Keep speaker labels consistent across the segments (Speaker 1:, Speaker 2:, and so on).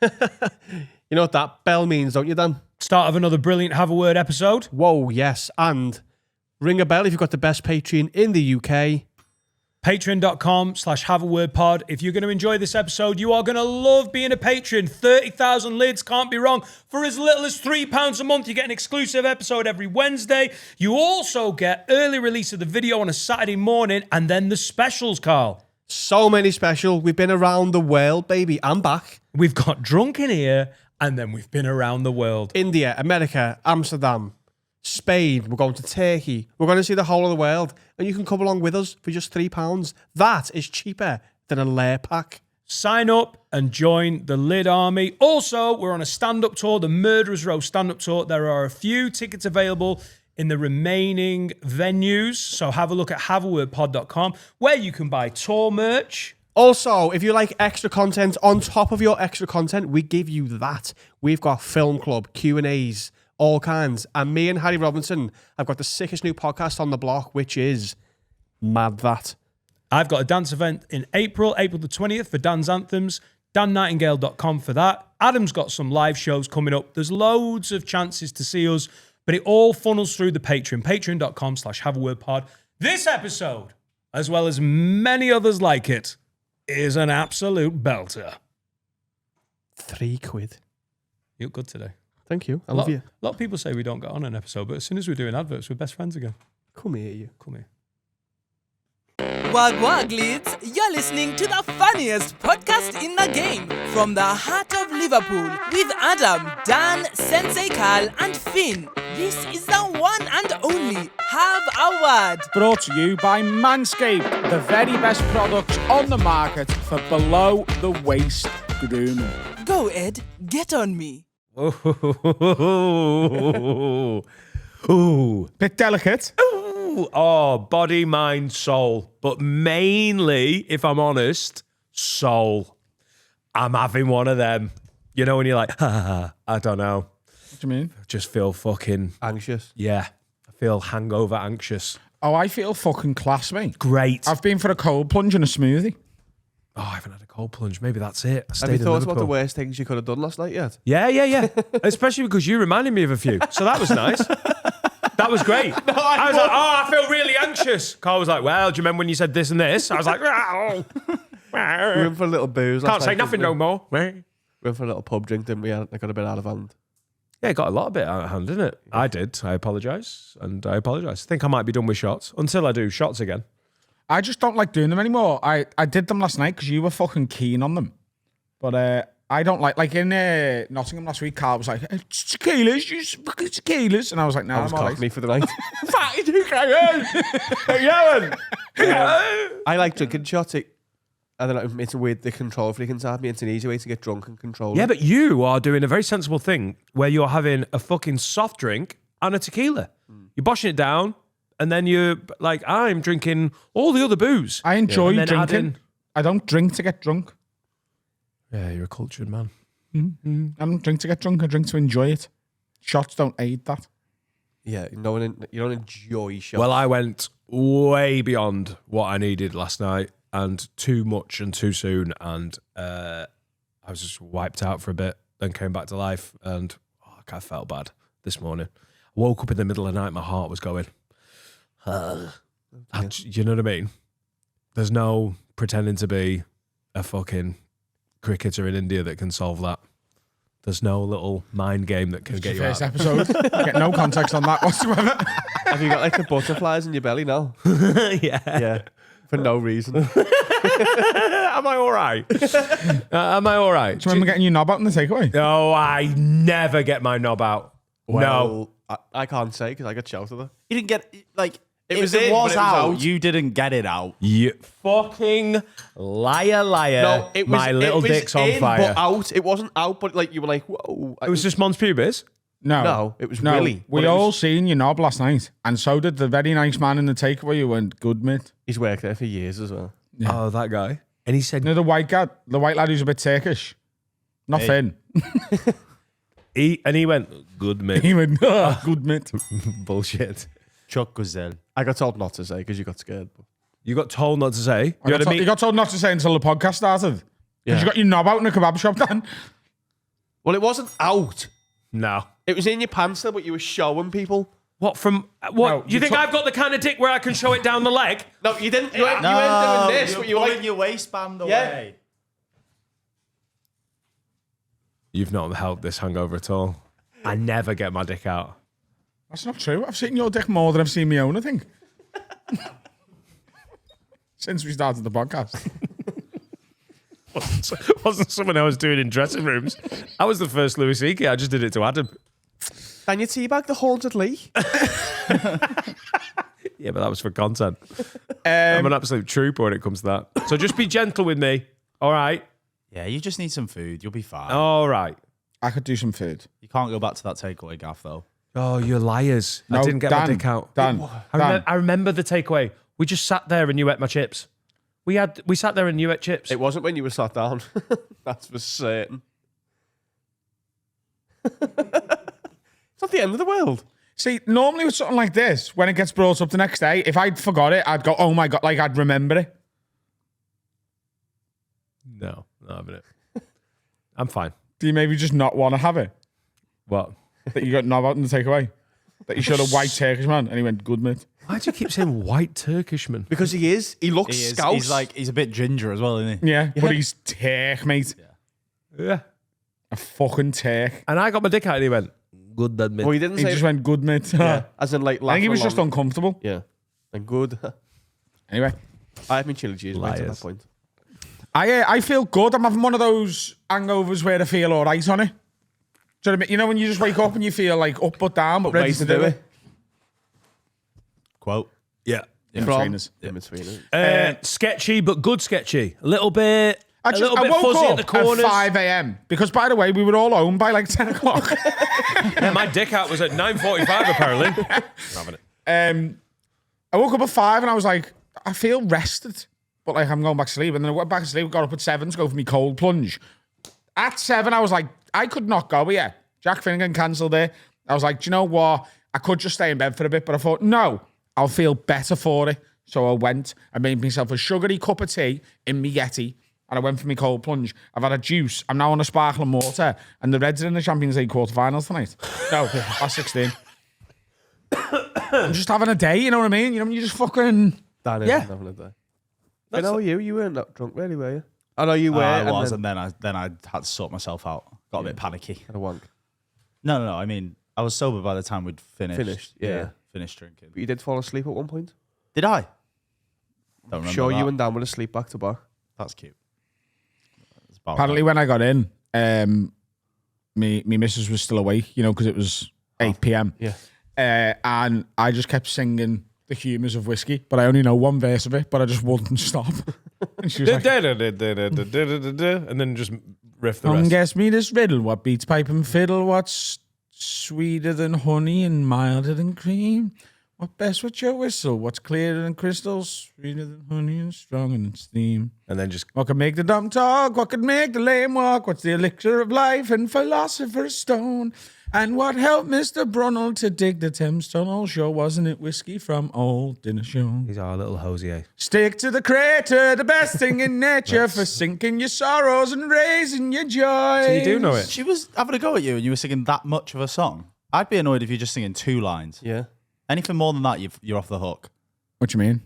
Speaker 1: You know what that bell means, don't you, Dan?
Speaker 2: Start of another brilliant Have a Word episode.
Speaker 1: Whoa, yes. And ring a bell if you've got the best Patreon in the UK.
Speaker 2: Patreon.com/haveawordpod. If you're going to enjoy this episode, you are going to love being a patron. 30,000 lids, can't be wrong. For as little as £3 a month, you get an exclusive episode every Wednesday. You also get early release of the video on a Saturday morning, and then the specials, Carl.
Speaker 1: So many special. We've been around the world, baby. I'm back.
Speaker 2: We've got drunk in here, and then we've been around the world.
Speaker 1: India, America, Amsterdam, Spain. We're going to Turkey. We're going to see the whole of the world. And you can come along with us for just £3. That is cheaper than a layer pack.
Speaker 2: Sign up and join the Lid Army. Also, we're on a stand-up tour, the Murderers Row stand-up tour. There are a few tickets available in the remaining venues. So have a look at haveawordpod.com where you can buy tour merch.
Speaker 1: Also, if you like extra content, on top of your extra content, we give you that. We've got film club, Q&As, all kinds. And me and Harry Robinson have got the sickest new podcast on the block, which is Mad That.
Speaker 2: I've got a dance event in April the 20th for Dan's Anthems, dannightingale.com for that. Adam's got some live shows coming up. There's loads of chances to see us, but it all funnels through the Patreon, patreon.com/haveawordpod. This episode, as well as many others like it, is an absolute belter.
Speaker 1: £3.
Speaker 2: You look good today.
Speaker 1: Thank you. I love you.
Speaker 2: A lot of people say we don't get on an episode, but as soon as we're doing adverts, we're best friends again.
Speaker 1: Come here, you.
Speaker 2: Come here.
Speaker 3: Wag wag lids, you're listening to the funniest podcast in the game from the heart of Liverpool with Adam, Dan, Sensei Carl and Finn. This is the one and only Have a Word.
Speaker 4: Brought to you by Manscaped, the very best products on the market for below the waist grooming.
Speaker 3: Go Ed, get on me.
Speaker 2: Ooh.
Speaker 4: Bit delicate.
Speaker 2: Ooh. Oh, body, mind, soul. But mainly, if I'm honest, soul. I'm having one of them. You know when you're like, I don't know.
Speaker 4: What do you mean?
Speaker 2: I just feel fucking...
Speaker 1: Anxious.
Speaker 2: Yeah. I feel hangover anxious.
Speaker 4: Oh, I feel fucking class, mate.
Speaker 2: Great.
Speaker 4: I've been for a cold plunge and a smoothie.
Speaker 2: Oh, I haven't had a cold plunge. Maybe that's it.
Speaker 1: Have you thought about the worst things you could have done last night yet?
Speaker 2: Yeah. Especially because you reminded me of a few. So that was nice. That was great. No, I was like, I feel really anxious. Carl was like, well, do you remember when you said this and this? I was like,
Speaker 1: We went for a little booze last
Speaker 2: can't say
Speaker 1: night,
Speaker 2: nothing
Speaker 1: didn't
Speaker 2: no more.
Speaker 1: we went for a little pub drink, didn't we? I got a bit out of hand.
Speaker 2: Yeah, it got a lot of bit out of hand, didn't it? I did. I apologise. And I apologise. I think I might be done with shots until I do shots again.
Speaker 4: I just don't like doing them anymore. I did them last night because you were fucking keen on them. But I don't like in Nottingham last week, Carl was like, it's tequilas, just fucking tequilas. And I was like, no,
Speaker 1: I was
Speaker 4: I'm all
Speaker 1: cockney for the night. I like drinking shots. And then it's a weird, the control freak inside me. It's an easy way to get drunk and control
Speaker 2: Yeah,
Speaker 1: it.
Speaker 2: but you are doing a very sensible thing where you're having a fucking soft drink and a tequila. You're boshing it down. And then you're like, I'm drinking all the other booze.
Speaker 4: I enjoy
Speaker 2: And then
Speaker 4: drinking. I don't drink to get drunk.
Speaker 2: Yeah, you're a cultured man.
Speaker 4: I don't drink to get drunk. I drink to enjoy it. Shots don't aid that.
Speaker 1: Yeah, you don't enjoy shots.
Speaker 2: Well, I went way beyond what I needed last night and too much and too soon. And I was just wiped out for a bit, then came back to life. And I felt bad this morning. I woke up in the middle of the night, my heart was going. You know what I mean? There's no pretending to be a fucking cricketer in India that can solve that. There's no little mind game that can get you
Speaker 4: First
Speaker 2: out.
Speaker 4: episode. Get no context on that whatsoever.
Speaker 1: Have you got like the butterflies in your belly now? Yeah. For no reason.
Speaker 2: Am I all right? Am I all right?
Speaker 4: Do you remember getting your knob out in the takeaway?
Speaker 2: No, I never get my knob out. No.
Speaker 1: I can't say because I got shouted at.
Speaker 5: You didn't get like
Speaker 1: It
Speaker 5: if
Speaker 1: was
Speaker 5: it
Speaker 1: in,
Speaker 5: was
Speaker 1: but it was
Speaker 5: out.
Speaker 1: out.
Speaker 5: You didn't get it out.
Speaker 2: You fucking liar.
Speaker 1: No, it was.
Speaker 2: My little
Speaker 1: it was
Speaker 2: dick's on
Speaker 1: in,
Speaker 2: fire.
Speaker 1: But out. It wasn't out, but like you were like, whoa.
Speaker 2: It was just Mons Pubis.
Speaker 1: No, it was really.
Speaker 4: We
Speaker 1: But it
Speaker 4: all
Speaker 1: was-
Speaker 4: seen your knob last night, and so did the very nice man in the takeaway who went, good mate.
Speaker 1: He's worked there for years as well.
Speaker 4: Yeah.
Speaker 2: Oh, that guy. And he said,
Speaker 4: You know the white guy, the white lad who's a bit Turkish? Not
Speaker 1: Hey.
Speaker 4: Finn.
Speaker 2: he went, good mate.
Speaker 4: He went, oh, good mate.
Speaker 2: Bullshit.
Speaker 5: Chuck Gazelle.
Speaker 1: I got told not to say because you got scared. But
Speaker 2: You got told not to say.
Speaker 4: You got told not to say until the podcast started. Because
Speaker 1: Yeah.
Speaker 4: you got your knob out in a kebab shop, Dan.
Speaker 1: Well, it wasn't out.
Speaker 2: No.
Speaker 1: It was in your pants, though, but you were showing people.
Speaker 2: What from what?
Speaker 4: No,
Speaker 2: Do you think I've got the kind of dick where I can show it down the leg?
Speaker 1: No, you didn't. You weren't doing this,
Speaker 5: you're
Speaker 1: but you were
Speaker 5: pulling
Speaker 1: like,
Speaker 5: your waistband
Speaker 1: Yeah.
Speaker 5: away.
Speaker 2: You've not helped this hangover at all. I never get my dick out.
Speaker 4: That's not true. I've seen your dick more than I've seen my own, I think. Since we started the podcast.
Speaker 2: Wasn't something I was doing in dressing rooms. I was the first Louis C.K. I just did it to Adam.
Speaker 1: can you teabag the haunted Lee?
Speaker 2: Yeah, but that was for content. I'm an absolute trooper when it comes to that. So just be gentle with me. All right.
Speaker 5: Yeah, you just need some food. You'll be fine.
Speaker 2: All right.
Speaker 4: I could do some food.
Speaker 5: You can't go back to that takeaway gaff, though.
Speaker 2: Oh, you're liars. I
Speaker 4: No,
Speaker 2: didn't get my
Speaker 4: Dan,
Speaker 2: dick out.
Speaker 4: Dan,
Speaker 2: I remember the takeaway. We just sat there and you ate my chips. We sat there and you ate chips.
Speaker 1: It wasn't when you were sat down. That's for certain. It's not the end of the world.
Speaker 4: See, normally with something like this, when it gets brought up the next day, if I'd forgot it, I'd go, oh my God, like I'd remember it.
Speaker 2: No, not having it. I'm fine.
Speaker 4: Do you maybe just not want to have it?
Speaker 2: What?
Speaker 4: That you got knob out in the takeaway? That you showed a white Turkish man and he went, good mate.
Speaker 2: Why do you keep saying white Turkish man?
Speaker 1: Because he is. He looks
Speaker 5: He is,
Speaker 1: scouse.
Speaker 5: he's a bit ginger as well, isn't he?
Speaker 4: Yeah, but he's Turk, mate.
Speaker 2: Yeah.
Speaker 4: A fucking Turk.
Speaker 2: And I got my dick out and he went, good dad,
Speaker 1: Well, he didn't
Speaker 4: He
Speaker 1: say
Speaker 4: just went, good mate.
Speaker 1: yeah, as in like
Speaker 4: I think he was just
Speaker 1: laughing
Speaker 4: uncomfortable.
Speaker 1: along. Yeah. And good.
Speaker 4: Anyway,
Speaker 1: I have been chili cheese right at that
Speaker 2: Liars.
Speaker 1: point.
Speaker 4: I feel good. I'm having one of those hangovers where I feel all right on it. Do you know what I mean? You know when you just wake up and you feel like up but down, but ready to do it?
Speaker 5: Quote.
Speaker 2: Yeah.
Speaker 4: In
Speaker 1: From
Speaker 4: between us.
Speaker 1: in between us.
Speaker 2: Sketchy, but good sketchy. A little bit
Speaker 4: I
Speaker 2: bit
Speaker 4: woke
Speaker 2: fuzzy
Speaker 4: up
Speaker 2: at the corners.
Speaker 4: 5 a.m. because, by the way, we were all home by like 10 o'clock.
Speaker 2: Yeah, my dick out was at 9:45 apparently. I'm having it.
Speaker 4: I woke up at 5 and I was like, I feel rested, but like I'm going back to sleep. And then I went back to sleep, got up at 7 to go for my cold plunge. At 7, I was like, I could not go here. Jack Finnegan cancelled it. I was like, do you know what? I could just stay in bed for a bit, but I thought, no, I'll feel better for it. So I went, I made myself a sugary cup of tea in my Yeti, and I went for my cold plunge. I've had a juice. I'm now on a sparkling water, and the Reds are in the Champions League quarterfinals tonight. No, last 16. I'm just having a day, you know what I mean? You know, you just fucking...
Speaker 1: Dan is
Speaker 2: Yeah.
Speaker 1: having a day. I know you. You weren't that drunk, really, were you? I know you were.
Speaker 5: I
Speaker 1: and
Speaker 5: was,
Speaker 1: then
Speaker 5: and then I had to sort myself out. Got a bit panicky.
Speaker 1: had a wank.
Speaker 5: No. I mean, I was sober by the time we'd finished. Finished drinking.
Speaker 1: But you did fall asleep at one point.
Speaker 5: Did I? Don't remember.
Speaker 1: Sure,
Speaker 5: that.
Speaker 1: you and Dan were asleep back to back.
Speaker 5: That's cute. That's about
Speaker 4: Apparently,
Speaker 5: right.
Speaker 4: when I got in, me missus was still awake, you know, because it was 8 p.m.
Speaker 1: Yeah.
Speaker 4: And I just kept singing the humours of whiskey, but I only know one verse of it, but I just wouldn't stop. And she was like,
Speaker 2: and then just riff the
Speaker 4: come
Speaker 2: rest.
Speaker 4: guess me this riddle, what beats pipe and fiddle, what's sweeter than honey and milder than cream? What best with your whistle, what's clearer than crystals, sweeter than honey and stronger than steam?
Speaker 2: And then just
Speaker 4: What could make the dumb talk? What could make the lame walk? What's the elixir of life and philosopher's stone? And what helped Mr. Brunel to dig the Thames Tunnel? Sure wasn't it whiskey from old Dinner Show?
Speaker 2: he's our little hosier.
Speaker 4: Stick to the crater, the best thing in nature for sinking your sorrows and raising your joy.
Speaker 2: So you do know it.
Speaker 5: She was having a go at you and you were singing that much of a song. I'd be annoyed if you're just singing 2 lines.
Speaker 1: Yeah.
Speaker 5: Anything more than that, you're off the hook.
Speaker 4: What do you mean?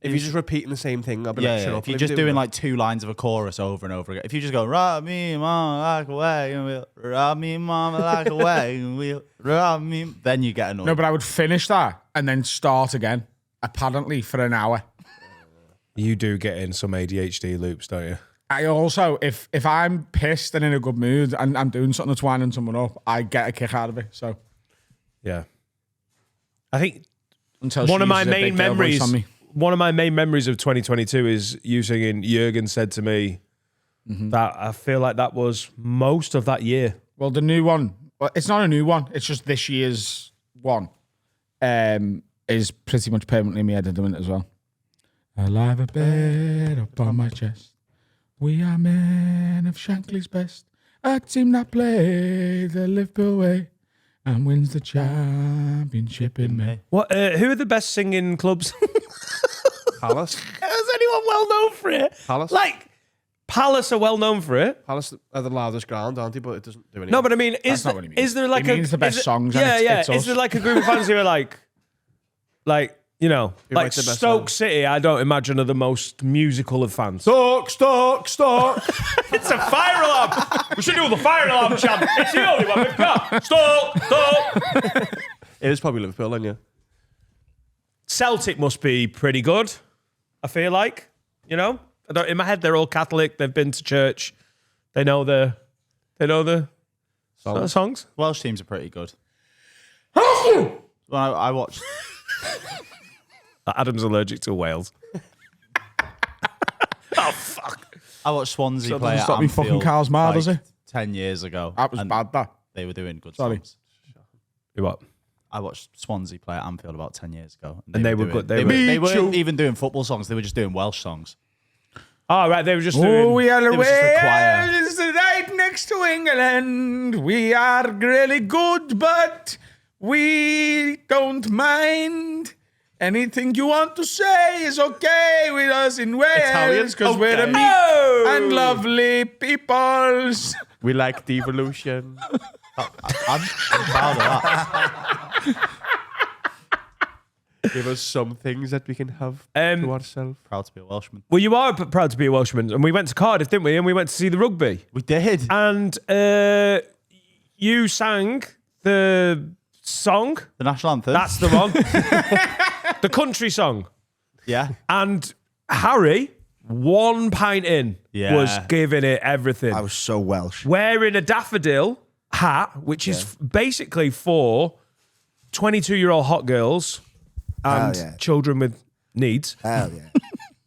Speaker 1: If you're just repeating the same thing, I'll be
Speaker 5: Yeah,
Speaker 1: like, shut
Speaker 5: yeah.
Speaker 1: up.
Speaker 5: If you're
Speaker 1: Leave
Speaker 5: just
Speaker 1: me
Speaker 5: doing
Speaker 1: that.
Speaker 5: like 2 lines of a chorus over and over again. If you just go, rock me, mama, like away, rock me, mama, like away, rock me, then you get annoyed.
Speaker 4: No, but I would finish that and then start again, apparently for an hour.
Speaker 2: You do get in some ADHD loops, don't you?
Speaker 4: I also, if I'm pissed and in a good mood and I'm doing something that's winding someone up, I get a kick out of it. So
Speaker 2: Yeah. I think
Speaker 4: until
Speaker 2: one
Speaker 4: she
Speaker 2: of my
Speaker 4: uses a
Speaker 2: main
Speaker 4: big girl voice
Speaker 2: memories,
Speaker 4: on me.
Speaker 2: one of my main memories of 2022 is you singing Jürgen said to me that I feel like that was most of that year.
Speaker 4: Well, the new one, well, it's not a new one. It's just this year's one. Is pretty much permanently in my head at the minute as well. I lie a bed upon my chest. We are men of Shankly's best. A team that play the Liverpool way and wins the championship in May.
Speaker 2: What? Who are the best singing clubs?
Speaker 1: Palace.
Speaker 2: Is anyone well known for it?
Speaker 1: Palace.
Speaker 2: Like Palace are well known for it.
Speaker 1: Palace are the loudest ground, aren't they? But it doesn't do anything.
Speaker 2: No, but I mean,
Speaker 4: That's not what he means.
Speaker 2: is there like
Speaker 4: He means the best songs, and
Speaker 2: Yeah,
Speaker 4: it's
Speaker 2: Is
Speaker 4: us.
Speaker 2: there like a group of fans who are like, you know,
Speaker 1: Who
Speaker 2: like
Speaker 1: write the best
Speaker 2: Stoke
Speaker 1: songs?
Speaker 2: City? I don't imagine are the most musical of fans.
Speaker 1: Stoke.
Speaker 2: It's a fire alarm. We should do the fire alarm chant. It's the only one we've got. Stop.
Speaker 1: It is probably Liverpool, then, yeah.
Speaker 2: Celtic must be pretty good. I feel like, you know, in my head they're all Catholic. They've been to church. They know the songs.
Speaker 5: Welsh teams are pretty good. Well, I watched.
Speaker 2: Adam's allergic to Wales. Oh fuck!
Speaker 5: I watched Swansea play at
Speaker 4: stop me fucking
Speaker 5: Anfield
Speaker 4: Carl's mad, does it?
Speaker 5: 10 years ago.
Speaker 4: That was
Speaker 5: and
Speaker 4: bad, that.
Speaker 5: They were doing good
Speaker 4: Sorry.
Speaker 5: songs.
Speaker 2: What?
Speaker 5: I watched Swansea play at Anfield about 10 years ago.
Speaker 2: And they were good. They
Speaker 5: They
Speaker 2: were.
Speaker 5: weren't even doing football songs. They were just doing Welsh songs.
Speaker 2: Oh right, they were just
Speaker 4: Oh,
Speaker 2: doing.
Speaker 4: we are
Speaker 5: was just a choir.
Speaker 4: Wales, right next to England. We are really good, but we don't mind. Anything you want to say is okay with us in
Speaker 1: Italian?
Speaker 4: Wales, because we're a
Speaker 1: Okay.
Speaker 4: meek and lovely peoples.
Speaker 1: We like devolution.
Speaker 5: I'm proud of that.
Speaker 1: Give us some things that we can have
Speaker 2: Um,
Speaker 1: to ourselves.
Speaker 5: Proud to be a Welshman.
Speaker 2: Well, you are proud to be a Welshman, and we went to Cardiff, didn't we? And we went to see the rugby,
Speaker 5: We did.
Speaker 2: and you sang the song.
Speaker 5: The national anthem.
Speaker 2: That's the one. The country song.
Speaker 5: yeah.
Speaker 2: And Harry, 1 pint in,
Speaker 5: Yeah.
Speaker 2: was giving it everything.
Speaker 6: I was so Welsh.
Speaker 2: Wearing a daffodil hat, which is basically for 22-year-old hot girls and
Speaker 6: Hell yeah.
Speaker 2: children with needs.
Speaker 6: Hell yeah.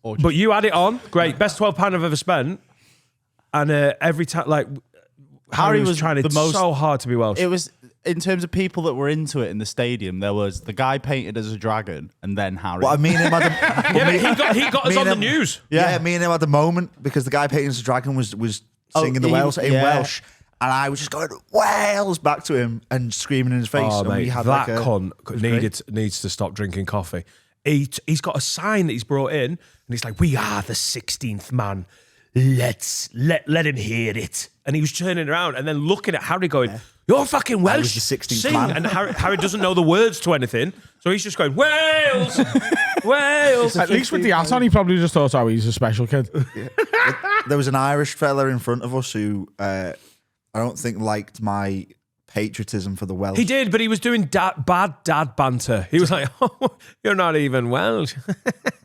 Speaker 2: But you had it on. Great. Best £12 I've ever spent. And every time, like, Harry was trying
Speaker 5: the most-
Speaker 2: so hard to be Welsh.
Speaker 5: It was, in terms of people that were into it in the stadium, there was the guy painted as a dragon and then Harry.
Speaker 6: Well, me and him had
Speaker 2: yeah, but he got us
Speaker 6: me
Speaker 2: on
Speaker 6: and
Speaker 2: the
Speaker 6: him-
Speaker 2: news.
Speaker 6: Yeah, me and him had the moment because the guy painting as a dragon was singing the
Speaker 5: he-
Speaker 6: Welsh in
Speaker 5: yeah.
Speaker 6: Welsh, and I was just going Wales back to him and screaming in his face.
Speaker 2: Oh,
Speaker 6: and
Speaker 2: mate,
Speaker 6: we had
Speaker 2: that
Speaker 6: like a,
Speaker 2: cunt needs to stop drinking coffee. He's got a sign that he's brought in, and he's like, "We are the 16th man. Let him hear it." And he was turning around and then looking at Harry, going, "You're fucking Welsh.
Speaker 6: was the 16th
Speaker 2: Sing."
Speaker 6: man.
Speaker 2: And Harry doesn't know the words to anything, so he's just going, "Wales, Wales."
Speaker 4: At least with the hat on, he probably just thought, oh, he's a special kid.
Speaker 6: There was an Irish fella in front of us who I don't think liked my patriotism for the Welsh.
Speaker 2: He did, but he was doing bad dad banter. He was like, "Oh, you're not even Welsh."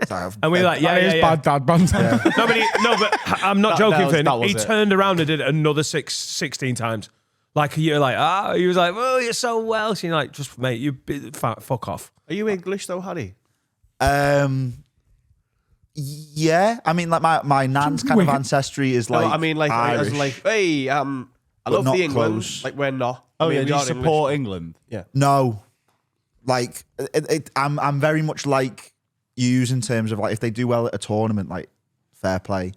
Speaker 2: And we were like, "Yeah,
Speaker 4: That
Speaker 2: yeah,
Speaker 4: is
Speaker 2: yeah."
Speaker 4: bad dad banter.
Speaker 2: No, but I'm not joking, Finn.
Speaker 5: that was
Speaker 2: He
Speaker 5: it.
Speaker 2: turned around and did it another 16 times. Like, you're like, he was like, "Oh, you're so Welsh." And you're like, just, mate, you fuck off.
Speaker 1: Are you English, though, Harry?
Speaker 6: Yeah, I mean, like my nan's kind of ancestry is like.
Speaker 1: No, I mean, like,
Speaker 6: Irish.
Speaker 1: as in, like, hey, I love
Speaker 6: not
Speaker 1: the England.
Speaker 6: close.
Speaker 1: Like, we're not.
Speaker 5: Oh,
Speaker 1: I mean,
Speaker 5: yeah.
Speaker 1: we
Speaker 5: Do you
Speaker 1: are
Speaker 5: support
Speaker 1: English.
Speaker 5: England?
Speaker 1: Yeah.
Speaker 6: No, like I'm very much like you in terms of like if they do well at a tournament, like fair play,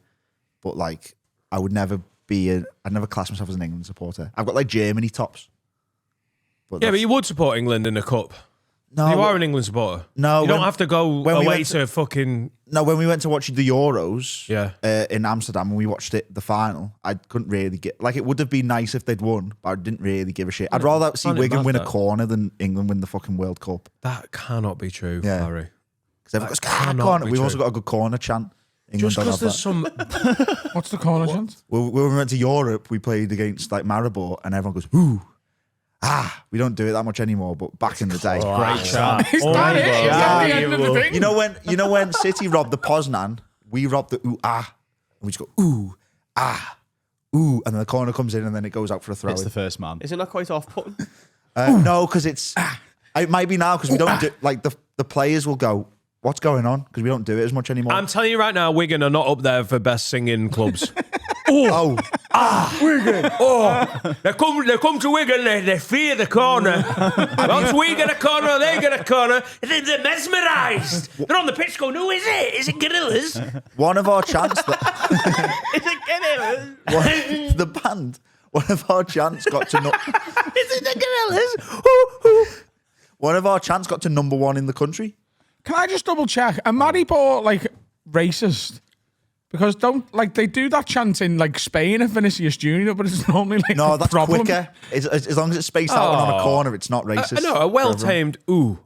Speaker 6: but like I would never I'd never class myself as an England supporter. I've got like Germany tops.
Speaker 2: Yeah, but
Speaker 6: that's-
Speaker 2: you would support England in a cup.
Speaker 6: no,
Speaker 2: You are an England supporter.
Speaker 6: No,
Speaker 2: You don't
Speaker 6: when-
Speaker 2: have to go
Speaker 6: when we
Speaker 2: away
Speaker 6: went
Speaker 2: to fucking...
Speaker 6: no. When we went to watch the Euros,
Speaker 2: Yeah.
Speaker 6: in Amsterdam, and we watched the final, I couldn't really get like it would have been nice if they'd won, but I didn't really give a shit. I'd rather see
Speaker 2: find it
Speaker 6: Wigan
Speaker 2: mad,
Speaker 6: win a
Speaker 2: though.
Speaker 6: corner than England win the fucking World Cup.
Speaker 2: That cannot be true,
Speaker 6: Yeah.
Speaker 2: Harry.
Speaker 6: Because everyone's
Speaker 2: cannot
Speaker 6: corner.
Speaker 2: be
Speaker 6: We've
Speaker 2: true.
Speaker 6: also got a good corner chant. England
Speaker 2: Just
Speaker 6: don't
Speaker 2: because
Speaker 6: have
Speaker 2: there's
Speaker 6: that.
Speaker 2: some...
Speaker 4: What's the corner chant?
Speaker 6: When we went to Europe, we played against like Maribor, and everyone goes, "Ooh, ah." We don't do it that much anymore, but back in the day,
Speaker 2: Great chat.
Speaker 4: Is that it? Is that the end of the thing?
Speaker 6: you know when City robbed the Poznan, we robbed the ooh ah, and we just go ooh ah, ooh, and then the corner comes in, and then it goes out for a throw.
Speaker 5: It's the first man.
Speaker 1: Isn't that quite off-putting?
Speaker 6: No, because it's it might be now because we don't do like the players will go, "What's going on?" Because we don't do it as much anymore.
Speaker 2: I'm telling you right now, Wigan are not up there for best singing clubs.
Speaker 6: oh,
Speaker 2: Wigan. Oh, they come to Wigan, they fear the corner. Once we get a corner, they get a corner. They're mesmerised. They're on the pitch going, who is it? Is it Gorillas?
Speaker 6: one of our chants
Speaker 2: Is it Gorillas?
Speaker 6: the band. One of our chants got to
Speaker 2: Is it the Gorillas?
Speaker 6: one of our chants got to #1 in the country.
Speaker 4: Can I just double check? Are Maribor like racist? Because they do that chant in like Spain at Vinicius Junior, but it's normally like
Speaker 6: No,
Speaker 4: a
Speaker 6: that's
Speaker 4: problem.
Speaker 6: quicker. As long as it's spaced out and on a corner, it's not racist.
Speaker 2: No, a well-tamed ooh,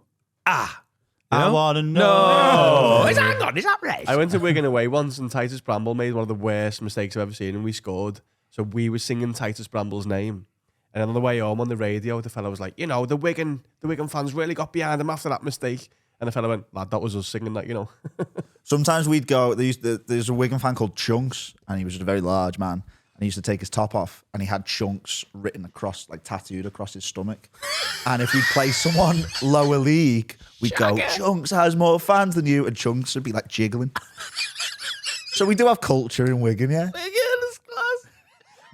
Speaker 2: ah.
Speaker 5: I want to know.
Speaker 2: Is that right?
Speaker 1: I went to Wigan away once and Titus Bramble made one of the worst mistakes I've ever seen and we scored. So we were singing Titus Bramble's name. And on the way home on the radio, the fella was like, the Wigan fans really got behind him after that mistake. And the fella went, lad, that was us singing that,
Speaker 6: Sometimes we'd go, there's a Wigan fan called Chunks, and he was a very large man. And he used to take his top off, and he had Chunks written across, like tattooed across his stomach. And if we'd play someone lower league, we'd go, Chunks has more fans than you, and Chunks would be like jiggling. So we do have culture in Wigan, yeah.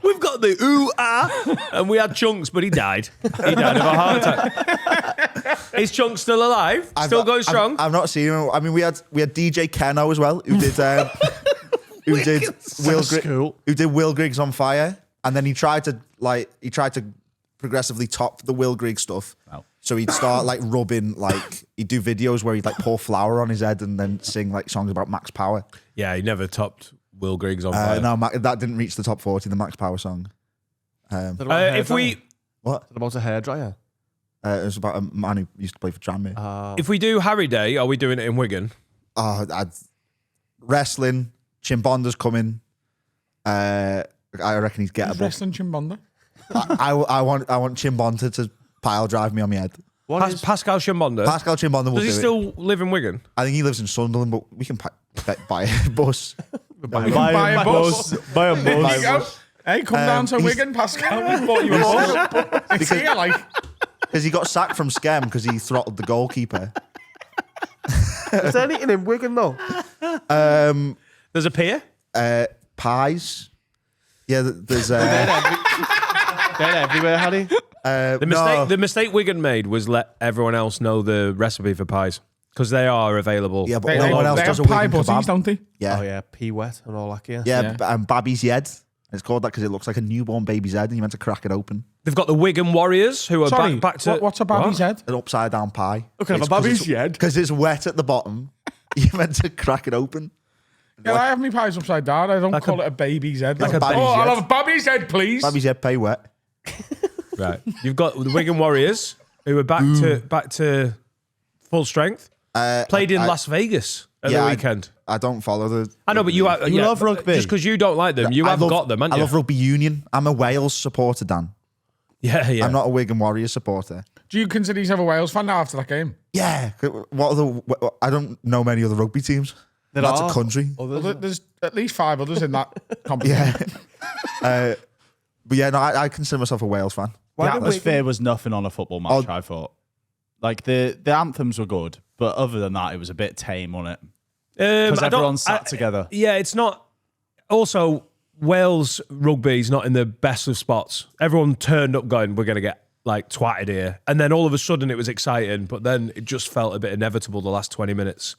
Speaker 2: We've got the ooh ah, and we had Chunks, but he died. He died of a heart attack. Is Chunks still alive? Still going strong?
Speaker 6: I've not seen him. I mean, we had DJ Keno as well, who did Will Griggs on Fire, and then he tried to progressively top the Will Griggs stuff.
Speaker 5: Wow.
Speaker 6: So he'd start like rubbing, he'd do videos where he'd like pour flour on his head and then sing like songs about Max Power.
Speaker 2: Yeah, he never topped Will Griggs on Fire.
Speaker 6: No, that didn't reach the top 40, the Max Power song.
Speaker 2: If we
Speaker 6: What?
Speaker 1: About a hairdryer.
Speaker 6: It was about a man who used to play for Tranmere.
Speaker 2: if we do Harry Day, are we doing it in Wigan?
Speaker 6: Wrestling, Chimbonda's coming. I reckon he's gettable.
Speaker 4: Wrestling Chimbonda.
Speaker 6: I want Chimbonda to pile drive me on my head.
Speaker 2: Pascal Chimbonda.
Speaker 6: Pascal Chimbonda will
Speaker 2: Does he
Speaker 6: do it.
Speaker 2: still live in Wigan?
Speaker 6: I think he lives in Sunderland, but we can buy a bus.
Speaker 4: Buy a bus.
Speaker 5: Buy a bus.
Speaker 4: Hey, come down to Wigan, Pascal. We bought you a bus. It's here, like.
Speaker 6: Because he got sacked from Skem because he throttled the goalkeeper.
Speaker 1: Is there anything in Wigan though?
Speaker 2: There's a pier?
Speaker 6: Pies. Yeah, there's.
Speaker 1: They're everywhere, Harry.
Speaker 2: The mistake Wigan made was let everyone else know the recipe for pies. Because they are available.
Speaker 6: Yeah, but no one else does a
Speaker 4: pie
Speaker 6: Wigan
Speaker 4: butties,
Speaker 6: kebab.
Speaker 4: don't they?
Speaker 6: Yeah.
Speaker 1: Oh yeah, pea wet and all that.
Speaker 6: Yeah, and Babby's Head. It's called that because it looks like a newborn baby's head and you meant to crack it open.
Speaker 2: They've got the Wigan Warriors who are
Speaker 4: Sorry,
Speaker 2: back to...
Speaker 4: what's a baby's head?
Speaker 6: An upside down pie.
Speaker 1: Okay, a baby's head.
Speaker 6: Because it's wet at the bottom. You're meant to crack it open.
Speaker 4: Yeah, I have my pies upside down. I don't call it a baby's head.
Speaker 6: Like a baby's
Speaker 4: I'll
Speaker 6: head.
Speaker 4: have a baby's head, please.
Speaker 6: Babby's Head pay wet.
Speaker 2: Right. You've got the Wigan Warriors who are back to full strength. Played in Las Vegas at the weekend.
Speaker 6: I don't follow the...
Speaker 2: I know, but you
Speaker 5: love rugby.
Speaker 2: Just because you don't like them, you have got them, haven't
Speaker 6: I
Speaker 2: you?
Speaker 6: love rugby union. I'm a Wales supporter, Dan.
Speaker 2: Yeah.
Speaker 6: I'm not a Wigan Warriors supporter.
Speaker 4: Do you consider yourself a Wales fan now after that game?
Speaker 6: Yeah. I don't know many other rugby teams. That's a country.
Speaker 4: Well, there's at least 5 others in that competition.
Speaker 6: Yeah. But yeah, no, I consider myself a Wales fan.
Speaker 5: The atmosphere was nothing on a football match, I thought. Like, the anthems were good, but other than that, it was a bit tame, wasn't it? Because everyone sat together.
Speaker 2: Yeah, it's not... Also, Wales rugby is not in the best of spots. Everyone turned up going, we're going to get, like, twatted here. And then all of a sudden it was exciting, but then it just felt a bit inevitable the last 20 minutes.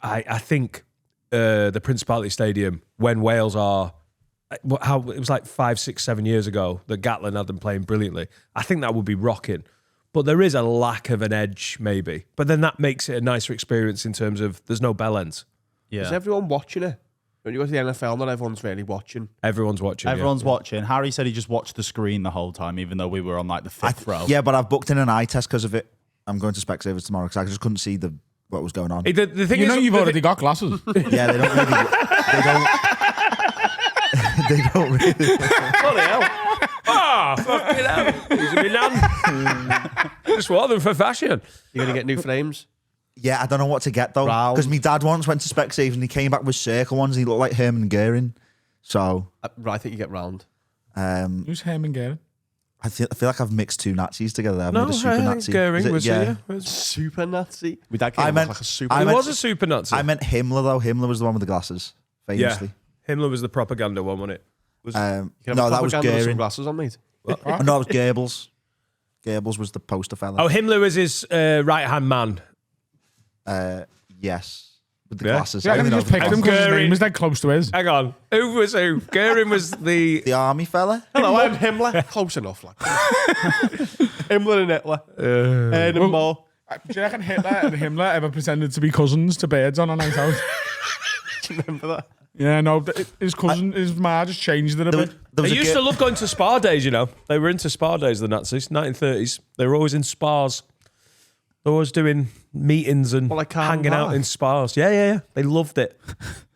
Speaker 2: I think the Principality Stadium, when Wales are... How it was like 5, 6, 7 years ago that Gatlin had them playing brilliantly. I think that would be rocking. But there is a lack of an edge, maybe. But then that makes it a nicer experience in terms of there's no bell ends.
Speaker 5: Yeah.
Speaker 1: Is everyone watching it? When you go to the NFL, not everyone's really watching.
Speaker 2: Everyone's watching.
Speaker 5: Everyone's watching. Harry said he just watched the screen the whole time, even though we were on like the 5th row.
Speaker 6: Yeah, but I've booked in an eye test because of it. I'm going to Specsavers tomorrow because I just couldn't see what was going on.
Speaker 2: The thing
Speaker 4: You
Speaker 2: is,
Speaker 4: know you've already got glasses.
Speaker 6: Yeah, they don't really... They don't really...
Speaker 2: Bloody hell. Fucking hell. He's a man. Just want them for fashion.
Speaker 1: You're going to get new frames?
Speaker 6: Yeah, I don't know what to get though. Because my dad once went to Specsavers and he came back with circle ones and he looked like Herman Goering. So...
Speaker 1: I think you get round.
Speaker 4: Who's Herman Goering?
Speaker 6: I feel like I've mixed 2 Nazis together. I've
Speaker 2: No,
Speaker 6: made a super Nazi.
Speaker 2: Goering was here.
Speaker 1: Super Nazi? My dad
Speaker 6: I
Speaker 1: came
Speaker 6: meant-
Speaker 1: like a super
Speaker 6: I
Speaker 2: He
Speaker 6: meant-
Speaker 2: was a super Nazi.
Speaker 6: I meant Himmler though. Himmler was the one with the glasses, famously.
Speaker 2: Himmler was the propaganda one, wasn't it?
Speaker 1: You can have
Speaker 6: No,
Speaker 1: a
Speaker 6: that was
Speaker 1: propaganda with
Speaker 6: Goering.
Speaker 1: sunglasses on, mate.
Speaker 6: No, it was Goebbels. Goebbels was the poster fella.
Speaker 2: Oh, Himmler was his right-hand man.
Speaker 6: Yes. With the
Speaker 2: Yeah.
Speaker 6: glasses.
Speaker 4: Yeah, I
Speaker 6: only
Speaker 4: can
Speaker 6: know
Speaker 4: just pick
Speaker 6: the
Speaker 4: them because his
Speaker 2: Goering.
Speaker 4: name is dead close to his.
Speaker 2: Hang on. Who was who? Goering was the...
Speaker 6: The army fella?
Speaker 1: Hello, I'm Himmler. Close enough, like. Himmler and Hitler. And more.
Speaker 4: Do you reckon Hitler and Himmler ever pretended to be cousins to birds on a night out?
Speaker 1: Do you remember that?
Speaker 4: Yeah, no, his cousin, his ma just changed it a bit.
Speaker 7: They used to love going to spa days, you know. They were into spa days, the Nazis, 1930s. They were always in spas. They were always doing meetings and
Speaker 1: like
Speaker 7: hanging out in spas. Yeah. They loved it.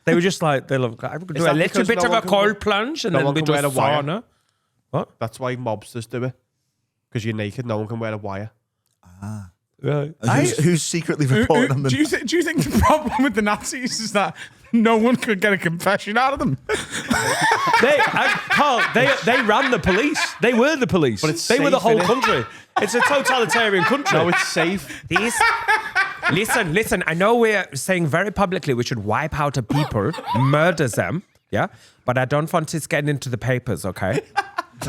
Speaker 7: They were just like, they loved, I could do a little bit of a cold plunge and then we do a sauna. What?
Speaker 1: That's why mobsters do it. Because you're naked, no one can wear a wire.
Speaker 7: Right.
Speaker 6: Who's secretly reporting on them?
Speaker 4: Do you think the problem with the Nazis is that no one could get a confession out of them?
Speaker 7: Carl, they ran the police. They were the police.
Speaker 1: But it's
Speaker 7: they were the
Speaker 1: safe,
Speaker 7: whole
Speaker 1: innit?
Speaker 7: country. It's a totalitarian country.
Speaker 1: No, it's safe.
Speaker 7: Listen. I know we're saying very publicly we should wipe out a people, murder them, yeah? But I don't want this getting into the papers, okay?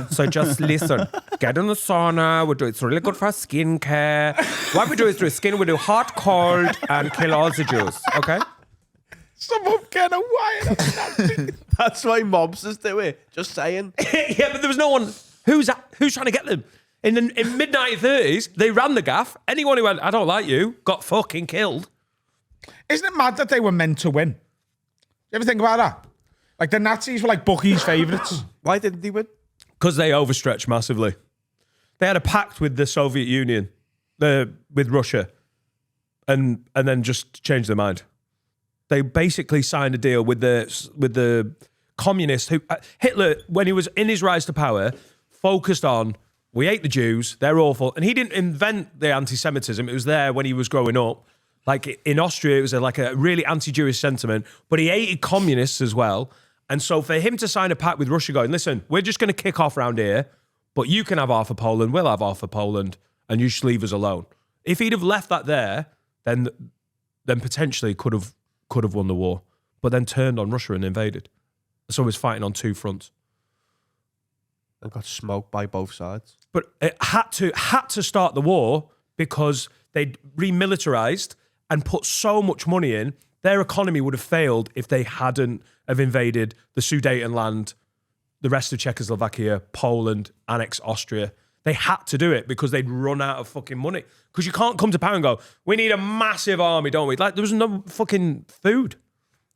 Speaker 7: So just listen. Get in the sauna. We do it's really good for our skincare. What we do is through skin, we do hot, cold, and kill all the Jews, okay?
Speaker 4: Someone get a wire.
Speaker 1: That's why mobsters do it. Just saying.
Speaker 7: Yeah, but there was no one. Who's trying to get them? In mid 1930s, they ran the gaff. Anyone who went, I don't like you, got fucking killed.
Speaker 4: Isn't it mad that they were meant to win? You ever think about that? Like the Nazis were like Bucky's favourites.
Speaker 1: Why didn't they win?
Speaker 7: Because they overstretched massively. They had a pact with the Soviet Union, with Russia, and then just changed their mind. They basically signed a deal with the communists who Hitler, when he was in his rise to power, focused on, we hate the Jews, they're awful. And he didn't invent the anti-Semitism. It was there when he was growing up. Like in Austria, it was like a really anti-Jewish sentiment, but he hated communists as well. And so for him to sign a pact with Russia going, listen, we're just going to kick off around here, but you can have half of Poland, we'll have half of Poland, and you just leave us alone. If he'd have left that there, then potentially could have won the war, but then turned on Russia and invaded. So he was fighting on two fronts.
Speaker 1: And got smoked by both sides.
Speaker 7: But it had to start the war because they'd remilitarized and put so much money in. Their economy would have failed if they hadn't have invaded the Sudetenland, the rest of Czechoslovakia, Poland, annexed Austria. They had to do it because they'd run out of fucking money. Because you can't come to power and go, we need a massive army, don't we? Like, there was no fucking food.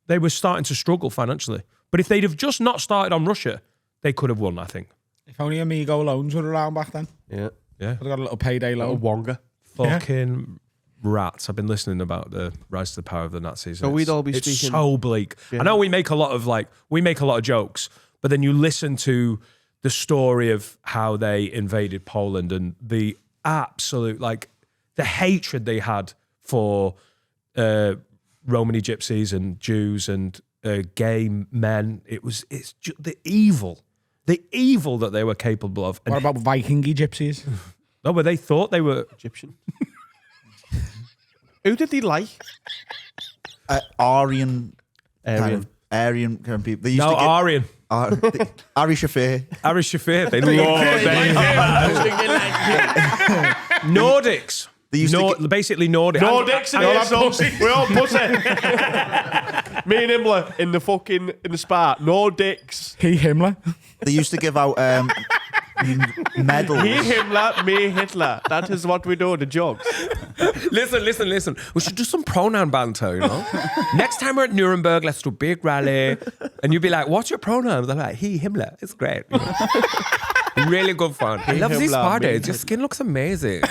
Speaker 7: They were starting to struggle financially. But if they'd have just not started on Russia, they could have won, I think.
Speaker 4: If only Amigo loans were around back then.
Speaker 1: Yeah.
Speaker 4: I'd got a little payday loan.
Speaker 1: Wonga.
Speaker 7: Fucking rats. I've been listening about the rise to the power of the Nazis.
Speaker 1: So we'd all be
Speaker 7: it's
Speaker 1: speaking-
Speaker 7: so bleak.
Speaker 1: Yeah.
Speaker 7: I know we make a lot of jokes, but then you listen to the story of how they invaded Poland and the absolute, like, the hatred they had for Romani gypsies and Jews and gay men. It's just the evil that they were capable of.
Speaker 4: What about Vikingy gypsies?
Speaker 7: No, but they thought they were
Speaker 1: Egyptian. Who did they like?
Speaker 6: Aryan kind of people. They used to get,
Speaker 7: Aryan.
Speaker 6: Ari Shafir.
Speaker 7: Ari Shafir. They Nordics.
Speaker 6: They used to get,
Speaker 7: Basically Nordic.
Speaker 1: Nordics and we're all pussy. Me and Himmler in the spa. Nordics.
Speaker 4: He Himmler.
Speaker 6: they used to give out medals.
Speaker 1: He Himmler, me Hitler. That is what we do, the jokes.
Speaker 7: Listen. We should do some pronoun banter, you know? Next time we're at Nuremberg, let's do a big rally. And you'd be like, what's your pronoun? They're like, he, Himmler. It's great. You know? Really good fun. I love these
Speaker 1: Himmler,
Speaker 7: spa
Speaker 1: me
Speaker 7: days. Your skin looks amazing.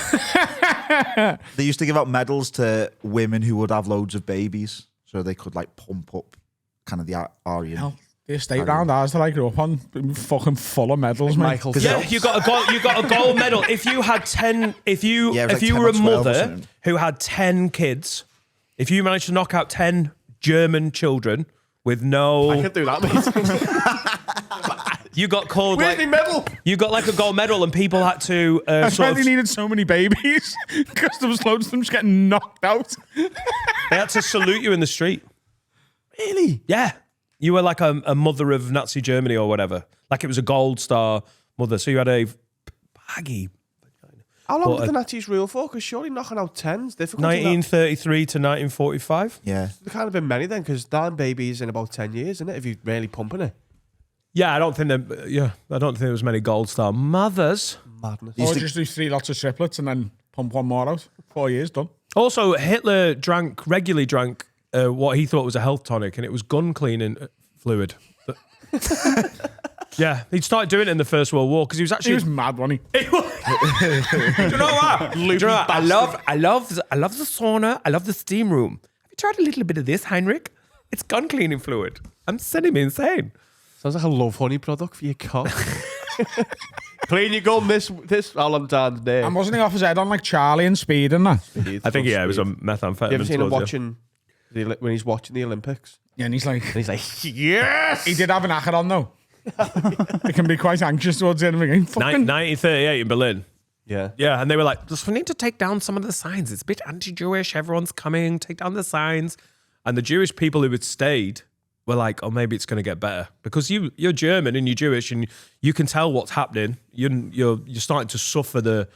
Speaker 6: They used to give out medals to women who would have loads of babies, so they could like pump up kind of the Aryan.
Speaker 4: Hell, the estate round ours that I grew up on, fucking full of medals, mate.
Speaker 1: Michael
Speaker 7: Yeah,
Speaker 1: Phelps.
Speaker 7: you got a gold medal. If you had 10, if you
Speaker 6: Yeah, it was like 10
Speaker 7: were
Speaker 6: or
Speaker 7: a
Speaker 6: 12 or
Speaker 7: mother
Speaker 6: something.
Speaker 7: who had 10 kids, if you managed to knock out 10 German children with
Speaker 1: I
Speaker 7: no,
Speaker 1: could do that, mate.
Speaker 7: you got called
Speaker 1: Where's
Speaker 7: like
Speaker 1: the medal?
Speaker 7: you got like a gold medal, and people had to
Speaker 4: That's
Speaker 7: sort
Speaker 4: why
Speaker 7: of,
Speaker 4: they needed so many babies, because there was loads of them just getting knocked out.
Speaker 7: they had to salute you in the street.
Speaker 1: Really?
Speaker 7: Yeah, you were like a mother of Nazi Germany or whatever. Like it was a gold star mother, so you had a baggy.
Speaker 1: How long
Speaker 7: But,
Speaker 1: did the Nazis rule for? Because surely knocking out 10 is difficult.
Speaker 7: 1933 to 1945.
Speaker 6: Yeah.
Speaker 1: There can't have been many then, because Dan baby's in about 10 years, isn't it? If you're really pumping it.
Speaker 7: Yeah, I don't think there was many gold star mothers.
Speaker 1: Madness.
Speaker 4: Or just do 3 lots of triplets and then pump one more out. 4 years done.
Speaker 7: Also, Hitler regularly drank what he thought was a health tonic, and it was gun cleaning fluid. Yeah, he started doing it in the First World War because he was actually.
Speaker 4: He was mad, wasn't he?
Speaker 7: Do you know what? Do you know what? I love the sauna. I love the steam room. Have you tried a little bit of this, Heinrich? It's gun cleaning fluid. I'm sending me insane.
Speaker 1: Sounds like a Love Honey product for your cock. Clean your gun this Valentine's Day.
Speaker 4: And wasn't he off his head on like Charlie and Speed and that?
Speaker 7: I think it was on methamphetamine.
Speaker 1: You ever seen him
Speaker 7: towards you.
Speaker 1: watching when he's watching the Olympics?
Speaker 4: Yeah, and he's like,
Speaker 1: Yes.
Speaker 4: he did have an knacker on though. He can be quite anxious towards the end of the game.
Speaker 7: 1938 in Berlin.
Speaker 1: Yeah.
Speaker 7: Yeah, and they were like, just we need to take down some of the signs. It's a bit anti-Jewish. Everyone's coming. Take down the signs. And the Jewish people who had stayed were like, oh, maybe it's going to get better. Because you're German and you're Jewish and you can tell what's happening. You're starting to suffer the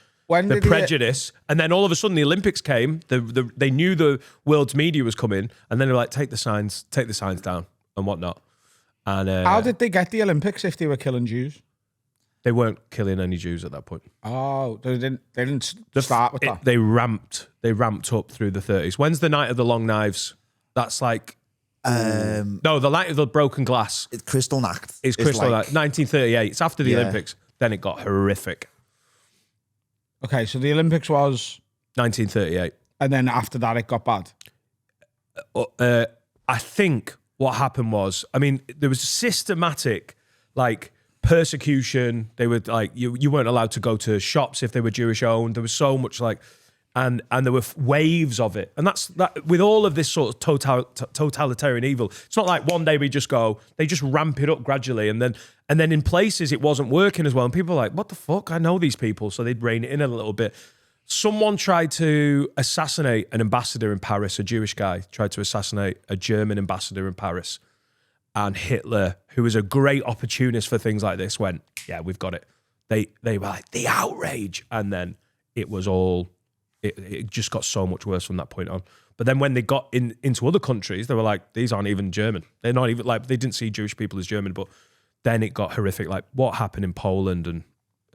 Speaker 7: prejudice. And then all of a sudden the Olympics came. They knew the world's media was coming. And then they were like, take the signs down and whatnot. And
Speaker 4: how did they get the Olympics if they were killing Jews?
Speaker 7: They weren't killing any Jews at that point.
Speaker 4: Oh, they didn't start with that.
Speaker 7: They ramped up through the 30s. When's the Night of the Long Knives? That's like no, the Night of the Broken Glass.
Speaker 6: It's Crystal Nacht.
Speaker 7: It's Crystal Night, 1938. It's after the Olympics. Then it got horrific.
Speaker 4: Okay, so the Olympics was
Speaker 7: 1938.
Speaker 4: and then after that it got bad.
Speaker 7: I think what happened was, I mean, there was systematic like persecution. They were like, you weren't allowed to go to shops if they were Jewish owned. There was so much like, and there were waves of it. And that's that with all of this sort of totalitarian evil. It's not like one day we just go, they just ramp it up gradually. And then in places it wasn't working as well. And people were like, what the fuck? I know these people. So they'd rein it in a little bit. Someone tried to assassinate an ambassador in Paris. A Jewish guy tried to assassinate a German ambassador in Paris. And Hitler, who was a great opportunist for things like this, went, yeah, we've got it. They were like, the outrage. And then it was all, it just got so much worse from that point on. But then when they got into other countries, they were like, these aren't even German. They're not even, like, they didn't see Jewish people as German. But then it got horrific. Like what happened in Poland and,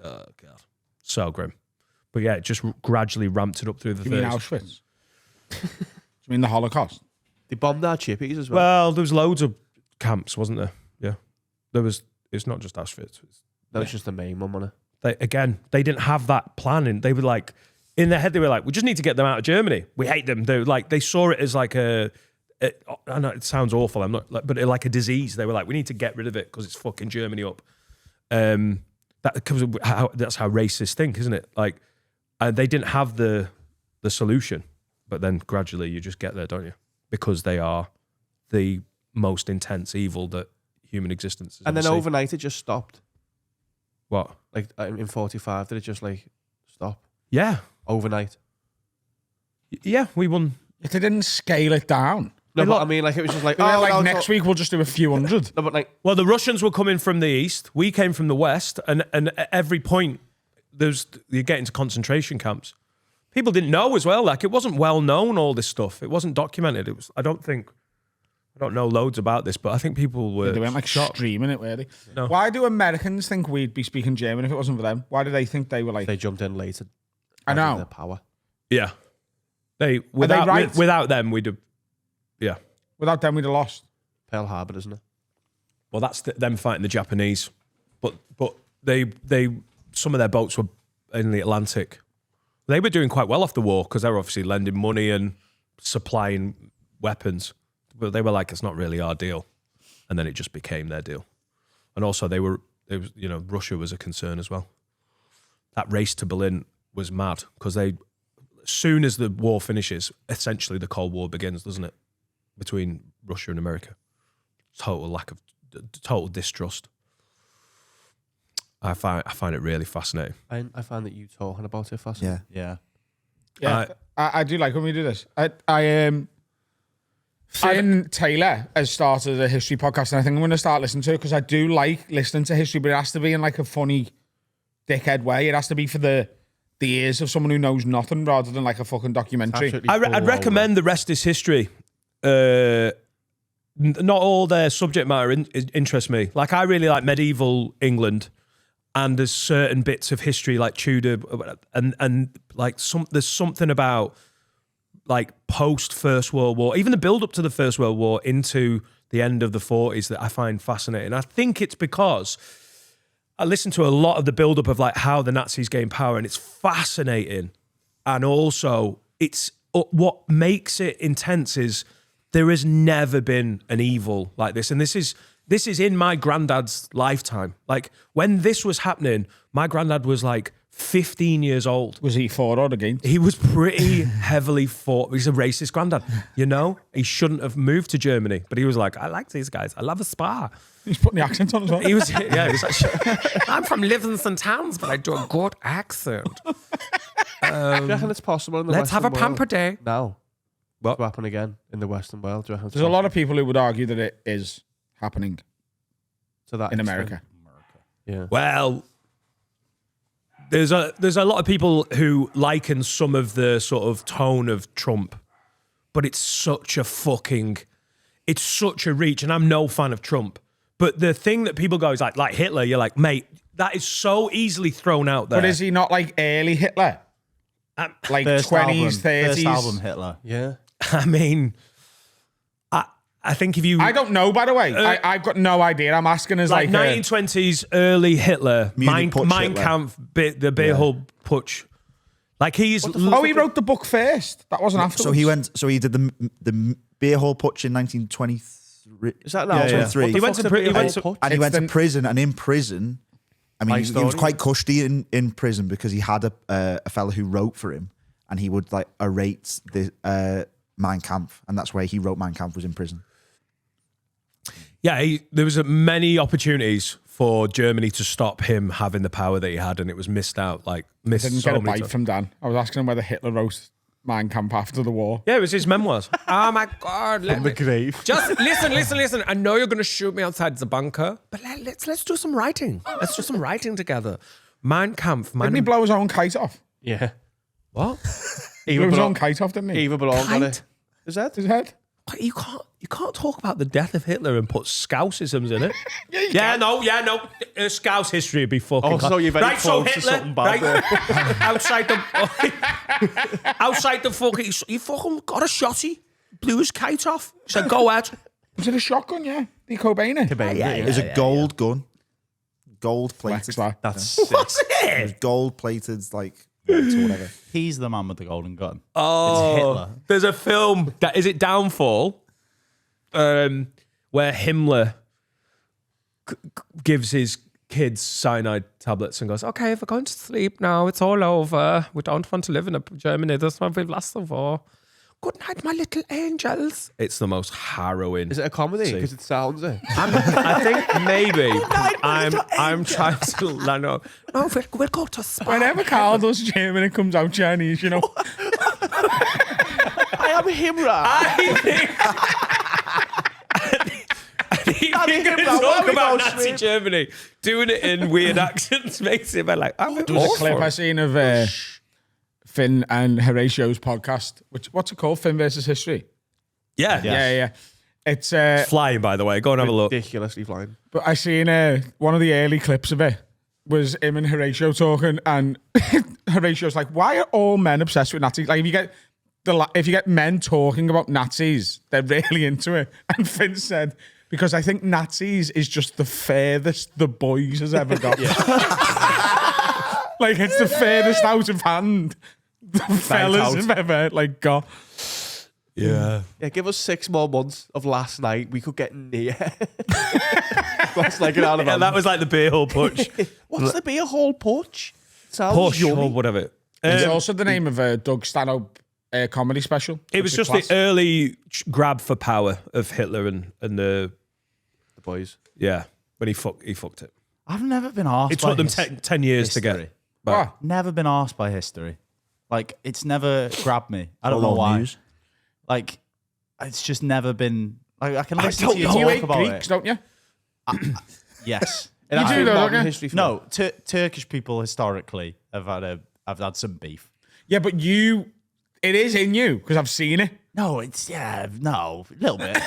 Speaker 7: oh God, so grim. But yeah, it just gradually ramped it up through the 30s.
Speaker 4: You mean Auschwitz? Do you mean the Holocaust?
Speaker 1: They bombed our chippies as well.
Speaker 7: Well, there was loads of camps, wasn't there? Yeah. It's not just Auschwitz.
Speaker 1: That was just the main one, wasn't
Speaker 7: They didn't have that planning. They were like, in their head, they were like, we just need to get them out of Germany. We hate them. They saw it as like I know it sounds awful. I'm not, but like a disease. They were like, we need to get rid of it because it's fucking Germany up. That's how racists think, isn't it? Like, they didn't have the solution, but then gradually you just get there, don't you? Because they are the most intense evil that human existence has
Speaker 1: And then
Speaker 7: ever seen.
Speaker 1: overnight it just stopped.
Speaker 7: What?
Speaker 1: Like in 45, did it just like stop?
Speaker 7: Yeah.
Speaker 1: Overnight.
Speaker 7: Yeah, we won.
Speaker 4: If they didn't scale it down.
Speaker 1: No, but I mean, like, it was just like,
Speaker 4: Next week we'll just do a few hundred.
Speaker 1: No, but like,
Speaker 7: Well, the Russians were coming from the east. We came from the west. And at every point, you get into concentration camps. People didn't know as well. Like, it wasn't well known, all this stuff. It wasn't documented. It was. I don't know loads about this, but I think people were.
Speaker 4: They weren't like
Speaker 7: shocked.
Speaker 4: streaming it, were they?
Speaker 7: No.
Speaker 4: Why do Americans think we'd be speaking German if it wasn't for them? Why do they think they were like...
Speaker 1: they jumped in later.
Speaker 4: I know.
Speaker 1: Their power.
Speaker 7: Yeah.
Speaker 4: right?
Speaker 7: Without them, we'd have. Yeah.
Speaker 4: Without them, we'd have lost.
Speaker 1: Pearl Harbor, isn't it?
Speaker 7: Well, that's them fighting the Japanese, but they some of their boats were in the Atlantic. They were doing quite well off the war because they were obviously lending money and supplying weapons, but they were like, it's not really our deal, and then it just became their deal. And also, Russia was a concern as well. That race to Berlin was mad because as soon as the war finishes, essentially the Cold War begins, doesn't it? Between Russia and America. Total distrust. I find it really fascinating.
Speaker 1: I find that you talking about it fascinating.
Speaker 6: Yeah.
Speaker 4: Yeah, I do like when we do this. Finn Taylor has started a history podcast, and I think I'm going to start listening to it because I do like listening to history, but it has to be in like a funny dickhead way. It has to be for the ears of someone who knows nothing rather than like a fucking documentary.
Speaker 7: I'd recommend The Rest is History. Not all their subject matter interests me. Like, I really like medieval England, and there's certain bits of history like Tudor, and like there's something about like post First World War, even the build up to the First World War into the end of the 40s that I find fascinating. I think it's because I listen to a lot of the build-up of like how the Nazis gained power, and it's fascinating. And also, it's what makes it intense is there has never been an evil like this. And this is in my granddad's lifetime. Like, when this was happening, my granddad was like 15 years old.
Speaker 4: Was he for or against?
Speaker 7: He was pretty heavily for. He's a racist granddad, you know? He shouldn't have moved to Germany. But he was like, I like these guys. I love a spa.
Speaker 4: He's putting the accent on as well.
Speaker 7: He was, yeah, he was like, I'm from Livingston Towns, but I do a good accent.
Speaker 1: Do you reckon it's possible in the
Speaker 7: Let's have a
Speaker 1: Western world
Speaker 7: pamper day.
Speaker 1: now?
Speaker 7: What?
Speaker 1: To happen again in the Western world? Do you reckon it's
Speaker 4: There's a lot
Speaker 1: possible
Speaker 4: of people who would argue that it is happening
Speaker 1: to that
Speaker 4: in
Speaker 1: extent?
Speaker 4: America.
Speaker 1: Yeah.
Speaker 7: Well, there's a lot of people who liken some of the sort of tone of Trump, but it's such a reach, and I'm no fan of Trump. But the thing that people go is like Hitler, you're like, mate, that is so easily thrown out there.
Speaker 4: But is he not like early Hitler? Like
Speaker 5: First
Speaker 4: 20s,
Speaker 5: album,
Speaker 4: 30s?
Speaker 5: First album, Hitler.
Speaker 1: Yeah.
Speaker 7: I mean, I think if you...
Speaker 4: I don't know, by the way. I've got no idea. I'm asking as
Speaker 7: like 1920s, early Hitler, Mein
Speaker 6: Hitler.
Speaker 7: Kampf, the Beerholt Putsch. Like he's...
Speaker 4: Oh, he wrote the book first. That wasn't afterwards.
Speaker 6: So he did the beer hall putsch in 1923.
Speaker 1: Is that now?
Speaker 6: Yeah, yeah.
Speaker 1: What the
Speaker 7: He went
Speaker 1: fuck's
Speaker 7: to
Speaker 1: a
Speaker 7: pri- he
Speaker 1: beer
Speaker 7: went
Speaker 1: hall
Speaker 7: to-
Speaker 1: putsch?
Speaker 6: And he went to prison, and in prison, I mean, he was quite cushy in prison because he had a fella who wrote for him, and he would like orate the Mein Kampf, and that's where he wrote Mein Kampf, was in prison.
Speaker 7: Yeah, there was many opportunities for Germany to stop him having the power that he had, and it was missed out. Like, missed
Speaker 4: Didn't
Speaker 7: so
Speaker 4: get a
Speaker 7: many
Speaker 4: bite
Speaker 7: times.
Speaker 4: from Dan. I was asking him whether Hitler wrote Mein Kampf after the war.
Speaker 7: Yeah, it was his memoirs. Oh my God.
Speaker 1: From the grave.
Speaker 7: Just listen. I know you're going to shoot me outside the bunker, but let's do some writing. Let's do some writing together. Mein Kampf.
Speaker 4: Didn't he blow his own kite off?
Speaker 1: Yeah.
Speaker 7: What?
Speaker 4: He blew his own kite off, didn't he?
Speaker 1: Eva Blanc got it.
Speaker 7: Kite?
Speaker 1: Is that?
Speaker 4: His head?
Speaker 7: You can't talk about the death of Hitler and put Scousisms in it. yeah, no. Scouse history would be fucking.
Speaker 1: Oh, so you're very
Speaker 7: right, so
Speaker 1: close to
Speaker 7: Hitler,
Speaker 1: something bad
Speaker 7: right, outside the fucking, you fucking got a shotty, blew his kite off. Said, go ahead.
Speaker 4: Was it a shotgun, yeah? The Cobain?
Speaker 6: It was a gold gun. Gold plated.
Speaker 1: That's sick.
Speaker 7: What's
Speaker 6: It was
Speaker 7: it?
Speaker 6: gold plated, like, or whatever.
Speaker 5: He's the man with the golden gun.
Speaker 7: Oh,
Speaker 5: It's Hitler.
Speaker 7: there's a film is it Downfall, where Himmler gives his kids cyanide tablets and goes, "Okay, we're going to sleep now. It's all over. We don't want to live in Germany. That's what we've lost the war. Good night, my little angels." It's the most harrowing.
Speaker 1: Is it a comedy? Because it sounds it.
Speaker 7: I think maybe I'm trying to. I know. No, we'll go to spa.
Speaker 4: Whenever Carl does German, it comes out Chinese, you know.
Speaker 1: I am Himmler.
Speaker 7: I think
Speaker 1: Himmler,
Speaker 7: talk
Speaker 1: where we
Speaker 7: about
Speaker 1: go,
Speaker 7: Nazi
Speaker 1: Smith?
Speaker 7: Germany, doing it in weird accents makes it like, I'm
Speaker 4: There was a clip I seen of Finn and Horatio's podcast. What's it called? Finn versus History.
Speaker 7: Yeah.
Speaker 4: Yeah. It's
Speaker 7: Flying, by the way. Go and have a look.
Speaker 1: Ridiculously flying.
Speaker 4: but I seen one of the early clips of it was him and Horatio talking, and Horatio's like, "Why are all men obsessed with Nazis? Like, if you get men talking about Nazis, they're really into it." And Finn said, "Because I think Nazis is just the furthest the boys has ever got. Like, it's the furthest out of hand the fellas have ever got."
Speaker 7: Yeah.
Speaker 1: Yeah, give us 6 more months of last night. We could get near. Last night, get out of
Speaker 7: Yeah, that was like the beer hall putsch.
Speaker 1: What's the beer hall putsch? Sounds
Speaker 7: Push
Speaker 1: yummy.
Speaker 7: or whatever.
Speaker 4: It's also the name of Doug Stanhope comedy special.
Speaker 7: It was just
Speaker 4: class.
Speaker 7: the early grab for power of Hitler and the
Speaker 1: boys.
Speaker 7: yeah, when he fucked it.
Speaker 5: I've never been asked.
Speaker 7: It took them 10 years to
Speaker 5: history.
Speaker 7: get.
Speaker 4: What?
Speaker 5: Never been asked by history. Like, it's never grabbed me. I don't know
Speaker 6: All
Speaker 5: why.
Speaker 6: news.
Speaker 5: Like, it's just never been. Like, I can listen
Speaker 7: don't
Speaker 5: to you
Speaker 7: know.
Speaker 4: You
Speaker 5: talk
Speaker 4: hate
Speaker 5: about
Speaker 4: Greeks,
Speaker 5: it.
Speaker 4: don't you?
Speaker 5: Yes.
Speaker 1: It has
Speaker 4: do
Speaker 1: to be
Speaker 4: though,
Speaker 1: modern
Speaker 4: don't you?
Speaker 1: history.
Speaker 5: No, Turkish people historically have had some beef.
Speaker 4: Yeah, but it is in you because I've seen it.
Speaker 5: No, a little bit.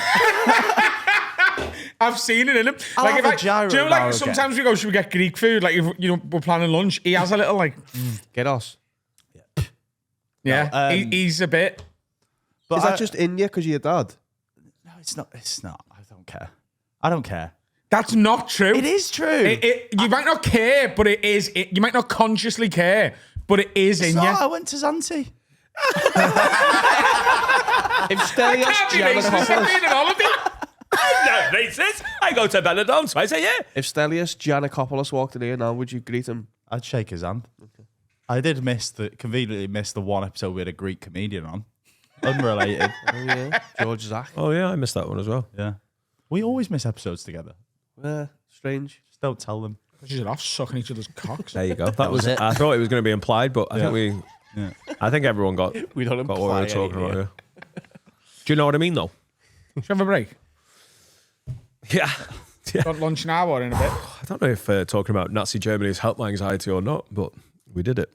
Speaker 4: I've seen it in him.
Speaker 5: I'll
Speaker 4: Like,
Speaker 5: have a gyro
Speaker 4: do you know,
Speaker 5: now
Speaker 4: like
Speaker 5: again.
Speaker 4: sometimes we go, should we get Greek food? Like, if, we're planning lunch. He has a little like,
Speaker 1: Get us.
Speaker 4: yeah.
Speaker 5: No,
Speaker 4: he's a bit.
Speaker 5: But
Speaker 1: Is that just in you because of your dad?
Speaker 5: No, it's not. It's not. I don't care. I don't care.
Speaker 4: That's not true.
Speaker 5: It is true.
Speaker 4: You might not care, but it is. You might not consciously care, but it is in
Speaker 5: So
Speaker 4: you.
Speaker 5: I went to Zante.
Speaker 1: If Stelios
Speaker 4: Can't be racist. I'm being an holiday.
Speaker 7: I'm not racist. I go to Benidorm twice a year.
Speaker 1: If Stelios Giannakopoulos walked in here now, would you greet him?
Speaker 5: I'd shake his hand. I did conveniently miss the one episode we had a Greek comedian on. Unrelated.
Speaker 1: Oh, yeah. George Zach.
Speaker 7: Oh yeah, I missed that one as well.
Speaker 5: Yeah. We always miss episodes together.
Speaker 1: Strange.
Speaker 5: Just don't tell them.
Speaker 4: Because you're off sucking each other's cocks.
Speaker 7: There you go. That was it. I thought it was going to be implied, but I think
Speaker 5: Yeah.
Speaker 7: I think everyone got
Speaker 1: We don't
Speaker 7: what we were
Speaker 1: imply
Speaker 7: talking
Speaker 1: anything.
Speaker 7: about. Yeah. Do you know what I mean, though?
Speaker 4: Should we have a break?
Speaker 7: Yeah.
Speaker 4: Got lunch now or in a bit?
Speaker 7: I don't know if talking about Nazi Germany has helped my anxiety or not, but we did it.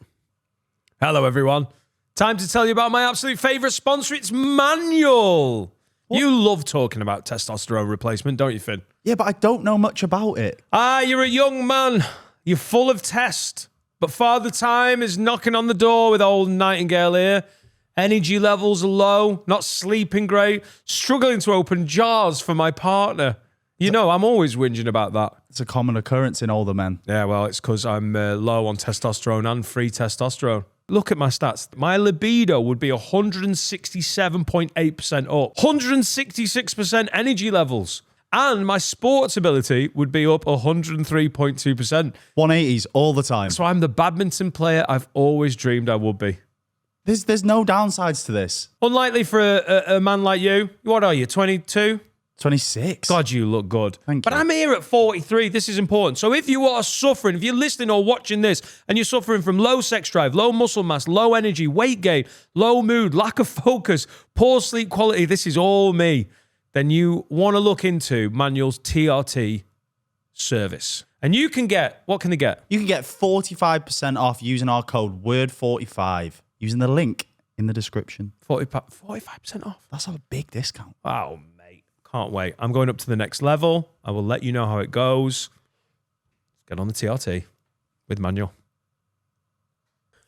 Speaker 7: Hello, everyone. Time to tell you about my absolute favourite sponsor. It's Manual. You love talking about testosterone replacement, don't you, Finn?
Speaker 5: Yeah, but I don't know much about it.
Speaker 7: You're a young man. You're full of test. But Father Time is knocking on the door with old Nightingale here. Energy levels are low, not sleeping great, struggling to open jars for my partner. You know, I'm always whinging about that.
Speaker 5: It's a common occurrence in older men.
Speaker 7: Yeah, well, it's because I'm low on testosterone and free testosterone. Look at my stats. My libido would be 167.8% up, 166% energy levels, and my sports ability would be up 103.2%.
Speaker 5: 180s all the time.
Speaker 7: So I'm the badminton player I've always dreamed I would be.
Speaker 5: There's no downsides to this.
Speaker 7: Unlikely for a man like you. What are you, 22?
Speaker 5: 26.
Speaker 7: God, you look good.
Speaker 5: Thank
Speaker 7: But
Speaker 5: you.
Speaker 7: I'm here at 43. This is important. So if you are suffering, if you're listening or watching this, and you're suffering from low sex drive, low muscle mass, low energy, weight gain, low mood, lack of focus, poor sleep quality, this is all me, then you want to look into Manual's TRT service. And you can get, what can they get?
Speaker 5: You can get 45% off using our code WORD45 using the link in the description.
Speaker 7: 45% off.
Speaker 5: That's a big discount.
Speaker 7: Wow, mate. Can't wait. I'm going up to the next level. I will let you know how it goes. Get on the TRT with Manual.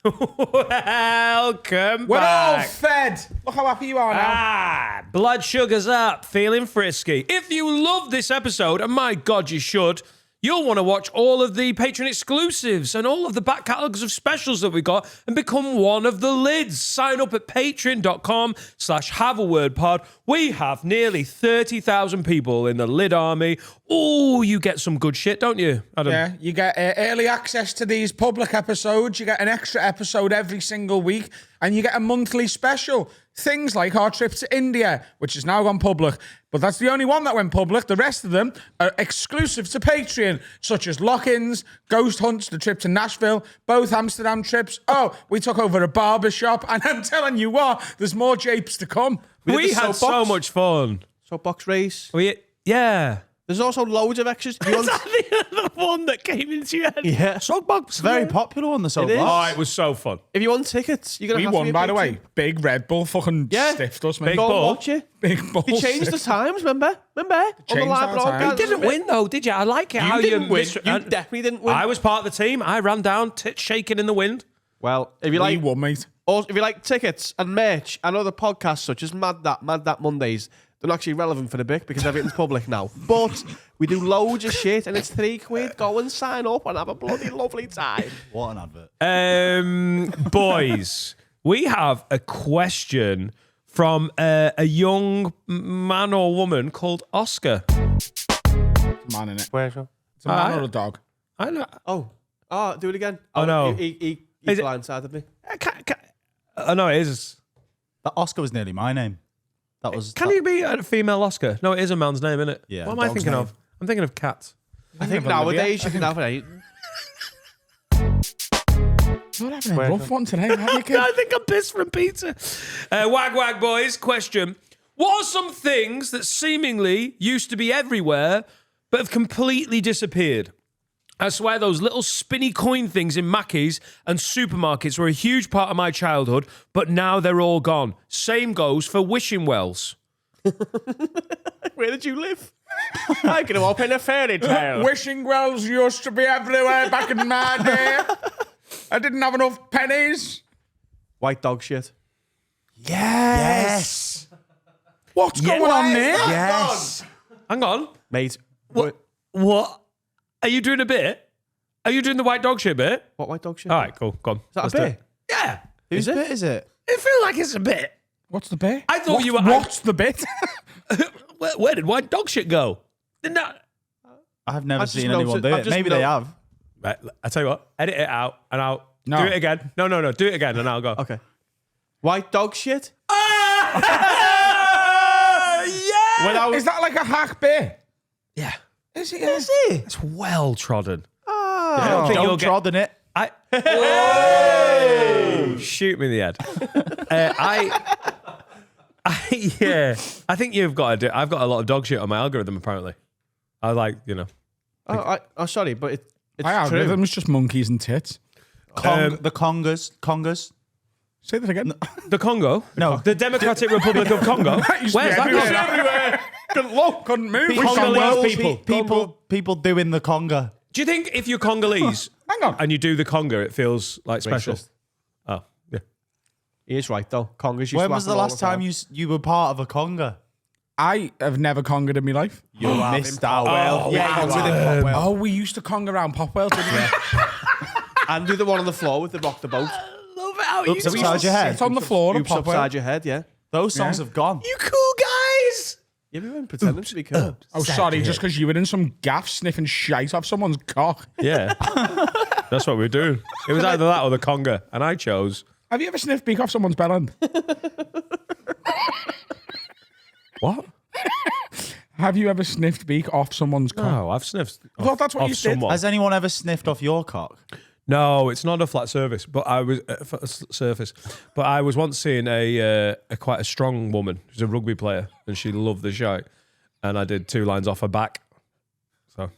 Speaker 7: Welcome
Speaker 4: We're all
Speaker 7: back.
Speaker 4: fed. Look how happy you are now.
Speaker 7: Blood sugar's up, feeling frisky. If you love this episode, and my God, you should, you'll want to watch all of the Patreon exclusives and all of the back catalogues of specials that we got and become one of the lids. Sign up at patreon.com/haveawordpod. We have nearly 30,000 people in the lid army. Oh, you get some good shit, don't you, Adam?
Speaker 4: Yeah, you get early access to these public episodes. You get an extra episode every single week, and you get a monthly special. Things like our trip to India, which has now gone public, but that's the only one that went public. The rest of them are exclusive to Patreon, such as lock-ins, ghost hunts, the trip to Nashville, both Amsterdam trips. Oh, we took over a barber shop, and I'm telling you what, there's more japes to come.
Speaker 7: We
Speaker 1: did the
Speaker 7: had so
Speaker 1: soapbox.
Speaker 7: much fun.
Speaker 1: Soapbox race.
Speaker 7: Yeah.
Speaker 1: There's also loads of extras. You want-
Speaker 7: the one that came into your head?
Speaker 1: Yeah.
Speaker 7: Soapbox.
Speaker 5: Very popular on the
Speaker 1: is.
Speaker 5: soapbox.
Speaker 7: Oh, it was so fun.
Speaker 1: If you want tickets, you're gonna
Speaker 4: We
Speaker 1: have to
Speaker 4: won,
Speaker 1: be a
Speaker 4: by the
Speaker 1: patron.
Speaker 4: way. Big Red Bull fucking
Speaker 1: Yeah.
Speaker 4: stiffed us, mate.
Speaker 7: Big
Speaker 1: Go and
Speaker 7: Bull.
Speaker 1: watch it.
Speaker 4: Big Bull.
Speaker 1: They changed the times, remember? On the
Speaker 4: changed
Speaker 1: live
Speaker 4: our
Speaker 1: broadcast.
Speaker 4: times.
Speaker 7: You didn't win though, did you? I like it.
Speaker 1: You
Speaker 7: how
Speaker 1: didn't win.
Speaker 7: mis-
Speaker 1: You definitely didn't win.
Speaker 7: I was part of the team. I ran down, tits shaking in the wind.
Speaker 1: Well, if you
Speaker 4: We
Speaker 1: like,
Speaker 4: won, mate.
Speaker 1: also, if you like tickets and merch and other podcasts such as Mad That Mondays, they're not actually relevant for the bit because everything's public now. But we do loads of shit and it's £3. Go and sign up and have a bloody lovely time.
Speaker 5: What an advert.
Speaker 7: Boys, we have a question from a young man or woman called Oscar.
Speaker 4: Man in it.
Speaker 1: Where's
Speaker 4: It's a man or a dog.
Speaker 7: I know.
Speaker 1: Oh, do it again.
Speaker 7: Oh, no.
Speaker 1: He
Speaker 7: Is it-
Speaker 1: blindsided me.
Speaker 7: I know it is.
Speaker 5: That Oscar was nearly my name. That was.
Speaker 7: Can you be a female Oscar? No, it is a man's name, isn't it?
Speaker 5: Yeah,
Speaker 7: What am I
Speaker 4: dog's
Speaker 7: thinking
Speaker 4: name.
Speaker 7: of? I'm thinking of cats.
Speaker 1: I think
Speaker 4: Olivia.
Speaker 1: nowadays you can have it.
Speaker 4: You're having a rough one today, aren't you, kid?
Speaker 7: I think I'm pissed from pizza. Wag boys, question. What are some things that seemingly used to be everywhere but have completely disappeared? I swear those little spinny coin things in Mackey's and supermarkets were a huge part of my childhood, but now they're all gone. Same goes for wishing wells.
Speaker 1: Where did you live? I could have opened a fairy tale.
Speaker 4: Wishing wells used to be everywhere back in my day. I didn't have enough pennies.
Speaker 1: White dog shit.
Speaker 5: Yes.
Speaker 4: What's going on there?
Speaker 5: Yes.
Speaker 7: Hang on.
Speaker 1: Mate,
Speaker 7: What? Are you doing a bit? Are you doing the white dog shit bit?
Speaker 1: what white dog shit?
Speaker 7: All right, cool. Go on.
Speaker 1: Is that
Speaker 7: Let's
Speaker 1: a
Speaker 7: do
Speaker 1: bit?
Speaker 7: it. Yeah.
Speaker 5: Whose bit is it?
Speaker 7: It feels like it's a bit.
Speaker 4: What's the bit?
Speaker 7: I thought you were.
Speaker 4: What's the bit?
Speaker 7: Where did white dog shit go? Didn't that?
Speaker 5: I've never
Speaker 1: I've just
Speaker 5: seen anyone
Speaker 1: noticed-
Speaker 5: do
Speaker 1: I've
Speaker 5: it.
Speaker 1: just
Speaker 5: Maybe they have.
Speaker 7: Right, I tell you what. Edit it out and I'll
Speaker 4: No.
Speaker 7: do it again. No. Do it again and I'll go.
Speaker 1: Okay. White dog shit?
Speaker 7: Yeah.
Speaker 1: When I was,
Speaker 4: Is that like a hack bit?
Speaker 7: Yeah.
Speaker 4: Is it?
Speaker 7: It's well trodden.
Speaker 1: Ah.
Speaker 7: I don't think you'll
Speaker 5: Don't
Speaker 7: get.
Speaker 5: trod in it.
Speaker 7: Shoot me in the head. Yeah. I think you've got to do. I've got a lot of dog shit on my algorithm. Apparently, I like
Speaker 1: oh, sorry, but it's
Speaker 4: My
Speaker 1: true.
Speaker 4: algorithm's just monkeys and tits.
Speaker 5: The Congas.
Speaker 4: Say that again.
Speaker 7: the Congo.
Speaker 5: No.
Speaker 7: The Democratic Republic of Congo. Where's that?
Speaker 4: Couldn't look. Couldn't move.
Speaker 7: Congolese people.
Speaker 5: People doing the conga.
Speaker 7: Do you think if you're Congolese
Speaker 4: Hang on.
Speaker 7: and you do the conga, it feels like special?
Speaker 1: Racist.
Speaker 7: Oh, yeah.
Speaker 1: He is right, though. Congas used
Speaker 5: When
Speaker 1: to
Speaker 5: was
Speaker 1: happen
Speaker 5: the
Speaker 1: all
Speaker 5: last time you were part of a conga?
Speaker 4: I have never congered in my life.
Speaker 5: You missed out.
Speaker 1: Well, yeah, you with him, well.
Speaker 4: Oh, we used to conga around Popwell, didn't we?
Speaker 1: And do the one on the floor with the rock the boat.
Speaker 7: Love it how you
Speaker 5: Oops upside your head.
Speaker 4: It's on the floor at
Speaker 1: Oops
Speaker 4: Popwell.
Speaker 1: upside your head, yeah.
Speaker 5: Those songs have gone.
Speaker 7: You cool guys.
Speaker 1: Yeah, we weren't pretending to be cool.
Speaker 4: Oh, sorry, just because you were in some gaff sniffing shite off someone's cock.
Speaker 7: Yeah. That's what we were doing. It was either that or the conga, and I chose.
Speaker 4: Have you ever sniffed beak off someone's bell end?
Speaker 7: What?
Speaker 4: Have you ever sniffed beak off someone's cock?
Speaker 7: No, I've sniffed.
Speaker 4: I thought that's what
Speaker 7: off
Speaker 4: you did.
Speaker 7: someone.
Speaker 5: Has anyone ever sniffed off your cock?
Speaker 7: No, it's not a flat surface, but I was surface. But I was once seeing a quite a strong woman who's a rugby player, and she loved the shite, and I did 2 lines off her back. So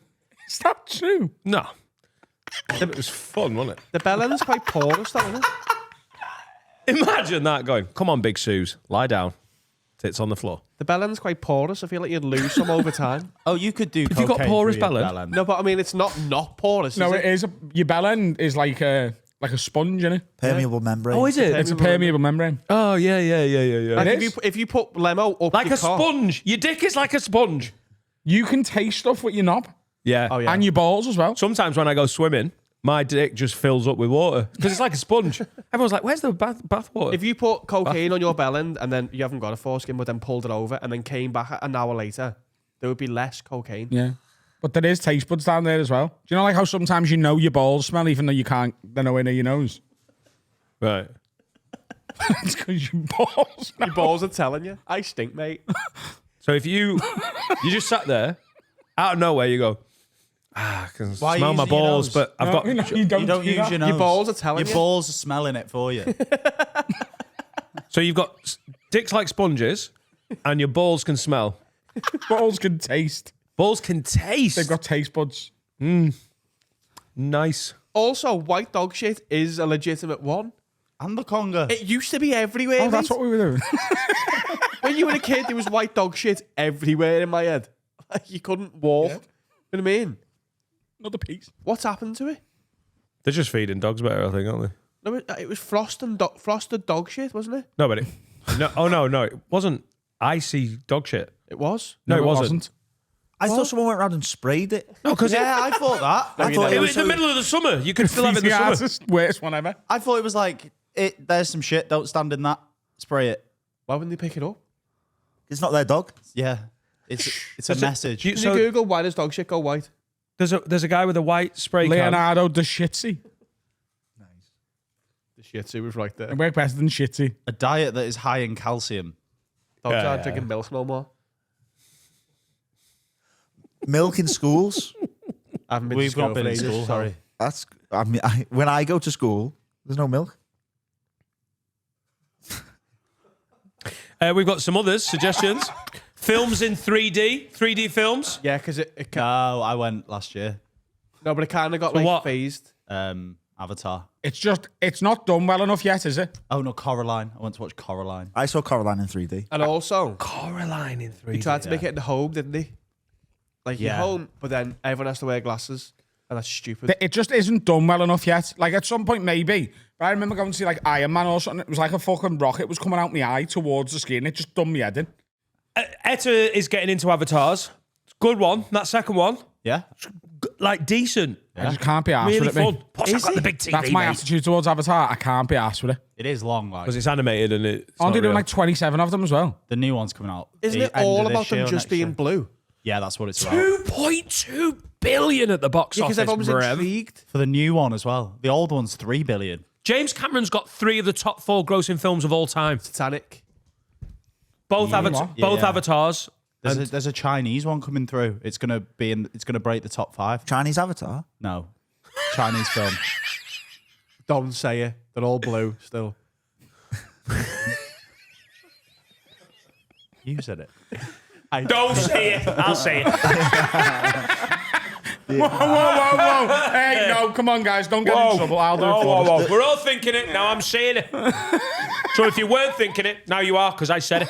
Speaker 4: Is that true?
Speaker 7: no, it was fun, wasn't it?
Speaker 1: The bell end's quite porous, though, isn't it?
Speaker 7: Imagine that going. Come on, Big Suze, lie down, tits on the floor.
Speaker 1: The bell end's quite porous. I feel like you'd lose some over time.
Speaker 5: Oh, you could do.
Speaker 7: Have you got
Speaker 5: cocaine
Speaker 7: porous
Speaker 5: through your
Speaker 7: bell end?
Speaker 1: No, but I mean, it's not porous,
Speaker 4: No,
Speaker 1: is
Speaker 4: it is. Your bell end is like a sponge, isn't it?
Speaker 6: Permeable membrane.
Speaker 7: Oh, is it?
Speaker 4: It's a permeable membrane.
Speaker 7: Oh yeah.
Speaker 1: Like
Speaker 4: It
Speaker 1: if you put Lemo up
Speaker 7: Like
Speaker 1: your
Speaker 7: a
Speaker 1: cock-
Speaker 7: sponge. Your dick is like a sponge.
Speaker 4: You can taste stuff with your knob
Speaker 7: Yeah.
Speaker 1: Oh, yeah.
Speaker 4: and your balls as well.
Speaker 7: Sometimes when I go swimming, my dick just fills up with water because it's like a sponge. Everyone's like, "Where's the bath water?"
Speaker 1: If you put cocaine on your bell end and then you haven't got a foreskin, but then pulled it over and then came back an hour later, there would be less cocaine.
Speaker 4: Yeah. But there is taste buds down there as well. Do you know like how sometimes you know your balls smell even though you can't, they're nowhere near your nose?
Speaker 7: Right.
Speaker 4: It's because your balls smell.
Speaker 1: Your balls are telling you, I stink, mate.
Speaker 7: So if you just sat there, out of nowhere, you go, I can
Speaker 5: Why are you
Speaker 7: smell my
Speaker 5: using your
Speaker 7: balls,
Speaker 5: nose?
Speaker 7: but I've got.
Speaker 4: You
Speaker 5: You don't use your nose.
Speaker 1: Your balls are telling
Speaker 5: Your
Speaker 1: you.
Speaker 5: balls are smelling it for you.
Speaker 7: So you've got dicks like sponges, and your balls can smell.
Speaker 4: Balls can taste.
Speaker 7: Balls can taste.
Speaker 4: They've got taste buds.
Speaker 7: Nice.
Speaker 1: Also, white dog shit is a legitimate one.
Speaker 5: And the conga.
Speaker 1: It used to be everywhere.
Speaker 4: Oh, that's
Speaker 1: mate.
Speaker 4: what we were doing.
Speaker 1: When you were a kid, there was white dog shit everywhere in my head. Like, you couldn't walk.
Speaker 4: Yeah.
Speaker 1: You know what I mean?
Speaker 4: Another piece.
Speaker 1: What's happened to it?
Speaker 7: They're just feeding dogs better, I think, aren't they?
Speaker 1: No, it was frosted dog shit, wasn't it?
Speaker 7: No, but no. Oh no, it wasn't icy dog shit.
Speaker 1: It was.
Speaker 7: No, it wasn't.
Speaker 6: I thought someone went around and sprayed it.
Speaker 7: No, because
Speaker 5: Yeah, I thought that.
Speaker 6: I thought
Speaker 7: it
Speaker 6: it
Speaker 7: was
Speaker 6: was
Speaker 7: in the middle of the summer. You could still have it in the
Speaker 4: The
Speaker 7: summer.
Speaker 4: artist, worst one ever.
Speaker 5: I thought it was like there's some shit. Don't stand in that. Spray it.
Speaker 1: Why wouldn't they pick it up?
Speaker 6: It's not their dog.
Speaker 5: Yeah, it's a message.
Speaker 1: Can you Google why does dog shit go white?
Speaker 7: There's a guy with a white spray can.
Speaker 4: Leonardo da Shitsy.
Speaker 1: The shit too was right there.
Speaker 4: It worked better than Shitsy.
Speaker 5: A diet that is high in calcium.
Speaker 1: Dogs
Speaker 7: Yeah,
Speaker 1: aren't
Speaker 7: yeah.
Speaker 1: drinking milk no more.
Speaker 6: Milk in schools.
Speaker 1: I haven't been to
Speaker 5: We've
Speaker 1: school
Speaker 5: not been
Speaker 1: for
Speaker 5: in
Speaker 1: ages,
Speaker 5: school.
Speaker 1: so-
Speaker 5: Sorry.
Speaker 6: That's. I mean, when I go to school, there's no milk.
Speaker 7: We've got some others suggestions. Films in 3D films.
Speaker 1: Yeah, because it
Speaker 5: No, I went last year.
Speaker 1: no, but it kind of got
Speaker 7: So
Speaker 1: like
Speaker 7: what?
Speaker 1: phased.
Speaker 5: Avatar.
Speaker 4: It's not done well enough yet, is it?
Speaker 5: Oh no, Coraline. I went to watch Coraline.
Speaker 6: I saw Coraline in 3D.
Speaker 1: And also,
Speaker 7: Coraline in 3D.
Speaker 1: he tried to make it in the home, didn't he? Like your
Speaker 5: Yeah.
Speaker 1: home, but then everyone has to wear glasses, and that's stupid.
Speaker 4: It just isn't done well enough yet. Like at some point maybe. But I remember going to see like Iron Man or something. It was like a fucking rocket was coming out my eye towards the skin. It just done me head in.
Speaker 7: Etta is getting into avatars. Good one. That second one,
Speaker 5: Yeah.
Speaker 7: like decent.
Speaker 4: I just can't be asked
Speaker 7: Really
Speaker 4: with it,
Speaker 7: fun.
Speaker 4: mate.
Speaker 7: Plus, I've got the big TV,
Speaker 4: That's my
Speaker 7: mate.
Speaker 4: attitude towards Avatar. I can't be asked with it.
Speaker 5: It is long, like.
Speaker 7: Because it's animated and it's
Speaker 4: Aren't they
Speaker 7: not
Speaker 4: doing
Speaker 7: real.
Speaker 4: like 27 of them as well?
Speaker 5: The new one's coming out.
Speaker 1: Isn't
Speaker 5: the
Speaker 1: it
Speaker 5: end
Speaker 1: all
Speaker 5: of this
Speaker 1: about them
Speaker 5: year or
Speaker 1: just
Speaker 5: next
Speaker 1: being
Speaker 5: year.
Speaker 1: blue?
Speaker 5: Yeah, that's what it's about.
Speaker 7: 2.2 billion at the box
Speaker 1: Yeah, because
Speaker 7: office.
Speaker 1: everyone was
Speaker 7: Brev.
Speaker 1: intrigued.
Speaker 5: For the new one as well. The old one's 3 billion.
Speaker 7: James Cameron's got 3 of the top 4 grossing films of all time.
Speaker 1: Titanic.
Speaker 7: Both
Speaker 5: Yeah.
Speaker 7: both
Speaker 5: Yeah.
Speaker 7: avatars.
Speaker 5: There's a Chinese one coming through. It's gonna break the top 5.
Speaker 6: Chinese Avatar.
Speaker 5: No, Chinese film.
Speaker 1: Don't say it. They're all blue still.
Speaker 5: You said it.
Speaker 7: Don't say it. I'll say it.
Speaker 4: Whoa. Hey, no, come on, guys. Don't get in trouble. I'll do it for us.
Speaker 7: We're all thinking it. Now I'm saying it. So if you weren't thinking it, now you are because I said it.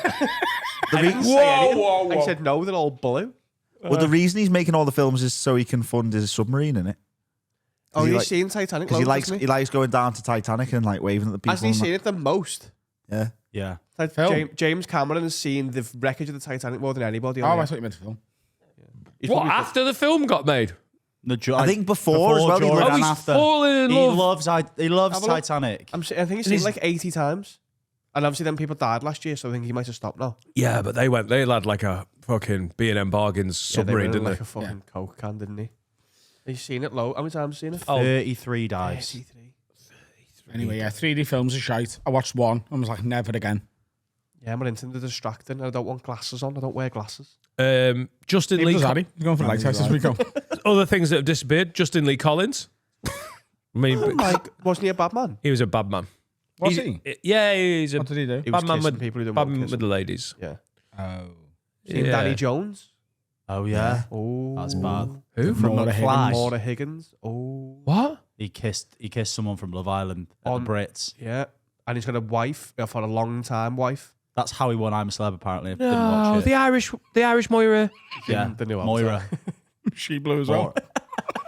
Speaker 1: I didn't say anything. I said no, they're all blue.
Speaker 6: Well, the reason he's making all the films is so he can fund his submarine in it.
Speaker 1: Oh,
Speaker 6: he
Speaker 1: you've
Speaker 6: like-
Speaker 1: seen Titanic?
Speaker 6: Because
Speaker 1: Loads,
Speaker 6: he likes going down to Titanic and like waving at the people.
Speaker 1: Hasn't he
Speaker 6: and
Speaker 1: seen it the most?
Speaker 6: that.
Speaker 5: Yeah.
Speaker 4: Film?
Speaker 1: James Cameron has seen the wreckage of the Titanic more than anybody.
Speaker 4: Oh,
Speaker 1: on
Speaker 4: I
Speaker 1: the-
Speaker 4: thought you meant film.
Speaker 1: He's
Speaker 7: What,
Speaker 1: probably-
Speaker 7: after the film got made?
Speaker 6: I think before as well, he
Speaker 5: during,
Speaker 6: looked-
Speaker 5: and
Speaker 7: he's
Speaker 5: after.
Speaker 7: fallen in
Speaker 5: He
Speaker 7: love.
Speaker 5: loves
Speaker 1: Have a look.
Speaker 5: Titanic.
Speaker 1: I think he's seen it like 80 times. And obviously then people died last year, so I think he might have stopped now.
Speaker 7: Yeah, but they had like a fucking B&M Bargains
Speaker 1: Yeah, they
Speaker 7: submarine,
Speaker 1: were
Speaker 7: didn't
Speaker 1: like
Speaker 7: they?
Speaker 1: a fucking Coke can, didn't he? He's seen it low. How many times have you seen it?
Speaker 5: 33 dives.
Speaker 1: 33.
Speaker 4: Anyway, yeah, 3D films are shite. I watched one and was like, never again.
Speaker 1: Yeah, I'm into the distracting. I don't want glasses on. I don't wear glasses.
Speaker 7: Justin
Speaker 4: Neither
Speaker 7: Lee.
Speaker 4: does Addy. He's going for the light test this week.
Speaker 7: Other things that have disappeared. Justin Lee Collins. I mean,
Speaker 1: Like, wasn't he a bad man?
Speaker 7: he was a bad man.
Speaker 4: Was
Speaker 7: He's-
Speaker 4: he?
Speaker 7: Yeah, he's a
Speaker 4: What did he do?
Speaker 1: He was
Speaker 7: bad man
Speaker 1: kissing
Speaker 7: with
Speaker 1: people who didn't
Speaker 7: bad
Speaker 1: want
Speaker 7: man
Speaker 1: to
Speaker 7: with
Speaker 1: kiss
Speaker 7: the
Speaker 1: him.
Speaker 7: ladies.
Speaker 1: Yeah.
Speaker 4: Oh.
Speaker 1: Seen
Speaker 7: Yeah.
Speaker 1: Danny Jones?
Speaker 5: Oh, yeah.
Speaker 1: Oh.
Speaker 5: That's bad.
Speaker 7: Who?
Speaker 5: From
Speaker 4: Maura
Speaker 5: McFly.
Speaker 1: Maura Higgins. Oh.
Speaker 7: What?
Speaker 5: He kissed someone from Love Island at
Speaker 1: On-
Speaker 5: the Brits.
Speaker 1: Yeah. And he's got a wife, for a long time wife.
Speaker 5: That's how he won I'm a Celeb, apparently. Didn't
Speaker 7: No,
Speaker 5: watch it.
Speaker 7: the Irish Moira.
Speaker 5: Yeah,
Speaker 1: The new
Speaker 5: Moira.
Speaker 4: She blew as well.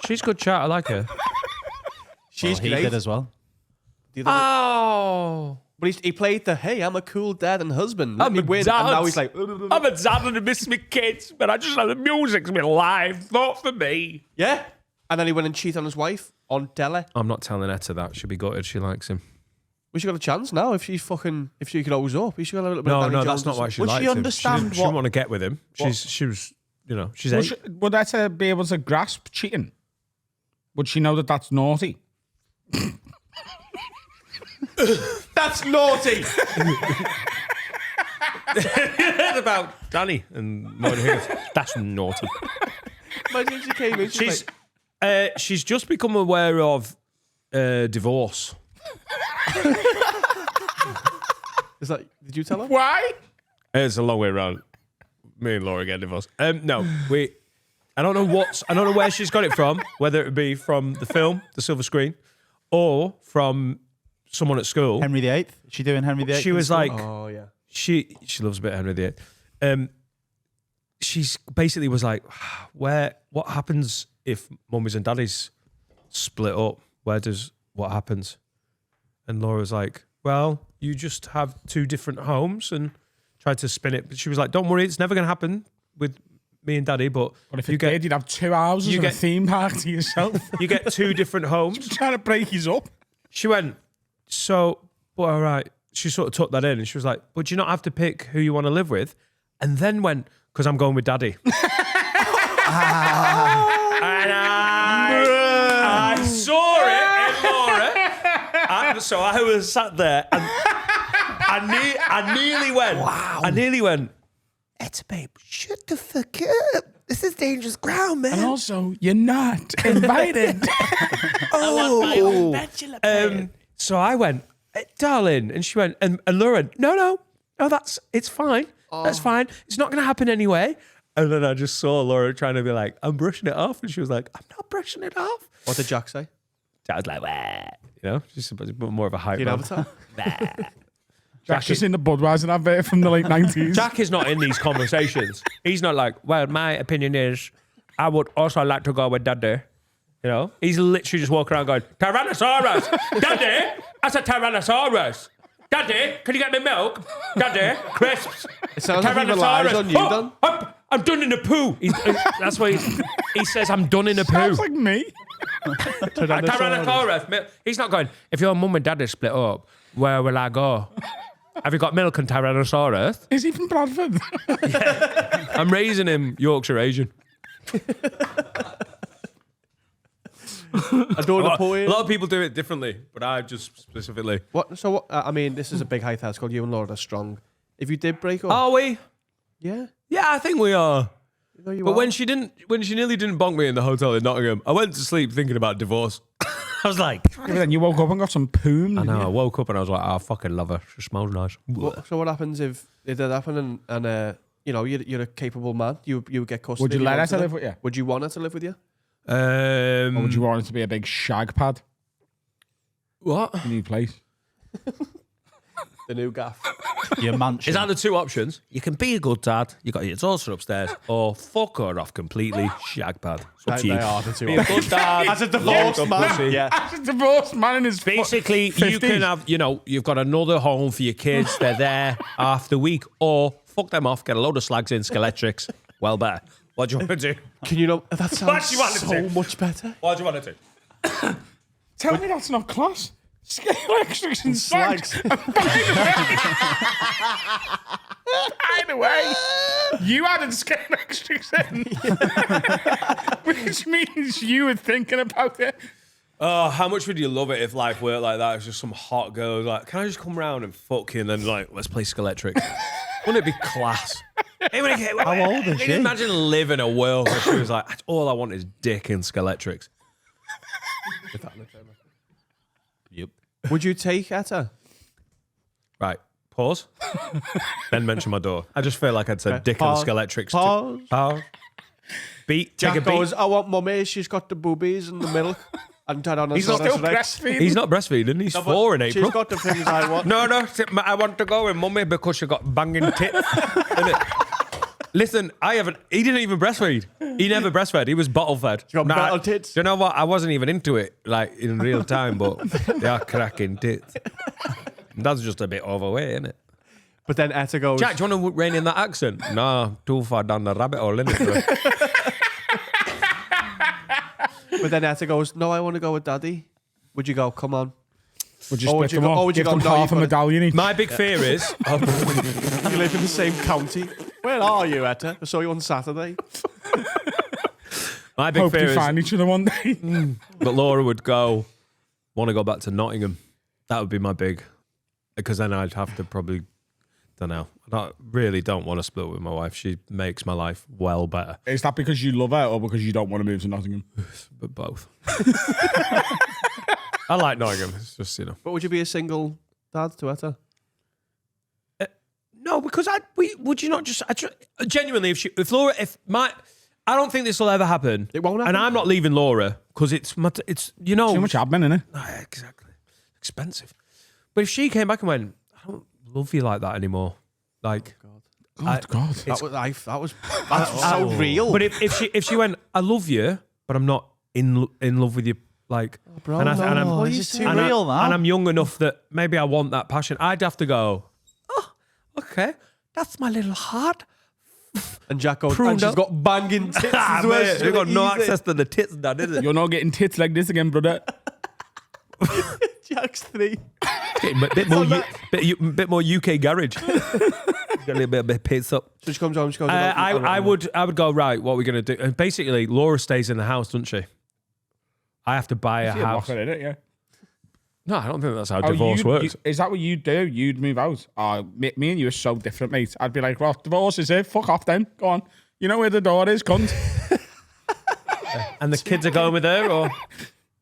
Speaker 7: She's good chat. I like her.
Speaker 1: She's
Speaker 5: He
Speaker 1: great.
Speaker 5: did as well.
Speaker 1: The other-
Speaker 7: Oh,
Speaker 1: But he played the, hey, I'm a cool dad and husband. Let
Speaker 7: I'm
Speaker 1: me
Speaker 7: a
Speaker 1: win.
Speaker 7: dad.
Speaker 1: And now he's like,
Speaker 7: I'm a dad and I miss my kids, but I just like the music's my life. Not for me.
Speaker 1: yeah. And then he went and cheated on his wife on Della.
Speaker 7: I'm not telling Etta that. She'll be gutted. She likes him.
Speaker 1: We should got a chance now if she could always up. We should got a little bit of
Speaker 7: No,
Speaker 1: Danny
Speaker 7: no,
Speaker 1: Jones
Speaker 7: that's not
Speaker 1: or
Speaker 7: why she
Speaker 5: Would she
Speaker 7: likes him.
Speaker 5: understand
Speaker 7: She didn't
Speaker 5: what-
Speaker 7: want to get with him. She was, she's
Speaker 4: Would,
Speaker 7: 8.
Speaker 4: she, would Etta be able to grasp cheating? Would she know that that's naughty?
Speaker 1: That's naughty.
Speaker 7: about Danny and Moira Higgins. That's naughty.
Speaker 1: Imagine she came in.
Speaker 7: She's just become aware of divorce.
Speaker 1: Is that? Did you tell her?
Speaker 4: Why?
Speaker 7: It's a long way around. Me and Laura get divorced. No, I don't know where she's got it from. Whether it would be from the film, the silver screen, or from someone at school.
Speaker 5: Henry VIII? Is she doing Henry VIII?
Speaker 7: She was like,
Speaker 1: Oh yeah.
Speaker 7: she loves a bit of Henry VIII. She's basically was like, what happens if mummies and daddies split up? What happens? And Laura was like, well, you just have 2 different homes, and tried to spin it. But she was like, don't worry, it's never going to happen with me and daddy, but
Speaker 4: But if
Speaker 7: you
Speaker 4: you did, you'd have 2 houses
Speaker 7: you
Speaker 4: and a
Speaker 7: get-
Speaker 4: theme park to yourself.
Speaker 7: you get 2 different homes.
Speaker 4: Trying to break his up.
Speaker 7: She went, well, all right. She sort of took that in and she was like, but do you not have to pick who you want to live with? And then went, because I'm going with daddy. And I saw it in Laura. So I was sat there and I nearly went. Wow. I nearly went, Etta, babe, shut the fuck up. This is dangerous ground, man.
Speaker 4: And also, you're not invited.
Speaker 7: So I went, darling, and she went, and Laura went, no, it's fine. That's fine. It's not going to happen anyway. And then I just saw Laura trying to be like, I'm brushing it off. And she was like, I'm not brushing it off.
Speaker 1: What did Jack say?
Speaker 7: I was like, wah. You know, she's a bit more of a hype
Speaker 1: You
Speaker 7: man.
Speaker 1: know
Speaker 4: Jack's just in the Budweiser advert from the late 90s.
Speaker 7: Jack is not in these conversations. He's not like, well, my opinion is I would also like to go with daddy. You know, he's literally just walking around going, Tyrannosaurus, daddy, that's a Tyrannosaurus. Daddy, can you get me milk? Daddy, crisps.
Speaker 1: It sounds like he relies on you, Don.
Speaker 7: I'm done in a poo. That's why he says, I'm done in a poo.
Speaker 4: Sounds like me.
Speaker 7: Tyrannosaurus. He's not going, if your mum and dad are split up, where will I go? Have you got milk and Tyrannosaurus?
Speaker 4: Is he from Bradford?
Speaker 7: I'm raising him Yorkshire Asian.
Speaker 1: I don't want to pull
Speaker 7: A
Speaker 1: in.
Speaker 7: lot of people do it differently, but I just specifically.
Speaker 1: What? So what? I mean, this is a big hypothetical. It's called you and Laura are strong. If you did break up,
Speaker 7: Are we?
Speaker 1: yeah.
Speaker 7: Yeah, I think we are.
Speaker 1: No, you
Speaker 7: But
Speaker 1: are.
Speaker 7: when she nearly didn't bonk me in the hotel in Nottingham, I went to sleep thinking about divorce. I was like,
Speaker 4: Yeah, but then you woke up and got some poom.
Speaker 7: I
Speaker 4: didn't
Speaker 7: know. I
Speaker 4: you?
Speaker 7: woke up and I was like, I fucking love her. She smells nice.
Speaker 1: So what happens if it did happen and you know you're a capable man? You would get custody.
Speaker 4: Would you
Speaker 1: if
Speaker 4: let her
Speaker 1: wanted
Speaker 4: to
Speaker 1: it?
Speaker 4: live with you?
Speaker 1: Would you want her to live with you?
Speaker 4: Or would you want it to be a big shag pad?
Speaker 7: What?
Speaker 4: A new place.
Speaker 1: The new gaff.
Speaker 5: Your mansion.
Speaker 7: Is that the two options? You can be a good dad. You got your daughter upstairs, or fuck her off completely. Shag pad. It's up to you.
Speaker 1: They are the two.
Speaker 7: Be a good dad.
Speaker 1: As a divorced man, yeah.
Speaker 4: As a divorced man in his
Speaker 7: Basically, you
Speaker 4: 50s.
Speaker 7: can have, you've got another home for your kids. They're there half the week, or fuck them off, get a load of slags in, Skeletrix. Well better. What do you want to do?
Speaker 1: Can you know that
Speaker 7: What
Speaker 1: sounds
Speaker 7: do you want to
Speaker 1: so
Speaker 7: do?
Speaker 1: much better?
Speaker 7: What do you want to do?
Speaker 4: Tell me that's not class. Scale electrics and slags. By the way, you added scale electrics in. Which means you were thinking about it.
Speaker 7: Oh, how much would you love it if life worked like that? It's just some hot girl who's like, can I just come round and fuck you and then like, let's play Skeletrix? Wouldn't it be class? How
Speaker 5: old is she?
Speaker 7: Imagine living in a world where she was like, all I want is dick and Skeletrix.
Speaker 5: Yep.
Speaker 1: Would you take Etta?
Speaker 7: Right, pause. Then mention my door. I just feel like I'd said dick
Speaker 1: Pause.
Speaker 7: and Skeletrix.
Speaker 1: Pause.
Speaker 7: Pause. Beat. Take
Speaker 1: Jack
Speaker 7: a beat.
Speaker 1: goes, I want mummy. She's got the boobies and the milk. And
Speaker 4: He's not still
Speaker 1: Rex.
Speaker 4: breastfeeding.
Speaker 7: He's not breastfeeding. He's 4 in April.
Speaker 1: She's got the things I want.
Speaker 7: No, I want to go with mummy because she got banging tits. Innit? Listen, he didn't even breastfeed. He never breastfed. He was bottle fed.
Speaker 1: got bottle tits.
Speaker 7: Do you know what? I wasn't even into it, like, in real time, but they are cracking tits. That's just a bit overweight, isn't it?
Speaker 1: But then Etta goes,
Speaker 7: Jack, do you want to rein in that accent? No, too far down the rabbit hole, innit?
Speaker 1: but then Etta goes, no, I want to go with Daddy. Would you go, come on?
Speaker 4: Would you
Speaker 1: Or would
Speaker 4: split
Speaker 1: you
Speaker 4: them
Speaker 1: go- or
Speaker 4: up?
Speaker 1: would you
Speaker 4: Give
Speaker 1: go,
Speaker 4: them
Speaker 1: no,
Speaker 4: half a
Speaker 1: you've got
Speaker 4: medallion each?
Speaker 7: My big fear is...
Speaker 1: You live in the same county. Where are you, Etta? I saw you on Saturday.
Speaker 7: My big
Speaker 4: Hope
Speaker 7: fear
Speaker 4: you
Speaker 7: is
Speaker 4: find each other one day.
Speaker 7: that Laura would want to go back to Nottingham. That would be my big... Because then I'd have to probably... Don't know. I really don't want to split with my wife. She makes my life well better.
Speaker 4: Is that because you love her or because you don't want to move to Nottingham?
Speaker 7: But both. I like Nottingham. It's just,
Speaker 1: But would you be a single dad to Etta?
Speaker 7: No, because would you not just... genuinely, if Laura... I don't think this will ever happen.
Speaker 1: It won't happen.
Speaker 7: And I'm not leaving Laura because it's
Speaker 4: Too much admin, innit?
Speaker 7: Exactly. Expensive. But if she came back and went, I don't love you like that anymore. Like...
Speaker 4: God.
Speaker 1: That was so real.
Speaker 7: But if she went, I love you, but I'm not in love with you, like,
Speaker 1: bro,
Speaker 7: and
Speaker 1: no.
Speaker 5: This is too
Speaker 7: and
Speaker 5: real now.
Speaker 7: and I'm young enough that maybe I want that passion. I'd have to go, oh, okay, that's my little heart.
Speaker 1: And Jack goes,
Speaker 7: Pruned
Speaker 1: and she's
Speaker 7: up.
Speaker 1: got banging tits as well.
Speaker 7: Mate, we've got no access to the tits, Dad, is it?
Speaker 4: You're not getting tits like this again, brother.
Speaker 1: Jack's 3.
Speaker 7: Bit more UK garage. Got a little bit of pace up.
Speaker 1: So she comes home, she goes,
Speaker 7: I would go, right, what are we going to do? And basically, Laura stays in the house, doesn't she? I have to buy a house.
Speaker 4: Lock it in it, yeah.
Speaker 7: No, I don't think that's how divorce works.
Speaker 4: Is that what you'd do? You'd move out? Me and you are so different, mate. I'd be like, well, divorce is it. Fuck off then. Go on. You know where the door is, cunt.
Speaker 7: And the kids are going with her, or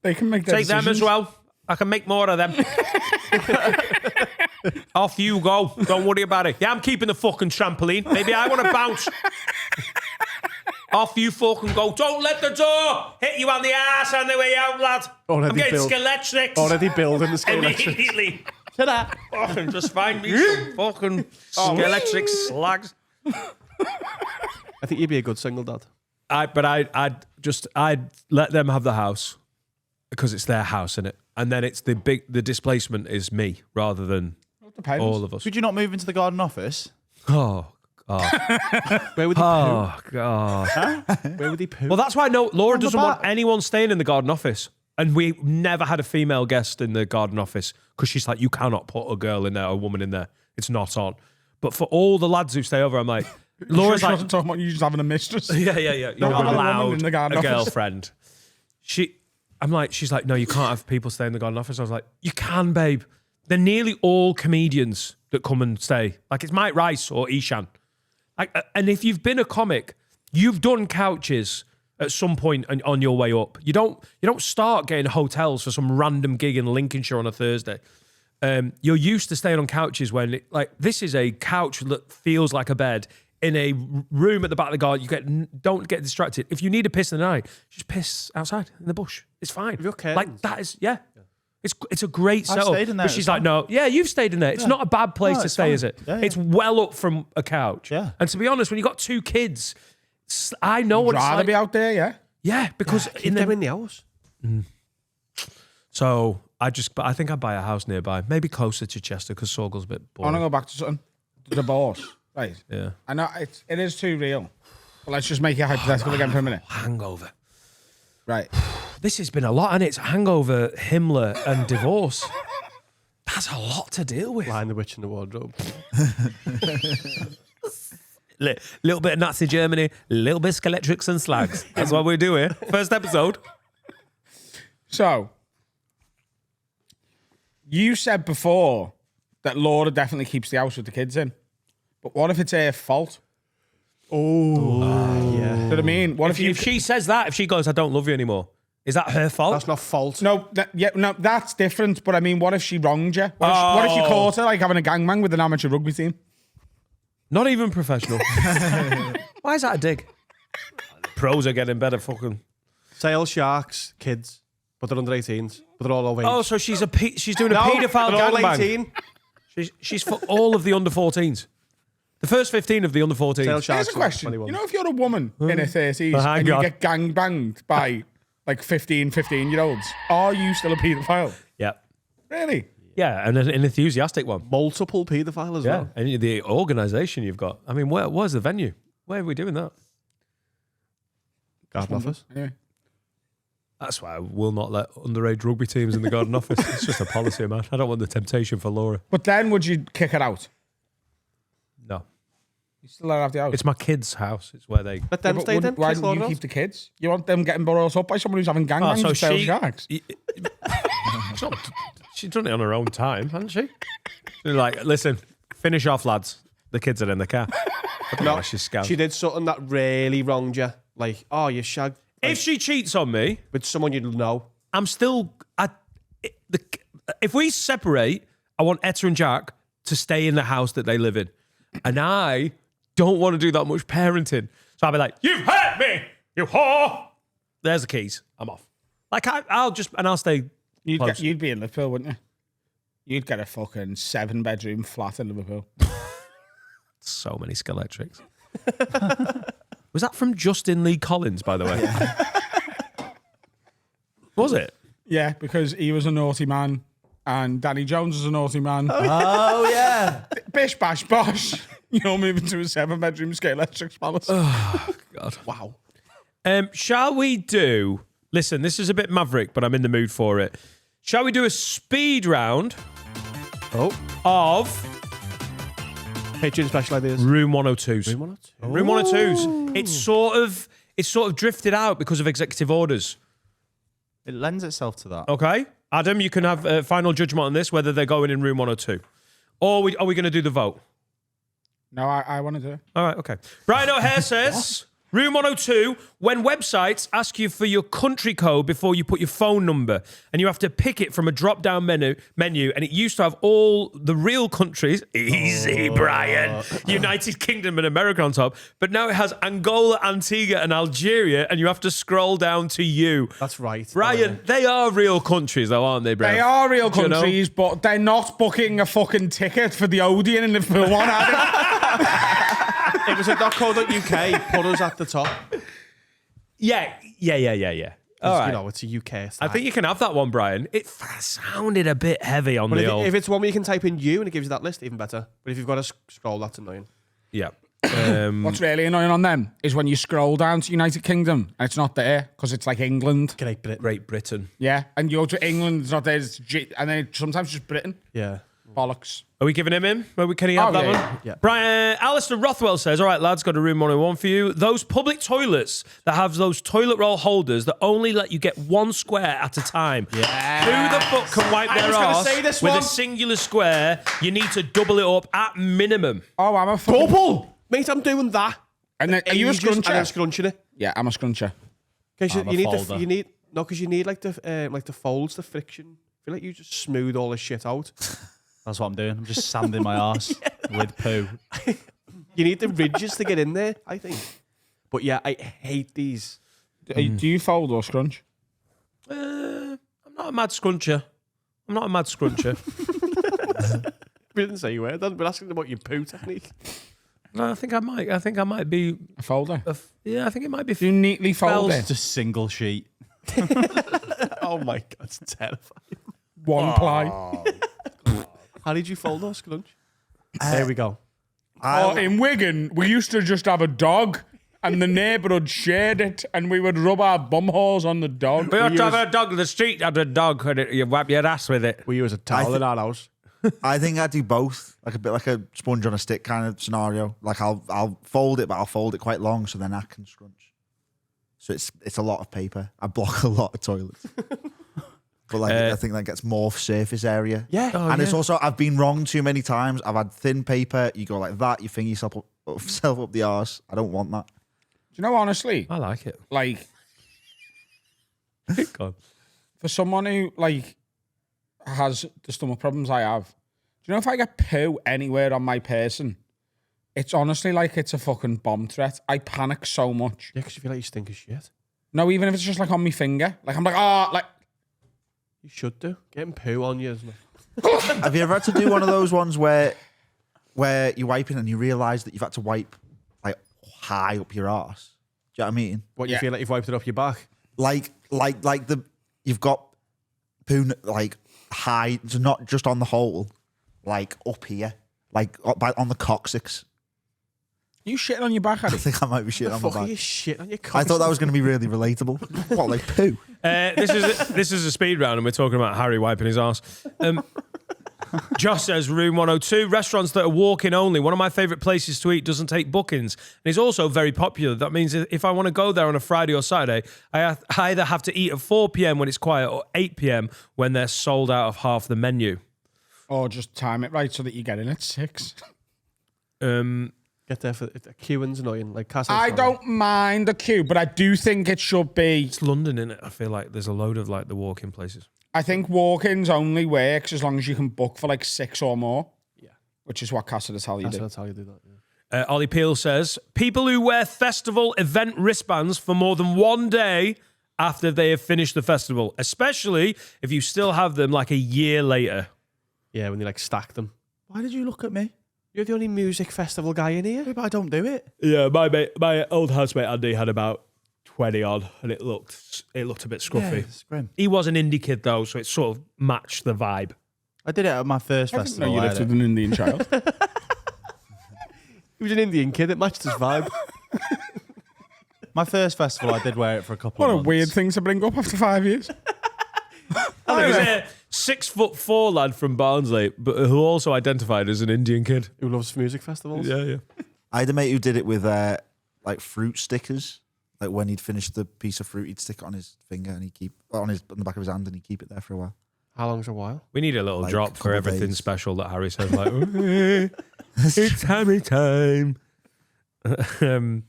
Speaker 4: They can make their
Speaker 7: take them as
Speaker 4: decisions.
Speaker 7: well. I can make more of them. Off you go. Don't worry about it. Yeah, I'm keeping the fucking trampoline. Maybe I want to bounce. Off you fucking go. Don't let the door hit you on the ass on the way out, lad. I'm getting Skeletrix
Speaker 1: already building the scale
Speaker 7: immediately. Fucking just find me some fucking Skeletrix slags.
Speaker 1: I think you'd be a good single dad.
Speaker 7: I'd let them have the house because it's their house, innit? And then it's the displacement is me rather than
Speaker 4: Depends.
Speaker 7: all of us.
Speaker 5: Could you not move into the garden office?
Speaker 7: Oh,
Speaker 1: Where would he poo?
Speaker 7: Oh, God.
Speaker 1: Where would he poo?
Speaker 7: Well, that's why Laura doesn't want
Speaker 5: back.
Speaker 7: anyone staying in the garden office. And we never had a female guest in the garden office because she's like, you cannot put a girl in there, a woman in there. It's not on. But for all the lads who stay over, I'm like, Laura's
Speaker 4: She
Speaker 7: like,
Speaker 4: wasn't talking about you just having a mistress.
Speaker 7: yeah. You're
Speaker 4: Don't have a woman
Speaker 7: allowed
Speaker 4: in the
Speaker 7: a
Speaker 4: garden office.
Speaker 7: girlfriend. She's like, no, you can't have people stay in the garden office. I was like, you can, babe. They're nearly all comedians that come and stay. Like it's Mike Rice or Ishan. Like, and if you've been a comic, you've done couches at some point on your way up. You don't start getting hotels for some random gig in Lincolnshire on a Thursday. You're used to staying on couches when this is a couch that feels like a bed in a room at the back of the garden. Don't get distracted. If you need a piss in the night, just piss outside in the bush. It's fine.
Speaker 1: Your curtains.
Speaker 7: Like that is It's a great setup.
Speaker 5: stayed in there
Speaker 7: But she's
Speaker 5: as
Speaker 7: like, no, you've stayed in there. It's not a bad place
Speaker 5: No,
Speaker 7: to
Speaker 5: it's
Speaker 7: stay,
Speaker 5: fine.
Speaker 7: is it?
Speaker 5: Yeah, yeah.
Speaker 7: It's well up from a couch.
Speaker 5: Yeah.
Speaker 7: And to be honest, when you've got 2 kids, I know what it's
Speaker 4: Rather
Speaker 7: like.
Speaker 4: be out there, yeah.
Speaker 7: Yeah, because
Speaker 1: Keep them in the house.
Speaker 7: So I think I'd buy a house nearby, maybe closer to Chester because Sorgel's a bit
Speaker 4: I want to
Speaker 7: boring.
Speaker 4: go back to something. Divorce. Right.
Speaker 7: Yeah.
Speaker 4: I know it is too real. But let's just make it hypothetical again for a minute.
Speaker 7: Hangover.
Speaker 4: Right.
Speaker 7: This has been a lot, and it's hangover, Himmler, and divorce. That's a lot to deal with.
Speaker 1: Lion the Witch in the Wardrobe.
Speaker 7: Little bit of Nazi Germany, little bit of Skeletrix and Slags. That's what we do here. First episode.
Speaker 4: So, you said before that Laura definitely keeps the house with the kids in. But what if it's her fault?
Speaker 1: Yeah.
Speaker 4: Do you know what I mean? What if,
Speaker 7: If she says that, if she goes, I don't love you anymore, is that her fault?
Speaker 1: That's not fault.
Speaker 4: No, that's different. But I mean, what if she wronged you? What if you caught her like having a gangbang with an amateur rugby team?
Speaker 7: Not even professional. Why is that a dig? Pros are getting better fucking...
Speaker 1: Sale sharks, kids, but they're under 18s. But they're all over age.
Speaker 7: Oh, so she's doing a
Speaker 1: no,
Speaker 7: paedophile
Speaker 1: they're all
Speaker 7: gangbang.
Speaker 1: 18.
Speaker 7: She's for all of the under 14s. The first 15 of the under 14s.
Speaker 1: Sale sharks.
Speaker 4: Here's a question.
Speaker 1: 21.
Speaker 4: You know, if you're a woman in her 30s
Speaker 7: hang
Speaker 4: and you
Speaker 7: on.
Speaker 4: get gangbanged by like 15-year-olds, are you still a paedophile?
Speaker 7: Yeah.
Speaker 4: Really?
Speaker 7: Yeah, and an enthusiastic one.
Speaker 1: Multiple paedophile as
Speaker 7: Yeah,
Speaker 1: well.
Speaker 7: and the organisation you've got. I mean, where's the venue? Where are we doing that?
Speaker 1: Garden office.
Speaker 4: Anyway.
Speaker 7: That's why I will not let underage rugby teams in the garden office. It's just a policy, man. I don't want the temptation for Laura.
Speaker 4: But then would you kick her out?
Speaker 7: No.
Speaker 4: You still let her have the house?
Speaker 7: It's my kids' house. It's where they...
Speaker 1: Let them
Speaker 4: But
Speaker 1: stay then.
Speaker 4: why
Speaker 1: Kick
Speaker 4: don't you
Speaker 1: Laura
Speaker 4: keep
Speaker 1: out.
Speaker 4: the kids? You want them getting brought up by someone who's having gangbangs with sales sharks?
Speaker 7: She's done it on her own time, hasn't she? She's like, listen, finish off, lads. The kids are in the car. No, she's scared.
Speaker 1: She did something that really wronged you. Like, oh, you shagged
Speaker 7: If she cheats on me,
Speaker 1: with someone you know.
Speaker 7: I'm still... if we separate, I want Etta and Jack to stay in the house that they live in. And I don't want to do that much parenting. So I'll be like, you've hurt me, you whore. There's the keys. I'm off. Like, I'll stay close.
Speaker 4: You'd be in Liverpool, wouldn't you? You'd get a fucking 7-bedroom flat in Liverpool.
Speaker 7: So many Skeletrix. Was that from Justin Lee Collins, by the way? Was it?
Speaker 4: Yeah, because he was a naughty man and Danny Jones was a naughty man.
Speaker 5: Oh, yeah.
Speaker 4: Bish, bash, bosh. You're moving to a 7-bedroom Skeletrix palace.
Speaker 7: God. Wow. Shall we do... Listen, this is a bit maverick, but I'm in the mood for it. Shall we do a speed round of
Speaker 1: Patreon special ideas.
Speaker 7: Room 102s?
Speaker 1: Room 102.
Speaker 7: Room 102s. It's sort of drifted out because of executive orders.
Speaker 5: It lends itself to that.
Speaker 7: Okay? Adam, you can have a final judgment on this, whether they're going in room 102. Or are we going to do the vote?
Speaker 4: No, I want to do it.
Speaker 7: All right, okay. Brian O'Hare says, room 102, when websites ask you for your country code before you put your phone number, and you have to pick it from a drop-down menu, and it used to have all the real countries, easy, Brian, United Kingdom and America on top, but now it has Angola, Antigua, and Algeria, and you have to scroll down to you.
Speaker 1: That's right.
Speaker 7: Brian, they are real countries, though, aren't they, Brian?
Speaker 4: They are real
Speaker 7: Do you know?
Speaker 4: countries, but they're not booking a fucking ticket for the Odeon in Liverpool one, are they?
Speaker 1: It was a .co.uk. Put us at the top.
Speaker 7: Yeah. All right.
Speaker 1: You know, it's a UK style.
Speaker 7: I think you can have that one, Brian. It sounded a bit heavy on
Speaker 1: But
Speaker 7: the old...
Speaker 1: if it's one where you can type in you and it gives you that list, even better. But if you've got to scroll, that's annoying.
Speaker 7: Yeah.
Speaker 4: What's really annoying on them is when you scroll down to United Kingdom and it's not there because it's like England.
Speaker 7: Great Britain.
Speaker 4: Yeah, and you go to England, it's not there, and then sometimes just Britain.
Speaker 1: Yeah.
Speaker 4: Bollocks.
Speaker 7: Are we giving him in? Can he have that one?
Speaker 1: Yeah.
Speaker 7: Brian, Alistair Rothwell says, all right, lads, got a room 101 for you. Those public toilets that have those toilet roll holders that only let you get one square at a time.
Speaker 1: Yeah.
Speaker 7: Who the fuck can wipe their
Speaker 1: gonna say
Speaker 7: arse
Speaker 1: this
Speaker 7: with
Speaker 1: one.
Speaker 7: a singular square? You need to double it up at minimum.
Speaker 4: Oh, I'm a fucking...
Speaker 1: Double! Mate, I'm doing that.
Speaker 4: And then, are you a
Speaker 1: Ages, and I'm
Speaker 4: scruncher?
Speaker 1: scrunching it.
Speaker 4: Yeah, I'm a scruncher.
Speaker 1: Because
Speaker 5: I'm a
Speaker 1: you need
Speaker 5: folder.
Speaker 1: because you need like the folds, the friction. I feel like you just smooth all this shit out.
Speaker 5: That's what I'm doing. I'm just sanding my arse with poo.
Speaker 1: You need the ridges to get in there, I think. But yeah, I hate these.
Speaker 4: Do you fold or scrunch?
Speaker 7: I'm not a mad scruncher.
Speaker 1: We didn't say you were. We're asking about your poo technique.
Speaker 7: No, I think I might be.
Speaker 4: A folder?
Speaker 7: Yeah, I think it might be.
Speaker 4: Do you neatly fold
Speaker 7: Fells.
Speaker 4: it?
Speaker 5: Just single sheet.
Speaker 1: Oh my god, it's terrifying.
Speaker 4: One ply.
Speaker 1: How did you fold or scrunch? There we go.
Speaker 4: In Wigan, we used to just have a dog and the neighbourhood shared it and we would rub our bum holes on the dog.
Speaker 7: We ought to have a dog in the street, had a dog, and you wipe your ass with it.
Speaker 1: We use a towel in our house.
Speaker 6: I think I do both, like a bit like a sponge on a stick kind of scenario. Like I'll fold it, but I'll fold it quite long so then I can scrunch. So it's a lot of paper. I block a lot of toilets. But like I think that gets more surface area.
Speaker 1: Yeah.
Speaker 6: And it's also, I've been wrong too many times. I've had thin paper, you go like that, you finger yourself up the arse. I don't want that.
Speaker 4: Do you know, honestly,
Speaker 7: I like it.
Speaker 4: like,
Speaker 7: God.
Speaker 4: for someone who, like, has the stomach problems I have, do you know if I get poo anywhere on my person, it's honestly like it's a fucking bomb threat. I panic so much.
Speaker 1: Yeah, because you feel like you stink of shit.
Speaker 4: No, even if it's just like on my finger. Like, I'm like, oh, like,
Speaker 1: You should do. Getting poo on you, isn't it?
Speaker 6: Have you ever had to do one of those ones where you're wiping and you realise that you've had to wipe like high up your arse? Do you know what I mean?
Speaker 1: What, you feel like you've wiped it off your back?
Speaker 6: Like you've got poo like high, so not just on the hole, like up here, like on the coccyx.
Speaker 4: you shitting on your back,
Speaker 6: I
Speaker 4: Harry?
Speaker 6: think I might be shit on my
Speaker 1: Fuck
Speaker 6: back.
Speaker 1: you shit on your
Speaker 6: I thought that was going to be really relatable. What, like poo?
Speaker 7: This is a speed round, and we're talking about Harry wiping his arse. Josh says, room 102, restaurants that are walk-in only. One of my favourite places to eat doesn't take bookings. And it's also very popular. That means if I want to go there on a Friday or Saturday, I either have to eat at 4 p.m. when it's quiet or 8 p.m. when they're sold out of half the menu.
Speaker 4: Or just time it right so that you get in at 6.
Speaker 1: Get there for the queuing's annoying. Like Castle.
Speaker 4: I don't mind the queue, but I do think it should be.
Speaker 7: It's London, innit? I feel like there's a load of like the walk-in places.
Speaker 4: I think walk-ins only works as long as you can book for like 6 or more.
Speaker 1: Yeah.
Speaker 4: Which is what Casa de Tal you do.
Speaker 1: That's how you do that. Yeah.
Speaker 7: Ollie Peel says, people who wear festival event wristbands for more than one day after they have finished the festival, especially if you still have them like a year later.
Speaker 1: Yeah, when you like stack them.
Speaker 5: Why did you look at me?
Speaker 1: You're the only music festival guy in here.
Speaker 5: But I don't do it.
Speaker 7: Yeah, my old housemate Andy had about 20 odd, and it looked a bit scruffy.
Speaker 5: It's grim.
Speaker 7: He was an indie kid though, so it sort of matched the vibe.
Speaker 5: I did it at my first
Speaker 4: I didn't
Speaker 5: festival.
Speaker 4: know you
Speaker 5: I
Speaker 4: lived
Speaker 5: had
Speaker 4: with
Speaker 5: it.
Speaker 4: an Indian child.
Speaker 1: He was an Indian kid. It matched his vibe.
Speaker 5: My first festival, I did wear it for a couple
Speaker 4: What
Speaker 5: of
Speaker 4: a
Speaker 5: months.
Speaker 4: weird thing to bring up after 5 years.
Speaker 7: There was a 6'4" lad from Barnsley, but who also identified as an Indian kid.
Speaker 1: Who loves music festivals?
Speaker 7: Yeah.
Speaker 6: I had a mate who did it with like fruit stickers. Like when he'd finish the piece of fruit, he'd stick it on his finger and he'd keep on the back of his hand and he'd keep it there for a while.
Speaker 1: How long's a while?
Speaker 7: We need a little
Speaker 6: Like
Speaker 7: drop
Speaker 6: a
Speaker 7: for
Speaker 6: couple
Speaker 7: everything
Speaker 6: days.
Speaker 7: special that Harry says, like, it's Harry time. Shane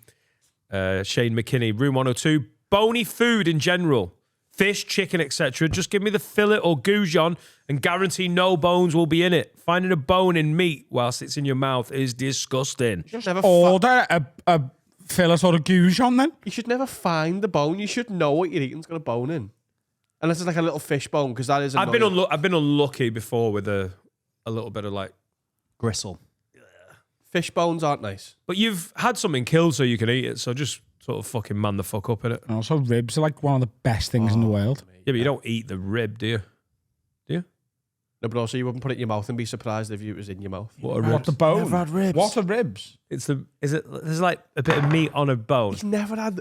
Speaker 7: McKinney, room 102. Bony food in general, fish, chicken, etc. Just give me the fillet or goujon and guarantee no bones will be in it. Finding a bone in meat whilst it's in your mouth is disgusting.
Speaker 1: You should never,
Speaker 4: Order a fillet or a goujon then.
Speaker 1: you should never find the bone. You should know what you're eating's got a bone in. Unless it's like a little fish bone, because that is
Speaker 7: I've been
Speaker 1: annoying.
Speaker 7: I've been unlucky before with a little bit of like,
Speaker 5: Gristle.
Speaker 1: Fish bones aren't nice.
Speaker 7: but you've had something killed so you can eat it. So just sort of fucking man the fuck up in it.
Speaker 4: And also ribs are like one of the best things in the world.
Speaker 7: Yeah, but you don't eat the rib, do you? Do you?
Speaker 1: No, but also you wouldn't put it in your mouth and be surprised if it was in your mouth.
Speaker 7: What a
Speaker 4: What
Speaker 7: ribs.
Speaker 4: the bone?
Speaker 6: Never had ribs.
Speaker 4: What are ribs?
Speaker 7: There's like a bit of meat on a bone.
Speaker 1: He's never had.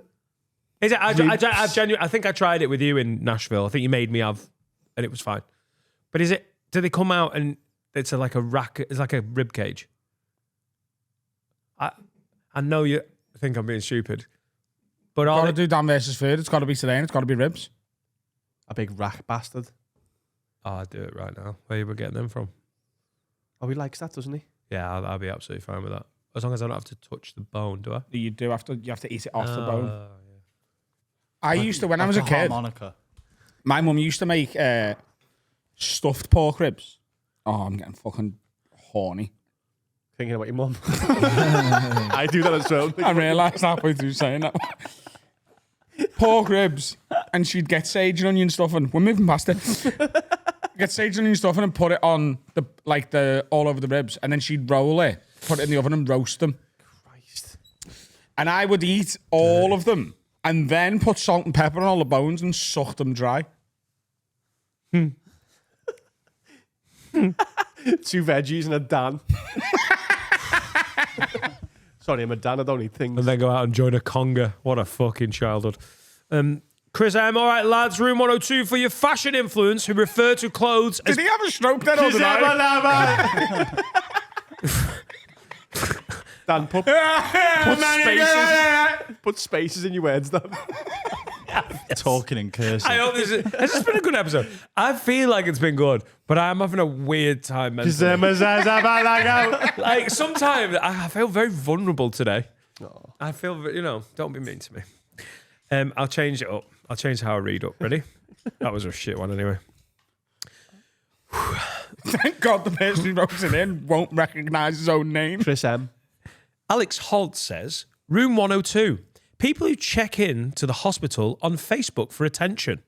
Speaker 7: Is it? I think I tried it with you in Nashville. I think you made me have, and it was fine. But is it? Do they come out and it's like a rack? It's like a rib cage. I know you think I'm being stupid, but
Speaker 4: Got to do Dan versus food. It's got to be today, and it's got to be ribs.
Speaker 1: A big rack bastard.
Speaker 7: I'll do it right now. Where you were getting them from?
Speaker 1: Oh, he likes that, doesn't he?
Speaker 7: Yeah, I'll be absolutely fine with that. As long as I don't have to touch the bone, do I?
Speaker 4: You have to eat it off the bone.
Speaker 7: Yeah.
Speaker 4: I used to when I was a
Speaker 5: Like
Speaker 4: kid.
Speaker 5: harmonica.
Speaker 4: My mum used to make stuffed pork ribs. Oh, I'm getting fucking horny.
Speaker 1: Thinking about your mum. I do that as well.
Speaker 4: I realised halfway through saying that. Pork ribs, and she'd get sage and onion stuffing. We're moving past it. Get sage and onion stuffing and put it on the all over the ribs, and then she'd roll it, put it in the oven, and roast them.
Speaker 1: Christ.
Speaker 4: And I would eat all of them, and then put salt and pepper on all the bones and suck them dry.
Speaker 1: 2 veggies and a Dan. Sorry, I'm a Dan. I don't eat things.
Speaker 7: And then go out and join a conga. What a fucking childhood. Chris M. All right, lads. Room 102 for your fashion influence who refer to clothes as...
Speaker 4: Did he have a stroke then? Or did I?
Speaker 1: Dan, put spaces in your words, Dan.
Speaker 5: Talking in cursive.
Speaker 7: I hope this has been a good episode. I feel like it's been good, but I'm having a weird time mentally. Like sometimes I feel very vulnerable today. I feel, don't be mean to me. I'll change it up. I'll change how I read up. Ready? That was a shit one anyway.
Speaker 4: Thank God the person who wrote it in won't recognise his own name.
Speaker 1: Chris M.
Speaker 7: Alex Holt says, Room 102. People who check in to the hospital on Facebook for attention.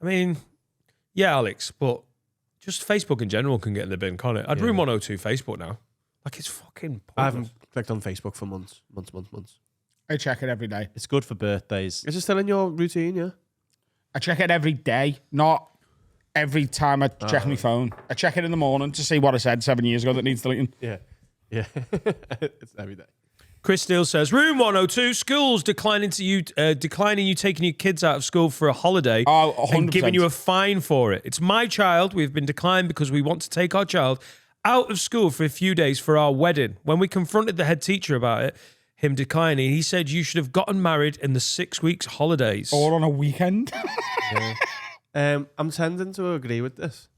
Speaker 7: I mean, yeah, Alex, but just Facebook in general can get in the bin, can't it? I'd Room 102 Facebook now. Like, it's fucking pointless.
Speaker 1: I haven't clicked on Facebook for months.
Speaker 4: I check it every day.
Speaker 5: It's good for birthdays.
Speaker 1: Is it still in your routine, yeah?
Speaker 4: I check it every day, not every time I check my phone. I check it in the morning to see what I said 7 years ago that needs deleting.
Speaker 1: Yeah. It's every day.
Speaker 7: Chris Steele says, Room 102, schools declining you taking your kids out of school for a holiday and
Speaker 4: 100%.
Speaker 7: giving you a fine for it. It's my child. We've been declined because we want to take our child out of school for a few days for our wedding. When we confronted the head teacher about it, him declining, he said you should have gotten married in the 6 weeks holidays.
Speaker 4: Or on a weekend.
Speaker 1: I'm tending to agree with this.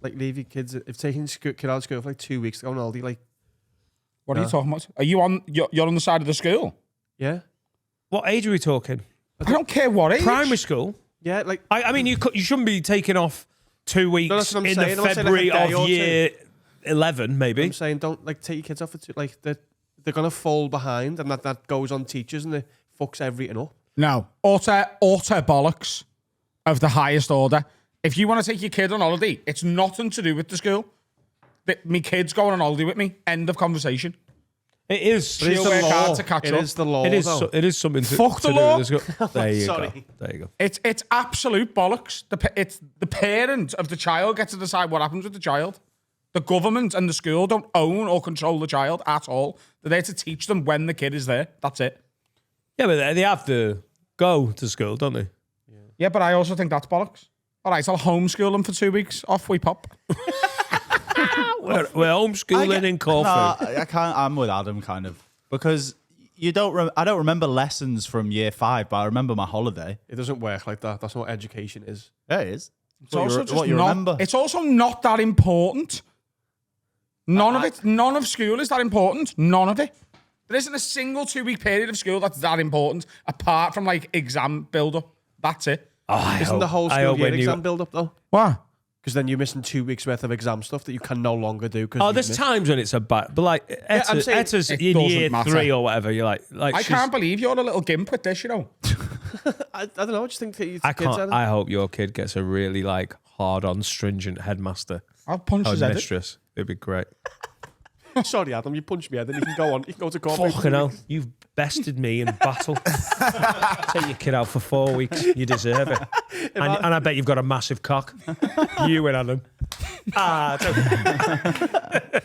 Speaker 1: Like, leave your kids, if taking your kid out of school for like 2 weeks to go on holiday, like,
Speaker 4: What are you talking about? Are you on? You're on the side of the school.
Speaker 1: yeah.
Speaker 7: What age are we talking?
Speaker 4: I don't care what age.
Speaker 7: Primary school?
Speaker 1: Yeah, like,
Speaker 7: I mean, you shouldn't be taking off 2 weeks
Speaker 1: that's what I'm
Speaker 7: in
Speaker 1: saying.
Speaker 7: the
Speaker 1: I'm saying
Speaker 7: February
Speaker 1: like a day or
Speaker 7: of
Speaker 1: two.
Speaker 7: year 11, maybe.
Speaker 1: I'm saying don't, like, take your kids off for like, they're going to fall behind, and that goes on teachers, and it fucks everything up.
Speaker 4: No, utter bollocks of the highest order. If you want to take your kid on holiday, it's nothing to do with the school. Me kid's going on holiday with me. End of conversation.
Speaker 7: It is.
Speaker 1: But it's
Speaker 4: She'll
Speaker 1: the
Speaker 4: work hard
Speaker 1: law.
Speaker 4: to catch
Speaker 1: It
Speaker 4: up.
Speaker 1: is the law,
Speaker 7: It is.
Speaker 1: though.
Speaker 7: It is something to
Speaker 4: Fuck the
Speaker 7: to
Speaker 4: law.
Speaker 7: do with this. There you
Speaker 1: Sorry.
Speaker 7: go. There you go.
Speaker 4: It's absolute bollocks. It's the parent of the child gets to decide what happens with the child. The government and the school don't own or control the child at all. They're there to teach them when the kid is there. That's it.
Speaker 7: Yeah, but they have to go to school, don't they?
Speaker 4: Yeah, but I also think that's bollocks. All right, I'll homeschool them for 2 weeks. Off we pop.
Speaker 7: We're homeschooling in Corfu.
Speaker 5: No, I can't. I'm with Adam, kind of, because you don't. I don't remember lessons from year 5, but I remember my holiday.
Speaker 1: It doesn't work like that. That's not what education is.
Speaker 5: Yeah, it is.
Speaker 4: It's also just
Speaker 5: you
Speaker 4: not.
Speaker 5: remember.
Speaker 4: It's also not that important. None of it. None of school is that important. None of it. There isn't a single 2 week period of school that's that important, apart from like exam build up. That's it.
Speaker 1: Isn't the whole school year exam build up though?
Speaker 4: What?
Speaker 1: Because then you're missing 2 weeks worth of exam stuff that you can no longer do.
Speaker 7: Oh, there's times when it's a bad, but like
Speaker 1: I'm saying
Speaker 7: Etta's
Speaker 4: it
Speaker 7: in
Speaker 4: doesn't
Speaker 7: year
Speaker 4: matter.
Speaker 7: 3 or whatever. You're like
Speaker 4: I can't believe you're a little gimp with this, you know.
Speaker 1: I don't know. I just think that you
Speaker 7: I can't. I hope your kid gets a really like hard-on, stringent headmaster
Speaker 4: I'll punch
Speaker 7: or
Speaker 4: his head.
Speaker 7: mistress. It'd be great.
Speaker 1: Sorry, Adam, you punched me head, and you can go on. You can go to court.
Speaker 7: Fucking hell, you've bested me in battle. Take your kid out for 4 weeks. You deserve it. And I bet you've got a massive cock. You win, Adam. Ah,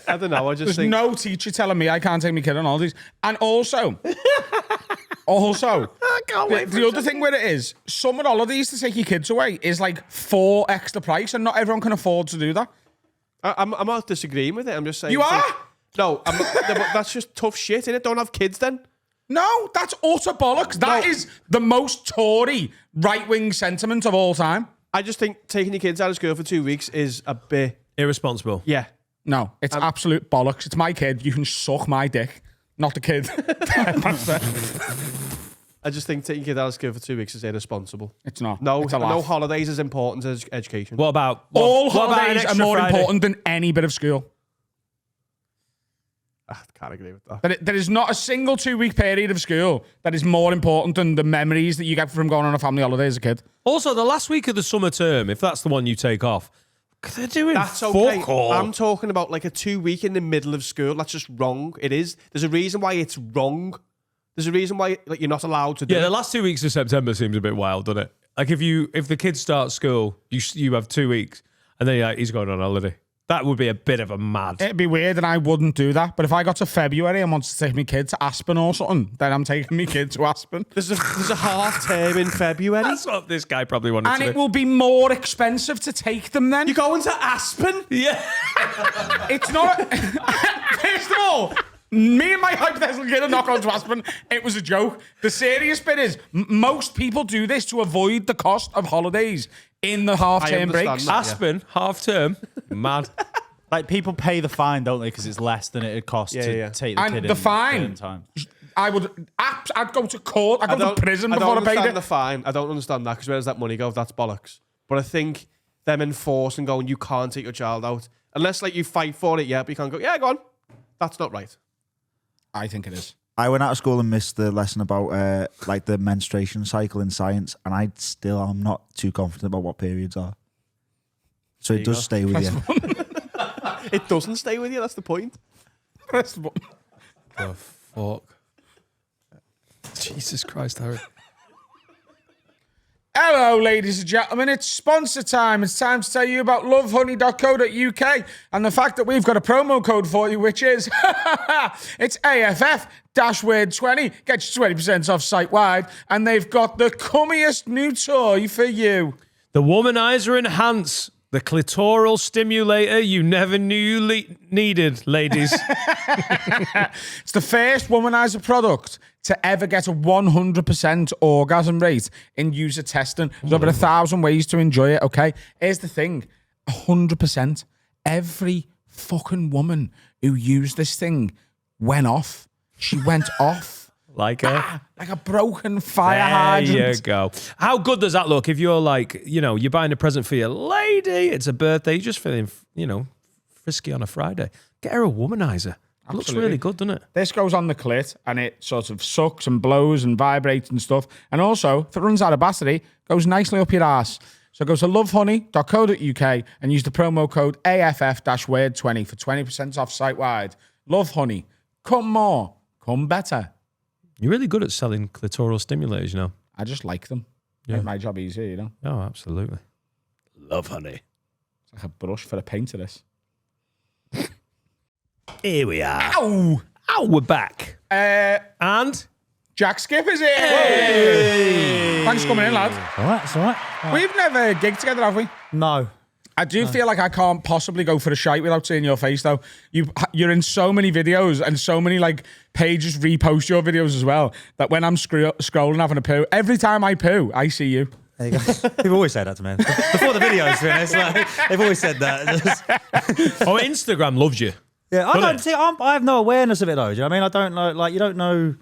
Speaker 1: I don't know. I just
Speaker 4: There's
Speaker 1: think
Speaker 4: no teacher telling me I can't take my kid on holidays. And also, the other thing where it is, summer holidays to take your kids away is like 4 extra price, and not everyone can afford to do that.
Speaker 1: I'm not disagreeing with it. I'm just saying.
Speaker 4: You are?
Speaker 1: No, I'm not, no, but that's just tough shit, innit? Don't have kids then.
Speaker 4: No, that's utter bollocks. That is the most Tory right-wing sentiment of all time.
Speaker 1: I just think taking your kids out of school for 2 weeks is a bit.
Speaker 7: irresponsible.
Speaker 1: Yeah.
Speaker 4: No, it's absolute bollocks. It's my kid. You can suck my dick, not the kid. That's it.
Speaker 1: I just think taking your kid out of school for 2 weeks is irresponsible.
Speaker 4: It's not.
Speaker 1: No,
Speaker 4: it's a
Speaker 1: no
Speaker 4: laugh.
Speaker 1: holidays is important as education.
Speaker 7: What about
Speaker 4: All
Speaker 7: what about an
Speaker 4: holidays are
Speaker 7: extra
Speaker 4: more
Speaker 7: Friday?
Speaker 4: important than any bit of school.
Speaker 1: I can't agree with that.
Speaker 4: There is not a single 2-week period of school that is more important than the memories that you get from going on a family holiday as a kid.
Speaker 7: Also, the last week of the summer term, if that's the one you take off, they're doing
Speaker 1: That's
Speaker 7: fuck
Speaker 1: okay.
Speaker 7: all.
Speaker 1: I'm talking about like a 2 week in the middle of school. That's just wrong. It is. There's a reason why it's wrong. There's a reason why like you're not allowed to do
Speaker 7: Yeah,
Speaker 1: it.
Speaker 7: the last 2 weeks of September seems a bit wild, doesn't it? Like if the kids start school, you have 2 weeks, and then you're like, he's going on holiday. That would be a bit of a mad.
Speaker 4: It'd be weird and I wouldn't do that. But if I got to February and wanted to take my kid to Aspen or something, then I'm taking my kid to Aspen.
Speaker 1: There's a half term in February.
Speaker 7: That's what this guy probably wanted
Speaker 4: And
Speaker 7: to
Speaker 4: it
Speaker 7: do.
Speaker 4: will be more expensive to take them then.
Speaker 1: You're going to Aspen?
Speaker 7: Yeah.
Speaker 4: It's not. First of all, me and my hypothetical kid are not going to Aspen. It was a joke. The serious bit is most people do this to avoid the cost of holidays in the half-term
Speaker 1: understand
Speaker 4: breaks.
Speaker 1: that.
Speaker 7: Aspen, half term, mad.
Speaker 5: Like people pay the fine, don't they? Because it's less than it costs to take the
Speaker 4: And
Speaker 5: kid
Speaker 4: the
Speaker 5: in
Speaker 4: fine,
Speaker 5: certain time.
Speaker 4: I'd go to court. I'd go to prison before I
Speaker 1: don't
Speaker 4: paid
Speaker 1: understand
Speaker 4: it.
Speaker 1: the fine. I don't understand that because where does that money go? That's bollocks. But I think them enforcing going, you can't take your child out unless like you fight for it. Yeah, but you can't go. Yeah, go on. That's not right.
Speaker 4: I think it is.
Speaker 6: I went out of school and missed the lesson about like the menstruation cycle in science, and I'm not too confident about what periods are. So it does stay with you.
Speaker 1: It doesn't stay with you. That's the point.
Speaker 4: Press the button.
Speaker 7: The fuck. Jesus Christ, Harry.
Speaker 4: Hello, ladies and gentlemen. It's sponsor time. It's time to tell you about lovehoney.co.uk and the fact that we've got a promo code for you, which is it's AFF-word20. Get you 20% off site-wide, and they've got the cummiest new toy for you.
Speaker 7: The Womanizer Enhance, the clitoral stimulator you never knew you needed, ladies.
Speaker 4: It's the first womanizer product to ever get a 100% orgasm rate in user testing. There's over 1,000 ways to enjoy it, okay? Here's the thing. 100%. Every fucking woman who used this thing went off. She went off.
Speaker 7: Like
Speaker 4: Like a broken fire
Speaker 7: there
Speaker 4: hydrant.
Speaker 7: you go. How good does that look if you're like, you're buying a present for your lady, it's a birthday, you're just feeling, frisky on a Friday. Get her a womanizer. It looks really good, doesn't it?
Speaker 4: This goes on the clit and it sort of sucks and blows and vibrates and stuff. And also, if it runs out of battery, goes nicely up your ass. So go to lovehoney.co.uk and use the promo code AFF-word20 for 20% off site-wide. Love Honey. Come more. Come better.
Speaker 7: You're really good at selling clitoral stimulators,
Speaker 4: I just like them.
Speaker 7: Yeah.
Speaker 4: Make my job easier,
Speaker 7: Oh, absolutely. Love Honey.
Speaker 4: It's like a brush for a painter, this.
Speaker 7: Here we are.
Speaker 4: Ow!
Speaker 7: Oh, we're back. And
Speaker 4: Jack Skip is here. Thanks for coming in, lad.
Speaker 8: All right, it's all right.
Speaker 4: We've never gigged together, have we?
Speaker 8: No.
Speaker 4: I do feel like I can't possibly go for a shite without seeing your face, though. You're in so many videos and so many like pages repost your videos as well that when I'm scrolling having a poo, every time I poo, I see you.
Speaker 8: There you go. People always say that to me. Before the videos, to be honest, like, they've always said that.
Speaker 7: oh, Instagram loves you.
Speaker 8: Yeah, I don't see. I have no awareness of it though. Do you know what I mean? I don't know. Like, you don't know.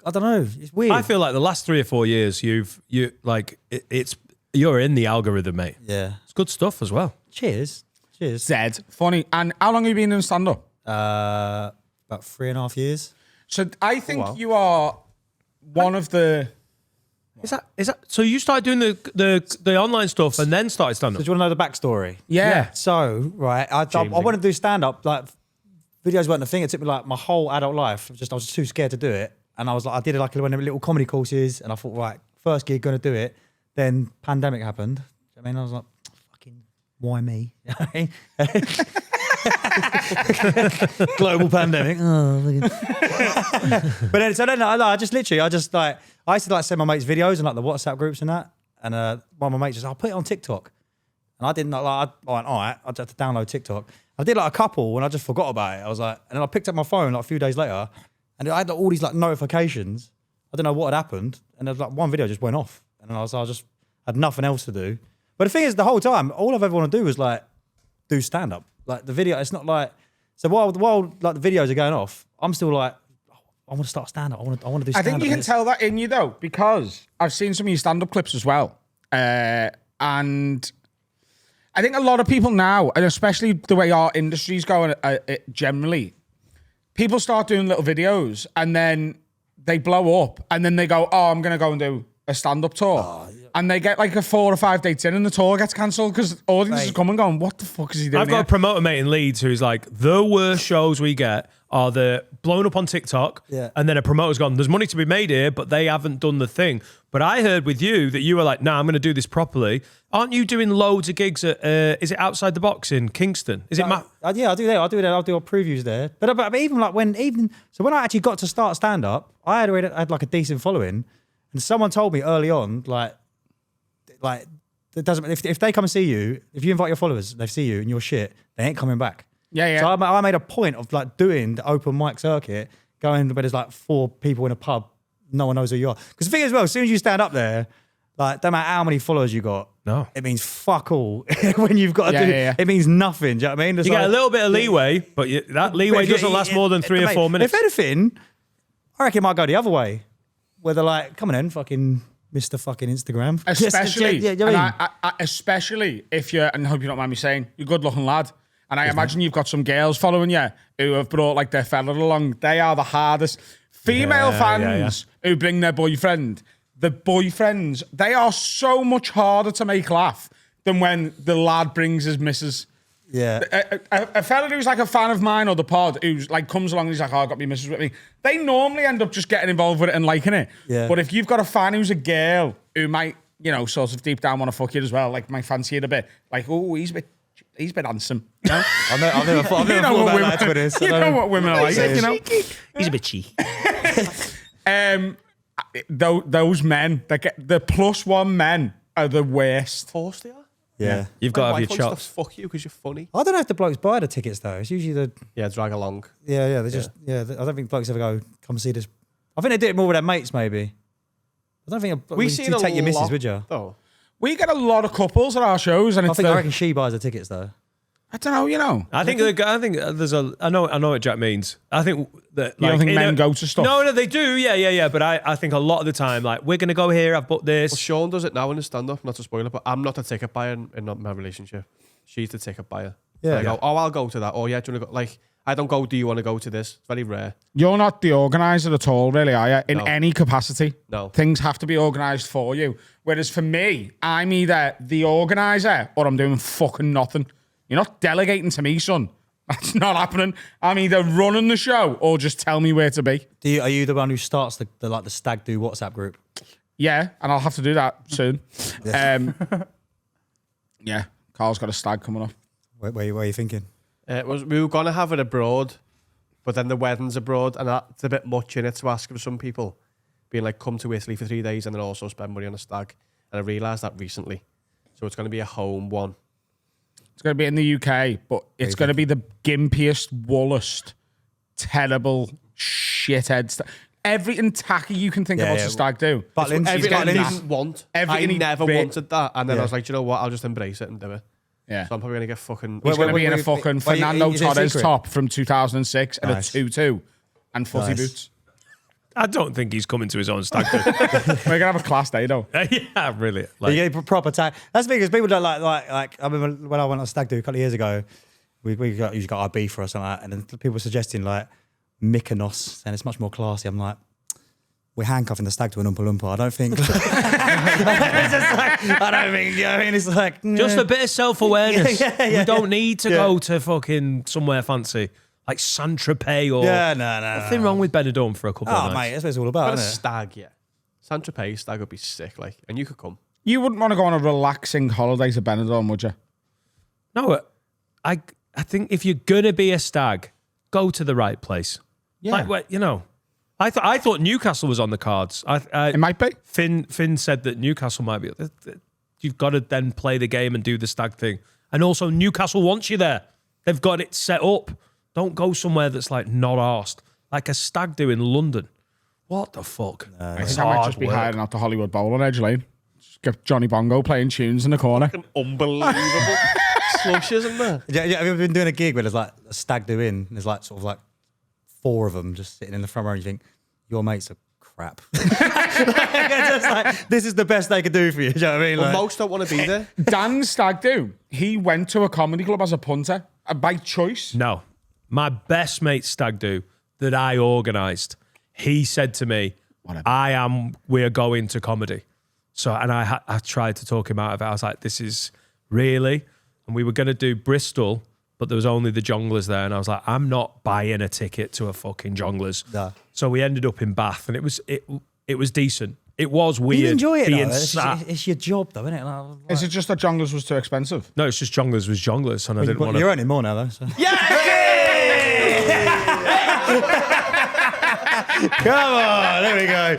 Speaker 8: I don't know. It's weird.
Speaker 7: I feel like the last 3 or 4 years, you're in the algorithm, mate.
Speaker 8: Yeah.
Speaker 7: It's good stuff as well.
Speaker 8: Cheers.
Speaker 4: Zed. Funny. And how long have you been in stand-up?
Speaker 8: About 3.5 years.
Speaker 4: So I think you are one of the...
Speaker 7: Is that so? You started doing the online stuff and then started stand
Speaker 8: So
Speaker 7: up.
Speaker 8: do you want to know the backstory?
Speaker 4: Yeah.
Speaker 8: So, right, I wanted to do stand-up. Like, videos weren't a thing. It took me like my whole adult life. I was too scared to do it. And I was like, I did it like one of the little comedy courses. And I thought, right, first gig, going to do it. Then pandemic happened. I mean, I was like, fucking Why me? Global pandemic. Oh, but then, so then I just literally, I just like, I used to like send my mates videos and like the WhatsApp groups and that. And one of my mates just, I'll put it on TikTok. And I didn't like, I went, all right, I just have to download TikTok. I did like a couple and I just forgot about it. I was like, and then I picked up my phone like a few days later and I had like, all these like notifications. I don't know what had happened. And there was like one video just went off. And then I just had nothing else to do. But the thing is, the whole time, all I've ever wanted to do was like do stand up. Like the video, it's not like, so while like the videos are going off, I'm still like, oh, I want to start stand up. I want to do stand up.
Speaker 4: I think you can tell that in you though, because I've seen some of your stand up clips as well. And I think a lot of people now, and especially the way our industry's going generally, people start doing little videos and then they blow up and then they go, oh, I'm going to go and do a stand-up tour. Oh, yeah. And they get like a 4 or 5 dates in and the tour gets cancelled because audiences come and going, what the fuck is he doing
Speaker 7: I've got a promoter mate in Leeds who's like, the worst shows we get are the blown up on TikTok, and then a promoter's gone, there's money to be made here, but they haven't done the thing. But I heard with you that you were like, nah, I'm going to do this properly. Aren't you doing loads of gigs at, is it Outside the Box in Kingston? Is it
Speaker 8: yeah, I do that. I'll do previews there. But even like when I actually got to start stand-up, I had like a decent following. And someone told me early on, like it doesn't. If they come and see you, if you invite your followers, they see you and you're shit, they ain't coming back.
Speaker 4: Yeah.
Speaker 8: So I made a point of like doing the open mic circuit, going where there's like 4 people in a pub, no one knows who you are. Because the thing as well, as soon as you stand up there, like no matter how many followers you got, it means fuck all. When you've got to do it, it means nothing. Do you know what I mean?
Speaker 7: You get a little bit of leeway, but that leeway doesn't last more than 3 or 4 minutes.
Speaker 8: If anything, I reckon it might go the other way. Where they're like, come on in, fucking Mr. fucking Instagram.
Speaker 4: Especially, especially if you're, and I hope you don't mind me saying, you're a good looking lad. And I imagine you've got some girls following you who have brought like their fella along. They are the hardest. Female fans who bring their boyfriend. The boyfriends, they are so much harder to make laugh than when the lad brings his missus.
Speaker 8: Yeah.
Speaker 4: A fella who's like a fan of mine or the pod who's like comes along and he's like, oh, I got my missus with me. They normally end up just getting involved with it and liking it.
Speaker 8: Yeah.
Speaker 4: But if you've got a fan who's a girl who might, you know, sort of deep down want to fuck you as well, like might fancy it a bit, like, oh, he's a bit handsome. You know?
Speaker 8: I've never thought about that Twitter.
Speaker 4: You know what women are like, you know?
Speaker 7: He's a bit cheeky.
Speaker 4: Those men that get the +1 men are the worst.
Speaker 1: Forced they are.
Speaker 8: Yeah.
Speaker 7: You've got to have your
Speaker 1: chops.
Speaker 7: chops.
Speaker 1: Fuck you because you're funny.
Speaker 8: I don't know if the blokes buy the tickets though. It's usually the
Speaker 1: drag along.
Speaker 8: They just I don't think blokes ever go come see this. I think they do it more with their mates maybe. I don't think
Speaker 1: We see
Speaker 8: take your missus, would you?
Speaker 1: Oh,
Speaker 4: We get a lot of couples at our shows, and
Speaker 8: I reckon she buys the tickets though.
Speaker 4: I don't know, you know.
Speaker 7: I think there's I know what Jack means. I think that
Speaker 4: You don't think men go to stuff?
Speaker 7: No, they do. Yeah. But I think a lot of the time, like, we're gonna go here. I've booked this.
Speaker 1: well, Sean does it now in his stand-up. Not to spoil it, but I'm not a ticket buyer in my relationship. She's the ticket buyer.
Speaker 8: Yeah.
Speaker 1: I go, oh, I'll go to that. Oh, yeah, do you want to go? Like, I don't go, do you want to go to this? It's very rare.
Speaker 4: You're not the organizer at all, really, are you? In any capacity.
Speaker 1: No.
Speaker 4: Things have to be organized for you. Whereas for me, I'm either the organizer or I'm doing fucking nothing. You're not delegating to me, son. That's not happening. I'm either running the show or just tell me where to be.
Speaker 8: Are you the one who starts the stag do WhatsApp group?
Speaker 4: Yeah, and I'll have to do that soon. Yeah, Carl's got a stag coming up.
Speaker 8: Where are you thinking?
Speaker 1: We were going to have it abroad, but then the wedding's abroad, and that's a bit much in it to ask of some people. Being like, come to Italy for 3 days and then also spend money on a stag. And I realised that recently. So it's going to be a home one.
Speaker 4: It's going to be in the UK, but it's going to be the gimpiest, woolest, terrible, shithead stag. Everything tacky you can think of what's a stag do.
Speaker 1: Everything I didn't want.
Speaker 4: Everything
Speaker 1: I never wanted that. And then I was like, you know what? I'll just embrace it and do it.
Speaker 4: Yeah.
Speaker 1: So I'm probably going to get fucking...
Speaker 4: He's going to be in a fucking Fernando Torres
Speaker 8: secret?
Speaker 4: top from 2006 and a tutu and fuzzy boots.
Speaker 7: I don't think he's coming to his own stag do.
Speaker 4: We're going to have a class day, though.
Speaker 7: Yeah, really.
Speaker 8: Like, you get proper tag. That's the thing, because people don't like. I remember when I went on stag do a couple of years ago, we usually got our beef or something like that, and then people were suggesting like Mykonos, and it's much more classy. I'm like, we're handcuffing the stag to an Oompa Loompa. I don't think. It's just like, I don't think. You know what I mean, it's like
Speaker 7: just a bit of self-awareness.
Speaker 8: Yeah,
Speaker 7: we don't need to go to fucking somewhere fancy. Like Saint-Tropez or...
Speaker 8: no.
Speaker 7: Nothing wrong with Benidorm for a couple of
Speaker 8: Oh,
Speaker 7: nights.
Speaker 8: mate, that's what it's all about,
Speaker 1: But a
Speaker 8: isn't it?
Speaker 1: stag, yeah. Saint-Tropez stag would be sick, like, and you could come.
Speaker 4: You wouldn't want to go on a relaxing holiday to Benidorm, would you?
Speaker 7: No, I think if you're gonna be a stag, go to the right place.
Speaker 4: Yeah.
Speaker 7: Like, I thought Newcastle was on the cards.
Speaker 4: It might be.
Speaker 7: Finn said that Newcastle might be. You've got to then play the game and do the stag thing. And also, Newcastle wants you there. They've got it set up. Don't go somewhere that's like not arsed. Like a stag do in London. What the fuck?
Speaker 4: I think I might just be hiding out the Hollywood Bowl on Edge Lane. Just get Johnny Bongo playing tunes in the corner.
Speaker 1: Unbelievable slushes, isn't there?
Speaker 8: Yeah, have you ever been doing a gig where there's like a stag do in? There's like sort of like 4 of them just sitting in the front row and you think, your mates are crap. Just like, this is the best they could do for you. Do you know what I mean?
Speaker 1: Well,
Speaker 8: Like,
Speaker 1: most don't want to be there.
Speaker 4: Dan's stag do. He went to a comedy club as a punter by choice.
Speaker 7: No. My best mate stag do that I organised, he said to me, we're going to comedy. So, and I tried to talk him out of it. I was like, this is really, and we were going to do Bristol, but there was only the Jongleurs there. And I was like, I'm not buying a ticket to a fucking Jongleurs.
Speaker 8: No.
Speaker 7: So we ended up in Bath and it was decent. It was weird.
Speaker 8: you enjoy it
Speaker 7: being
Speaker 8: though.
Speaker 7: sat.
Speaker 8: It's your job though, isn't it? Like,
Speaker 4: Is it just that Jongleurs was too expensive?
Speaker 7: No, it's just Jongleurs was Jongleurs. And I didn't want to.
Speaker 8: You're earning more now though. So. Come on, there we go.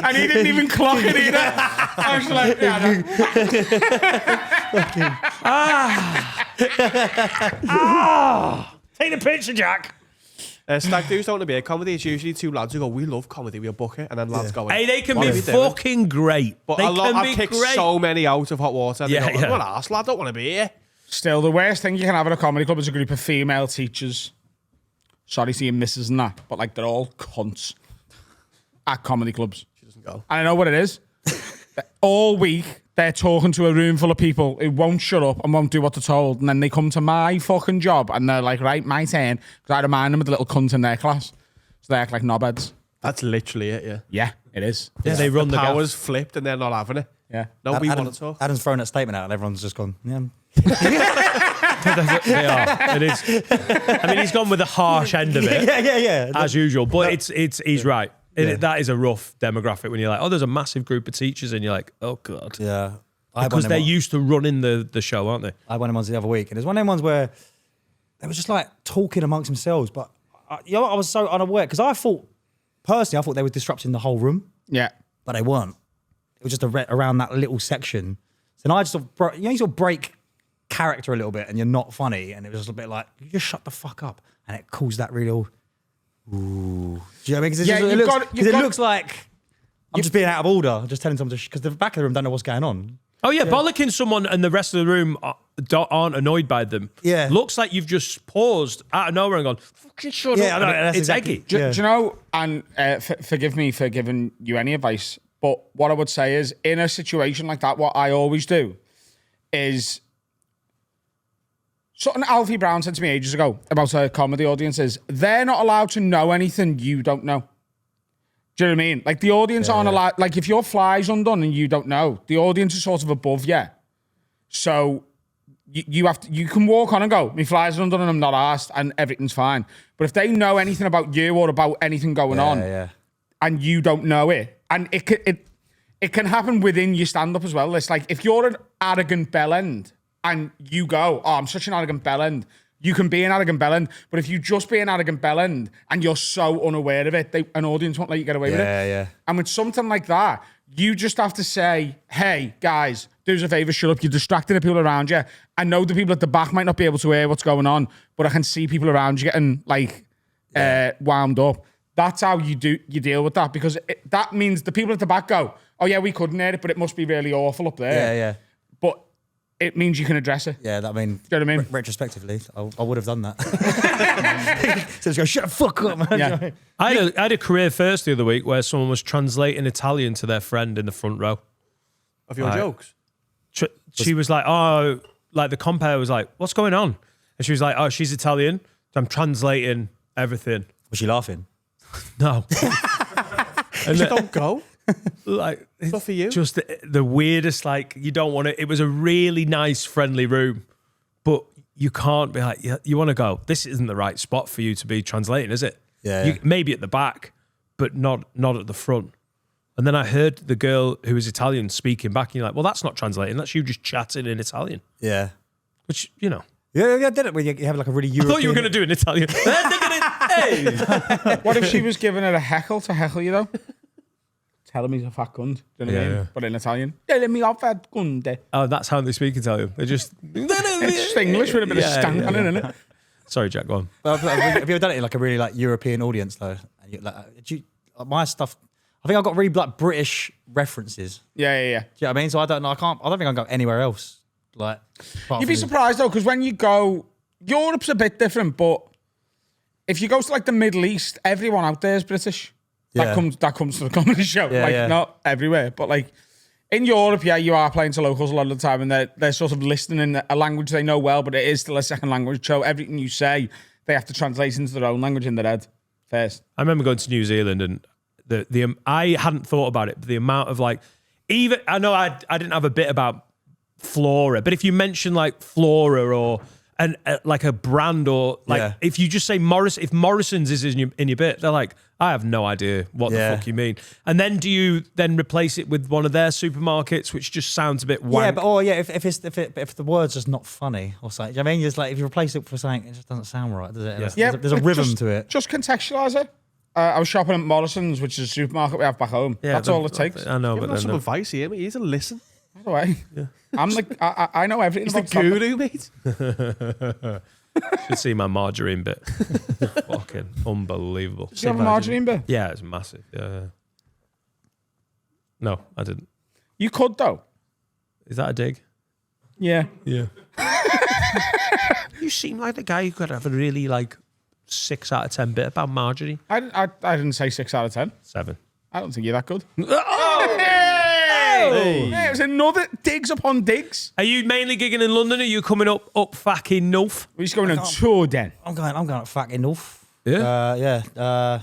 Speaker 4: And he didn't even clock it either. I was like,
Speaker 7: Take the picture, Jack.
Speaker 1: Stag do's don't want to be a comedy. It's usually 2 lads who go, we love comedy, we'll book it. And then lads go,
Speaker 7: Hey, they can
Speaker 1: "What
Speaker 7: be
Speaker 1: are we doing?"
Speaker 7: fucking great.
Speaker 1: But
Speaker 7: They can
Speaker 1: I've
Speaker 7: be
Speaker 1: kicked
Speaker 7: great.
Speaker 1: so many out of hot water. They
Speaker 7: Yeah,
Speaker 1: go,
Speaker 7: yeah.
Speaker 1: what arse, lad, don't want to be here.
Speaker 4: Still, the worst thing you can have at a comedy club is a group of female teachers. Sorry to your missus and that, but like they're all cunts at comedy clubs.
Speaker 1: She doesn't go.
Speaker 4: And I know what it is. All week, they're talking to a room full of people who won't shut up and won't do what they're told. And then they come to my fucking job and they're like, right, my turn. Because I remind them of the little cunt in their class. So they act like knobheads.
Speaker 1: That's literally it, yeah.
Speaker 4: Yeah, it is.
Speaker 7: Yeah, they run the
Speaker 1: Powers flipped and they're not having it.
Speaker 4: Yeah.
Speaker 1: No, we want to talk.
Speaker 8: Adam's thrown that statement out and everyone's just gone, yeah.
Speaker 7: They are. It is. I mean, he's gone with the harsh end of it,
Speaker 8: Yeah.
Speaker 7: as usual. But he's right. That is a rough demographic when you're like, oh, there's a massive group of teachers, and you're like, oh god,
Speaker 8: Yeah.
Speaker 7: because they're used to running the show, aren't they?
Speaker 8: I went on ones the other week, and there's one of them ones where they were just like talking amongst themselves. But I was so unaware because I thought they were disrupting the whole room,
Speaker 4: Yeah.
Speaker 8: but they weren't. It was just around that little section. So then I just sort of, you sort of break character a little bit, and you're not funny, and it was just a bit like, you just shut the fuck up, and it caused that real. Ooh. Do you know what I mean? Because it looks like I'm just being out of order, just telling someone because the back of the room don't know what's going on.
Speaker 7: Oh yeah, bollocking someone and the rest of the room aren't annoyed by them.
Speaker 8: Yeah.
Speaker 7: Looks like you've just paused out of nowhere and gone, fucking shut
Speaker 8: Yeah,
Speaker 7: up.
Speaker 8: I know,
Speaker 7: And
Speaker 8: that's
Speaker 7: it's
Speaker 8: exactly-
Speaker 7: eggy.
Speaker 4: Do you know, and forgive me for giving you any advice, but what I would say is in a situation like that, what I always do is something Alfie Brown said to me ages ago about a comedy audience is they're not allowed to know anything you don't know. Do you know what I mean? Like the audience aren't allowed, like if your fly's undone and you don't know, the audience is sort of above you. So you can walk on and go, my fly's undone and I'm not asked and everything's fine. But if they know anything about you or about anything going on and you don't know it, and it can happen within your stand-up as well. It's like if you're an arrogant bellend and you go, oh, I'm such an arrogant bellend, you can be an arrogant bellend, but if you just be an arrogant bellend and you're so unaware of it, an audience won't let you get away with it.
Speaker 8: Yeah.
Speaker 4: And with something like that, you just have to say, hey, guys, do us a favour, shut up. You're distracting the people around you. I know the people at the back might not be able to hear what's going on, but I can see people around you getting wound up. That's how you deal with that, because that means the people at the back go, oh yeah, we couldn't hear it, but it must be really awful up there.
Speaker 8: Yeah.
Speaker 4: But it means you can address it.
Speaker 8: Yeah, I mean,
Speaker 4: Do you know what I mean?
Speaker 8: Retrospectively, I would have done that. So just go, shut the fuck up, man.
Speaker 4: Yeah.
Speaker 7: I had a career first the other week where someone was translating Italian to their friend in the front row.
Speaker 1: Of your jokes?
Speaker 7: She was like, oh, like the compere was like, what's going on? And she was like, oh, she's Italian. So I'm translating everything.
Speaker 8: Was she laughing?
Speaker 7: No. And
Speaker 1: Just don't go.
Speaker 7: like,
Speaker 1: It's not for you.
Speaker 7: just the weirdest, like, you don't want to, it was a really nice, friendly room, but you can't be like, you want to go, this isn't the right spot for you to be translating, is it?
Speaker 8: Yeah.
Speaker 7: Maybe at the back, but not at the front. And then I heard the girl who was Italian speaking back, and you're like, well, that's not translating. That's you just chatting in Italian.
Speaker 8: Yeah.
Speaker 7: Which, you know.
Speaker 8: Yeah, I did it when you have like a really
Speaker 7: I
Speaker 8: European...
Speaker 7: thought you were going to do in Italian. Hey!
Speaker 4: What if she was giving her a heckle to heckle you though? Tell him he's a fat cunt. Do you know what I mean? But in Italian. Tell me a fat cunt.
Speaker 7: Oh, that's how they speak Italian. They just...
Speaker 4: It's just English with a bit of stank on it, isn't it?
Speaker 7: Sorry, Jack, go on.
Speaker 8: Have you ever done it in like a really like European audience though? And you, like, my stuff... I think I've got really like British references.
Speaker 4: Yeah.
Speaker 8: Do you know what I mean? So I don't know. I don't think I can go anywhere else. Like,
Speaker 4: You'd be surprised though, because when you go, Europe's a bit different, but if you go to like the Middle East, everyone out there is British.
Speaker 8: Yeah.
Speaker 4: That comes to the comedy show.
Speaker 8: Yeah,
Speaker 4: not everywhere, but like in Europe, you are playing to locals a lot of the time, and they're sort of listening in a language they know well, but it is still a second language. So everything you say, they have to translate into their own language in their head first.
Speaker 7: I remember going to New Zealand and the I hadn't thought about it, but the amount of like, even I know I didn't have a bit about Flora, but if you mention like Flora or like a brand or like if you just say if Morrison's is in your bit, they're like, I have no idea what the fuck you mean. And then do you then replace it with one of their supermarkets, which just sounds a bit wank?
Speaker 8: Yeah, but if the word's just not funny or something, do you know what I mean? Just like if you replace it for something, it just doesn't sound right, does it?
Speaker 4: Yeah,
Speaker 8: There's a rhythm to it.
Speaker 4: Just contextualise it. I was shopping at Morrison's, which is a supermarket we have back home.
Speaker 7: Yeah,
Speaker 4: that's all it takes.
Speaker 7: I know,
Speaker 1: Give
Speaker 7: but
Speaker 1: him some
Speaker 7: then
Speaker 1: advice here, mate. He's a listen.
Speaker 4: By the way, I'm like I know everything.
Speaker 1: He's the
Speaker 4: about chocolate.
Speaker 1: guru, mate.
Speaker 7: should see my margarine bit. Fucking unbelievable.
Speaker 4: Do you have a margarine bit?
Speaker 7: Yeah, it's massive. Yeah. No, I didn't.
Speaker 4: You could though.
Speaker 7: Is that a dig?
Speaker 4: Yeah.
Speaker 7: Yeah. You seem like the guy who could have a really like 6 out of 10 bit about margarine.
Speaker 4: I didn't say 6 out of 10.
Speaker 7: 7.
Speaker 4: I don't think you're that good.
Speaker 7: Hey!
Speaker 4: Yeah, it was another digs upon digs.
Speaker 7: Are you mainly gigging in London? Or are you coming up fucking north?
Speaker 4: We're just going on tour then.
Speaker 8: I'm going fucking north.
Speaker 7: Yeah.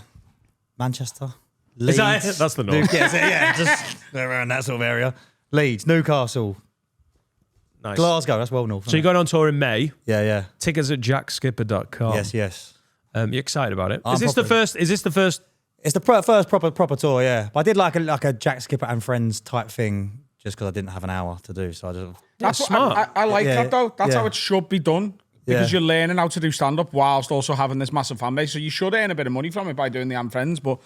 Speaker 8: Manchester.
Speaker 7: Is
Speaker 8: Leeds.
Speaker 7: that it? That's the north.
Speaker 8: Just around that sort of area. Leeds, Newcastle,
Speaker 7: Nice.
Speaker 8: Glasgow. That's well north.
Speaker 7: So you're going on tour in May.
Speaker 8: Yeah.
Speaker 7: Tickets at jackskipper.com.
Speaker 8: Yes.
Speaker 7: You excited about it?
Speaker 8: I'm
Speaker 7: Is this the first?
Speaker 8: It's the first proper tour, yeah. But I did like a Jack Skipper and Friends type thing just because I didn't have an hour to do. So I just
Speaker 4: That's
Speaker 7: Yeah,
Speaker 4: what
Speaker 7: smart.
Speaker 4: I like
Speaker 8: Yeah,
Speaker 4: that though. That's
Speaker 8: yeah.
Speaker 4: how it should be done. Because
Speaker 8: Yeah.
Speaker 4: you're learning how to do stand-up whilst also having this massive fan base. So you should earn a bit of money from it by doing the Am Friends. But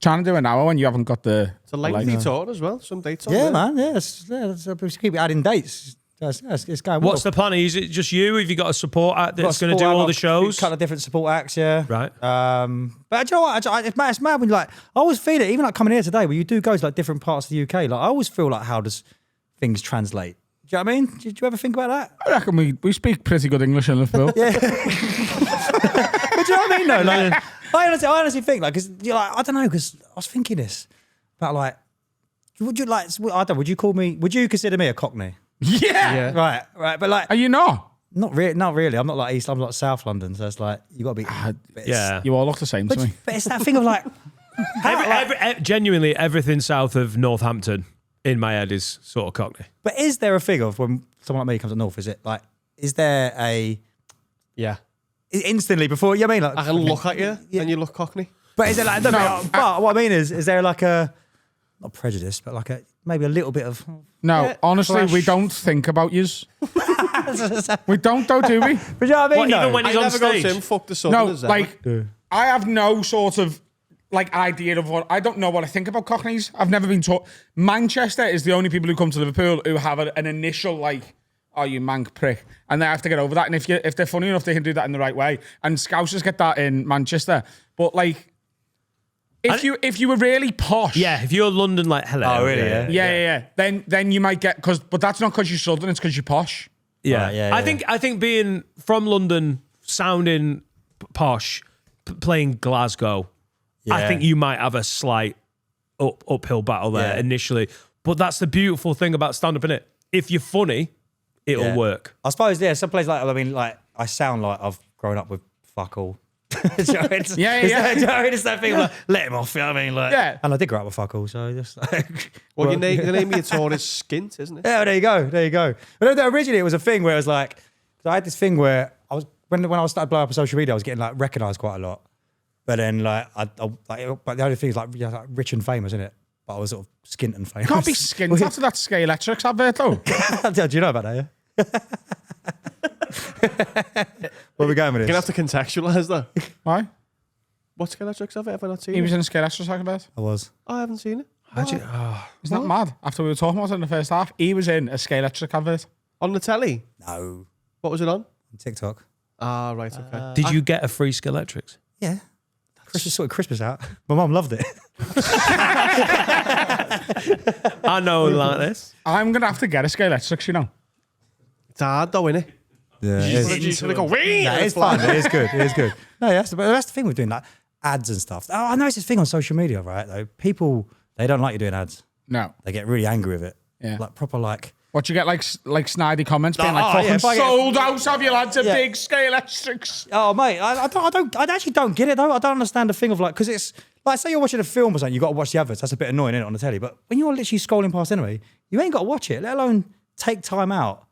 Speaker 4: trying to do an hour when you haven't got the...
Speaker 1: It's a lengthy tour as well. Some dates on
Speaker 8: yeah,
Speaker 1: there.
Speaker 8: man. Yeah, we keep adding dates. It's going well.
Speaker 7: What's the plan? Is it just you? Have you got a support act that's going to do all the shows?
Speaker 8: A couple of different support acts, yeah.
Speaker 7: Right.
Speaker 8: But do you know what? It's mad when you like. I always feel it, even like coming here today, where you do go to like different parts of the UK. Like I always feel like, how does things translate? Do you know what I mean? Did you ever think about that?
Speaker 4: I reckon we speak pretty good English in Liverpool.
Speaker 8: Yeah. But do you know what I mean? Though, like, I honestly think like, because you're like, I don't know, because I was thinking this about like, would you like? I don't. Would you consider me a Cockney?
Speaker 4: Yeah.
Speaker 8: Right. But like,
Speaker 4: Are you not?
Speaker 8: not really. I'm not like East. I'm like South London. So it's like you got to be.
Speaker 7: Yeah.
Speaker 4: You all look the same to me.
Speaker 8: But it's that thing of like.
Speaker 7: Genuinely, everything south of Northampton in my head is sort of Cockney.
Speaker 8: But is there a thing of when someone like me comes up north? Is it like? Is there a
Speaker 1: Yeah.
Speaker 8: instantly before? You know what I mean, like
Speaker 1: I can look at you and you look Cockney.
Speaker 8: But is it like? But what I mean is there like a not prejudice, but like a maybe a little bit of.
Speaker 4: No,
Speaker 1: Yeah,
Speaker 4: honestly,
Speaker 1: flash.
Speaker 4: we don't think about yous. We don't though, do we?
Speaker 8: But you know what I mean?
Speaker 7: What, even
Speaker 8: though?
Speaker 7: when he's
Speaker 1: I
Speaker 7: on
Speaker 1: never go
Speaker 7: stage?
Speaker 1: to him, fuck the
Speaker 4: No,
Speaker 1: Southerners.
Speaker 4: like I have no sort of like idea of what I don't know what I think about Cockneys. I've never been taught. Manchester is the only people who come to Liverpool who have an initial like, "Oh, you mank prick," and they have to get over that. And if they're funny enough, they can do that in the right way. And Scousers get that in Manchester, but like. If you were really posh,
Speaker 7: Yeah, if you're London, like, hello.
Speaker 8: Oh, really? Yeah.
Speaker 4: then you might get but that's not because you're Southern, it's because you're posh.
Speaker 7: Yeah.
Speaker 8: Right, yeah,
Speaker 7: I think being from London, sounding posh, playing Glasgow, I
Speaker 8: Yeah.
Speaker 7: think you might have a slight uphill battle there
Speaker 8: Yeah.
Speaker 7: initially. But that's the beautiful thing about stand-up, innit? If you're funny, it'll
Speaker 8: Yeah.
Speaker 7: work.
Speaker 8: I suppose, yeah, some places like, I mean, like, I sound like I've grown up with fuck all. Do you know what I mean?
Speaker 4: Yeah.
Speaker 8: Do you know what I mean? It's that thing of like, let him off, you know what I mean? Like,
Speaker 4: Yeah.
Speaker 8: And I did grow up with fuck all, so just like.
Speaker 1: Well, the name of your tour is Skint, isn't it?
Speaker 8: Yeah, there you go. But originally it was a thing where it was like, so I had this thing where I was, when I started blowing up on social media, I was getting like recognised quite a lot. But then like, but the only thing is like, like rich and famous, isn't it? but I was sort of skint and famous.
Speaker 4: Can't be skint after that Sky Electrics advert though.
Speaker 8: Do you know about that? Yeah. Where are we going with
Speaker 1: You're
Speaker 8: this?
Speaker 1: gonna have to contextualise that.
Speaker 6: Why?
Speaker 1: What's Sky Electrics of it? Have I not seen
Speaker 6: He was
Speaker 1: it?
Speaker 6: in a Sky Electrics advert.
Speaker 8: I was.
Speaker 1: I haven't seen it.
Speaker 4: Isn't that mad? After we were talking about it in the first half, he was in a Sky Electric advert.
Speaker 1: On the telly?
Speaker 8: No.
Speaker 1: What was it on?
Speaker 8: On TikTok.
Speaker 1: Ah, right, okay.
Speaker 2: Did you get a free Skeletrix?
Speaker 8: Yeah. Christmas sorted Christmas out. My mum loved it.
Speaker 2: I know like this.
Speaker 4: I'm gonna have to get a Sky Electrics, you know.
Speaker 1: It's hard though, innit?
Speaker 8: Yeah.
Speaker 1: You're just gonna go, wee!
Speaker 8: No, it's fun. It is good. It is good. No, that's the thing with doing like ads and stuff. Oh, I know it's this thing on social media, right? Though people, they don't like you doing ads.
Speaker 4: No.
Speaker 8: They get really angry with it.
Speaker 4: Yeah.
Speaker 8: Like proper like.
Speaker 4: What you get like snidey comments being
Speaker 8: Oh,
Speaker 4: like, fucking
Speaker 8: yeah, if I get-
Speaker 4: sold out, have you lads? A
Speaker 8: Yeah.
Speaker 4: big Sky Electrics.
Speaker 8: Oh mate, I actually don't get it though. I don't understand the thing of like, because it's like, say you're watching a film or something, you got to watch the adverts. That's a bit annoying, isn't it, on the telly? But when you're literally scrolling past anyway, you ain't got to watch it, let alone take time out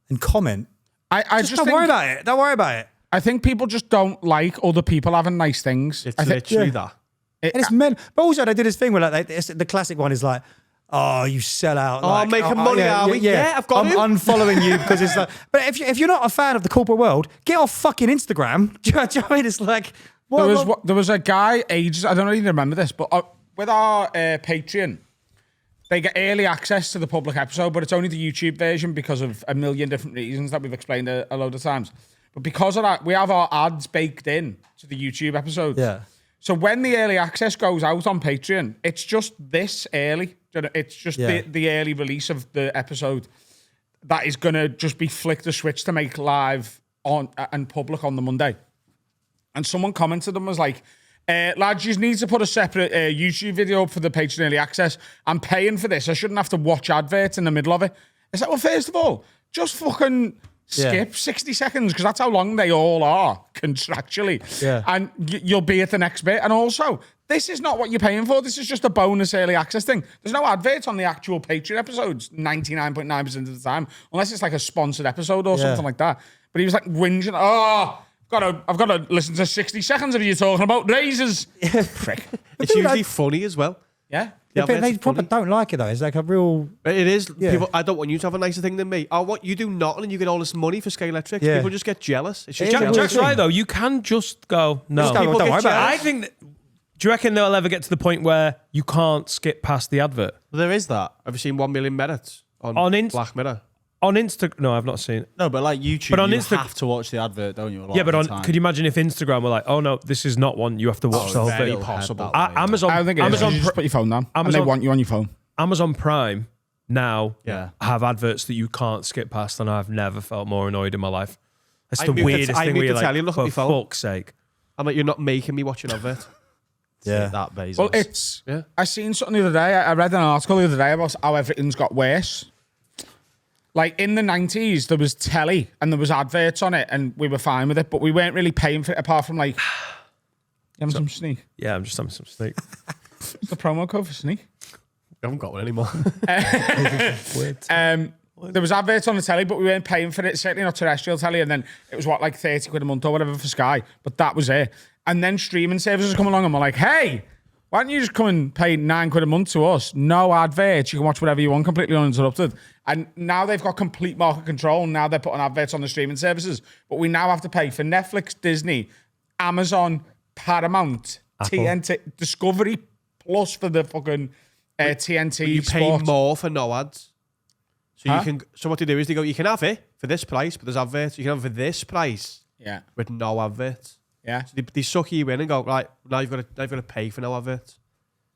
Speaker 8: and comment.
Speaker 4: I
Speaker 8: Just don't worry about it. Don't worry about it.
Speaker 4: I think people just don't like other people having nice things.
Speaker 1: It's
Speaker 4: I think,
Speaker 1: literally that.
Speaker 8: And it's men. But also they did this thing where like the classic one is like, oh, you sell out.
Speaker 1: Oh,
Speaker 8: like,
Speaker 1: making money, are we? Yeah, I've got
Speaker 8: I'm
Speaker 1: you.
Speaker 8: unfollowing you because it's like. But if you're not a fan of the corporate world, get off fucking Instagram. Do you know what I mean? It's like
Speaker 4: there was a guy ages. I don't even remember this, but with our Patreon, they get early access to the public episode, but it's only the YouTube version because of a million different reasons that we've explained a load of times. But because of that, we have our ads baked in to the YouTube episodes.
Speaker 8: Yeah.
Speaker 4: So when the early access goes out on Patreon, it's just this early. It's just the early release of the episode that is going to just be flicked a switch to make live on and public on the Monday. And someone commented and was like, lads, you need to put a separate YouTube video up for the Patreon early access. I'm paying for this. I shouldn't have to watch adverts in the middle of it. It's like, well, first of all, just fucking skip 60 seconds because that's how long they all are contractually.
Speaker 8: Yeah. And
Speaker 4: you'll be at the next bit. And also, this is not what you're paying for. This is just a bonus early access thing. There's no adverts on the actual Patreon episodes 99.9% of the time, unless it's like a sponsored episode or something like that. But he was like whinging, I've got to listen to 60 seconds of you talking about razors. Prick.
Speaker 1: It's usually funny as well.
Speaker 4: Yeah.
Speaker 1: The
Speaker 8: but they
Speaker 1: adverts are
Speaker 8: probably
Speaker 1: funny.
Speaker 8: don't like it though. It's like a real.
Speaker 1: It is.
Speaker 8: Yeah.
Speaker 1: People, I don't want you to have a nicer thing than me. I want you do nothing and you get all this money for Sky Electric.
Speaker 8: Yeah.
Speaker 1: People just get jealous. It's just
Speaker 8: It is a
Speaker 1: jealous.
Speaker 8: weird
Speaker 2: Jack's
Speaker 8: thing.
Speaker 2: right though. You can just go no.
Speaker 8: Just go,
Speaker 1: People
Speaker 8: don't
Speaker 1: get
Speaker 8: worry about
Speaker 1: jealous.
Speaker 2: I think. Do you reckon they'll ever get to the point where you can't skip past the advert
Speaker 5: There is that.
Speaker 1: Have you seen 1 Million Minutes on Black Mirror?
Speaker 2: on Instagram? No, I've not seen it.
Speaker 5: No, but like YouTube,
Speaker 2: But on
Speaker 5: you
Speaker 2: Insta-
Speaker 5: have to watch the advert, don't you? A lot
Speaker 2: Yeah, but
Speaker 5: of
Speaker 2: on
Speaker 5: the time.
Speaker 2: could you imagine if Instagram were like, oh no, this is not one. You have to watch the whole
Speaker 1: very
Speaker 2: thing.
Speaker 1: possible.
Speaker 2: Amazon.
Speaker 4: I don't think it is.
Speaker 2: Amazon.
Speaker 4: You just put your phone down. And
Speaker 2: Amazon-
Speaker 4: they want you on your phone.
Speaker 2: Amazon Prime now
Speaker 5: Yeah.
Speaker 2: have adverts that you can't skip past, and I've never felt more annoyed in my life. That's
Speaker 1: I
Speaker 2: the
Speaker 1: mute the-
Speaker 2: weirdest
Speaker 1: I
Speaker 2: thing.
Speaker 1: mute
Speaker 2: Where you're
Speaker 1: the
Speaker 2: like,
Speaker 1: telly and look at
Speaker 2: for
Speaker 1: my phone.
Speaker 2: fuck's sake.
Speaker 1: I'm like, you're not making me watch an advert.
Speaker 8: Yeah.
Speaker 5: That Bezos.
Speaker 4: Well, it's.
Speaker 1: Yeah.
Speaker 4: I seen something the other day. I read an article the other day about how everything's got worse. Like in the 90s, there was telly and there was adverts on it, and we were fine with it, but we weren't really paying for it apart from like. You having some sneak?
Speaker 2: Yeah, I'm just having some steak.
Speaker 4: What's the promo code for sneak?
Speaker 1: I haven't got one anymore.
Speaker 4: There was adverts on the telly, but we weren't paying for it. Certainly not terrestrial telly. And then it was what, like 30 quid a month or whatever for Sky. But that was it. And then streaming services come along and we're like, hey, why don't you just come and pay 9 quid a month to us? No adverts. You can watch whatever you want completely uninterrupted. And now they've got complete market control. Now they're putting adverts on the streaming services. But we now have to pay for Netflix, Disney, Amazon, Paramount, TNT, Discovery Plus for the fucking TNT.
Speaker 1: You pay
Speaker 4: Sports.
Speaker 1: more for no ads. So
Speaker 4: Huh?
Speaker 1: you can. So what they do is they go, you can have it for this price, but there's adverts. You can have it for this price
Speaker 4: Yeah.
Speaker 1: with no adverts.
Speaker 4: Yeah.
Speaker 1: So they suck you in and go, right, now you've got to pay for no adverts,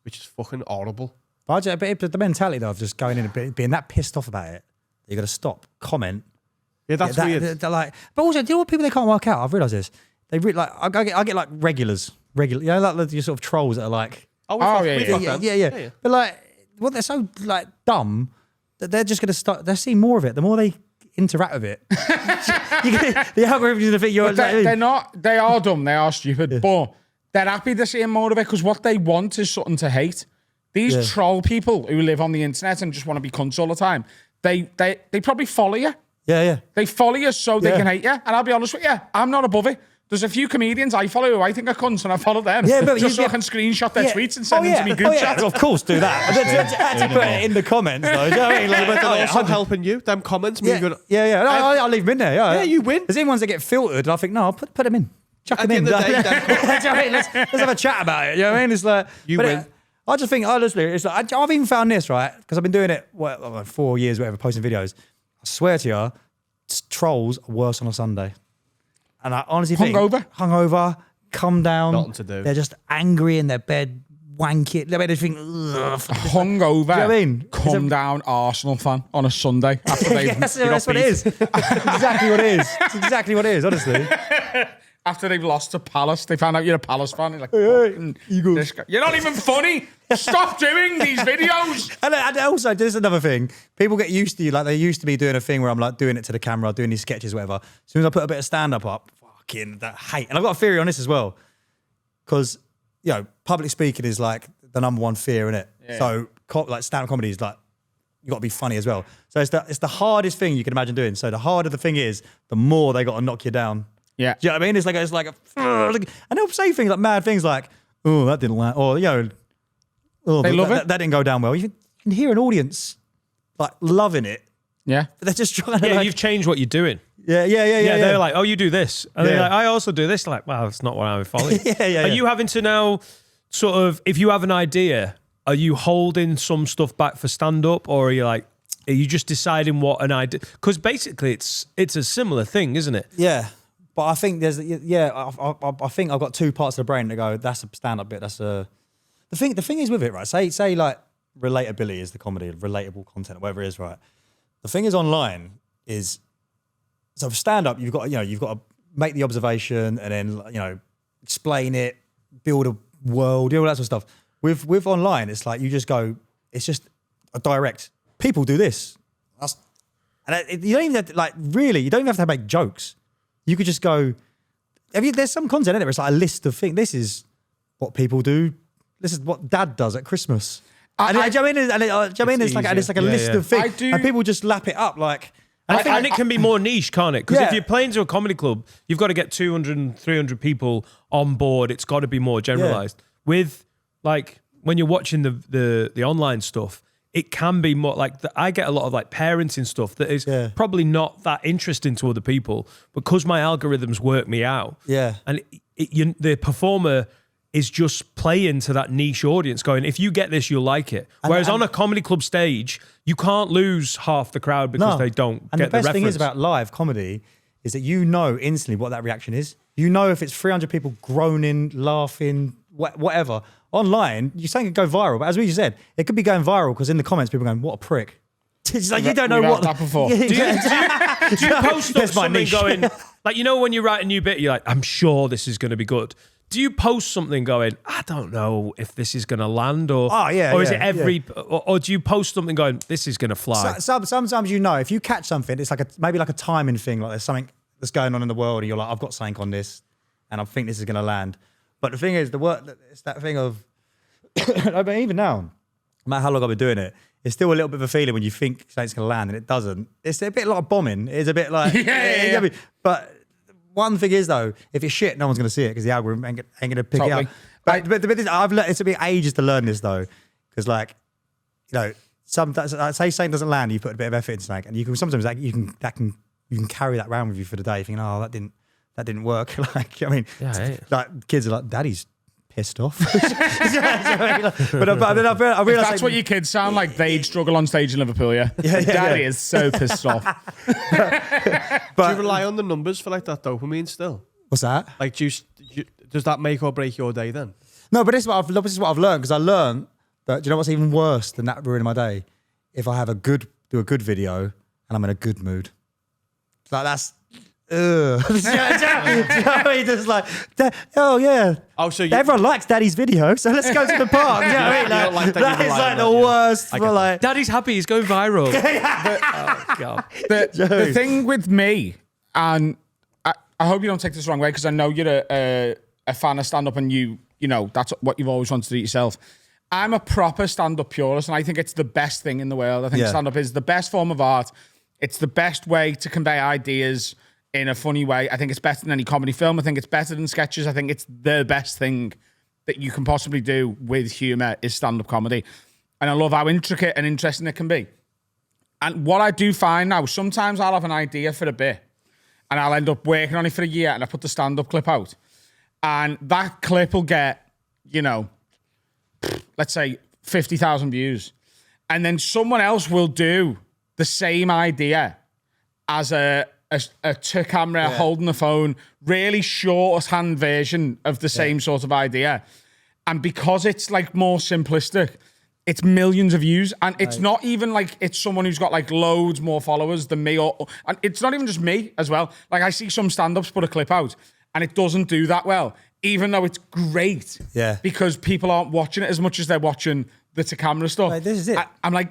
Speaker 1: which is fucking horrible.
Speaker 8: But the mentality though of just going in and being that pissed off about it, you got to stop, comment.
Speaker 1: Yeah, that's
Speaker 8: Yeah,
Speaker 1: weird.
Speaker 8: they're like, but also, do you know what people they can't work out? I've realised this. They like, I get like regulars, you know, like your sort of trolls that are like,
Speaker 1: Oh,
Speaker 4: yeah,
Speaker 1: fuck
Speaker 8: yeah,
Speaker 1: them.
Speaker 8: yeah. But like, well, they're so like dumb that they're just going to start. They're seeing more of it. The more they interact with it, the algorithm's going to think you're.
Speaker 4: They're not. They are dumb. They are stupid. But they're happy they're seeing more of it because what they want is something to hate. These troll people who live on the internet and just want to be cunts all the time. They probably follow you.
Speaker 8: Yeah.
Speaker 4: They follow you so they
Speaker 8: Yeah.
Speaker 4: can hate you. And I'll be honest with you, I'm not above it. There's a few comedians I follow who I think are cunts, and I follow them.
Speaker 8: Yeah, but
Speaker 4: just so I can screenshot their tweets and send them to me group chat.
Speaker 8: Of course, do that. I had to put it in the comments, though. Do you know what I mean? Like,
Speaker 1: But they're also helping you. Them comments mean you're
Speaker 8: yeah. I'll leave them in there.
Speaker 1: Yeah, you win.
Speaker 8: There's even ones that get filtered, and I think, no, I'll put them in. Chuck
Speaker 1: At
Speaker 8: them
Speaker 1: the
Speaker 8: in.
Speaker 1: end of the day, them
Speaker 8: Do you know what I mean? Let's have a chat about it. You know what I mean? It's like
Speaker 1: You
Speaker 8: but
Speaker 1: win.
Speaker 8: I just think, honestly, it's like I've even found this, right? Because I've been doing it 4 years, whatever, posting videos. I swear to you, trolls are worse on a Sunday. And I honestly think hungover, come down.
Speaker 1: Nothing to do.
Speaker 8: They're just angry in their bed, wanking. They think, ugh.
Speaker 4: Hungover.
Speaker 8: Do you know what I mean?
Speaker 4: Come down Arsenal fan on a Sunday after they've
Speaker 8: Yes,
Speaker 4: they got
Speaker 8: that's what it
Speaker 4: beat.
Speaker 8: is. Exactly what it is. It's exactly what it is, honestly.
Speaker 4: After they've lost to Palace, they found out you're a Palace fan. You're like, this guy. You're not even funny. Stop doing these videos.
Speaker 8: And also, there's another thing. People get used to you. Like, they used to be doing a thing where I'm like doing it to the camera, doing these sketches, whatever. As soon as I put a bit of stand-up up, fucking that hate. And I've got a theory on this as well. Because, public speaking is like the number one fear, innit? Yeah. So, like, stand-up comedy is like, you got to be funny as well. So it's the hardest thing you can imagine doing. So the harder the thing is, the more they got to knock you down.
Speaker 4: Yeah.
Speaker 8: Do you know what I mean? It's like and they'll say things like mad things like, oh, that didn't land, or
Speaker 4: They love it.
Speaker 8: That didn't go down well. You can hear an audience like loving it.
Speaker 4: Yeah.
Speaker 8: But they're just trying to
Speaker 7: Yeah,
Speaker 8: like,
Speaker 7: you've changed what you're doing.
Speaker 8: yeah.
Speaker 7: They're like, oh, you do this. And they're
Speaker 8: Yeah.
Speaker 7: like, I also do this. Like, wow, that's not what I'm following.
Speaker 8: Yeah.
Speaker 7: Are you having to now sort of, if you have an idea, are you holding some stuff back for stand-up, or are you just deciding what an idea? Because basically it's a similar thing, isn't it?
Speaker 8: Yeah. But I think there's I think I've got two parts of the brain that go, that's a stand-up bit, that's a the thing is with it, right? Say like relatability is the comedy, relatable content, whatever it is, right? The thing is online is, so for stand-up, you've got to make the observation and then explain it, build a world, do all that sort of stuff. With online, it's like you just go, it's just a direct. People do this, and you don't even have to, you don't even have to make jokes. You could just go. There's some content in it where it's like a list of things. This is what people do. This is what Dad does at Christmas. And it's like a list of things, and people just lap it up like.
Speaker 7: And it can be more niche, can't it? Because if
Speaker 8: Yeah.
Speaker 7: you're playing to a comedy club, you've got to get 200 and 300 people on board. It's got to be more generalized. With like when you're watching the online stuff, it can be more like I get a lot of like parenting stuff that is probably not that interesting to other people, because my algorithms work me out.
Speaker 8: Yeah.
Speaker 7: And the performer is just playing to that niche audience going, if you get this, you'll like it. Whereas on a comedy club stage, you can't lose half the crowd because they don't
Speaker 8: and
Speaker 7: get
Speaker 8: the best
Speaker 7: reference.
Speaker 8: thing is about live comedy is that you know instantly what that reaction is. You know if it's 300 people groaning, laughing, whatever. Online, you saying it could go viral, but as we just said, it could be going viral because in the comments people are going, "What a prick!" It's like you don't know
Speaker 4: We've
Speaker 8: what
Speaker 4: had that before.
Speaker 7: Do you post up
Speaker 8: That's my
Speaker 7: something
Speaker 8: niche.
Speaker 7: going, like, when you write a new bit, you're like, I'm sure this is going to be good. Do you post something going, I don't know if this is going to land, or or is it or do you post something going, this is going to fly?
Speaker 8: Sometimes if you catch something, it's like maybe like a timing thing. Like there's something that's going on in the world, and you're like, I've got something on this, and I think this is going to land. But the thing is, it's that thing of, I mean, even now, no matter how long I've been doing it, it's still a little bit of a feeling when you think something's going to land and it doesn't. It's a bit like bombing. It's a bit like, yeah. But one thing is though, if it's shit, no one's going to see it because the algorithm ain't going to pick it up. But I've learned, it's taken me ages to learn this though, because say something doesn't land, you put a bit of effort into something, and you can sometimes you can carry that around with you for the day, thinking, oh, that didn't work. Like kids are like, Daddy's pissed off. But then I realised
Speaker 4: That's what your kids sound like. They'd struggle on stage in Liverpool, yeah? Daddy is so pissed off.
Speaker 1: Do you rely on the numbers for like that dopamine still?
Speaker 8: What's that?
Speaker 1: Like, does that make or break your day then?
Speaker 8: No, but this is what I've learned, because I learned that, do you know what's even worse than that ruining my day? If I have do a good video and I'm in a good mood. Like that's. Do you know what I mean? Just like, oh yeah.
Speaker 1: Oh, so
Speaker 8: everyone likes Daddy's video, so let's go to the park. Do you know what I mean?
Speaker 1: You don't like that,
Speaker 8: That
Speaker 1: you
Speaker 8: is
Speaker 1: rely
Speaker 8: like
Speaker 1: on
Speaker 8: the
Speaker 1: that, yeah.
Speaker 8: worst. For like,
Speaker 7: Daddy's happy, he's going viral. Oh, God.
Speaker 4: The thing with me, and I hope you don't take this the wrong way, because I know you're a fan of stand-up, and you know that's what you've always wanted to do yourself. I'm a proper stand-up purist, and I think it's the best thing in the world. I think stand-up is the best form of art. It's the best way to convey ideas. in a funny way. I think it's better than any comedy film. I think it's better than sketches. I think it's the best thing that you can possibly do with humour is stand-up comedy. And I love how intricate and interesting it can be. And what I do find now, sometimes I'll have an idea for a bit and I'll end up working on it for a year and I put the stand-up clip out. And that clip will get, you know, let's say 50,000 views. And then someone else will do the same idea as a two-camera holding the phone, really shorthand version of the same sort of idea. And because it's like more simplistic, it's millions of views. And it's not even like it's someone who's got like loads more followers than me. And it's not even just me as well. Like I see some stand-ups put a clip out and it doesn't do that well, even though it's great.
Speaker 8: Yeah. Because
Speaker 4: people aren't watching it as much as they're watching the camera stuff.
Speaker 8: Like, this is it.
Speaker 4: I'm like,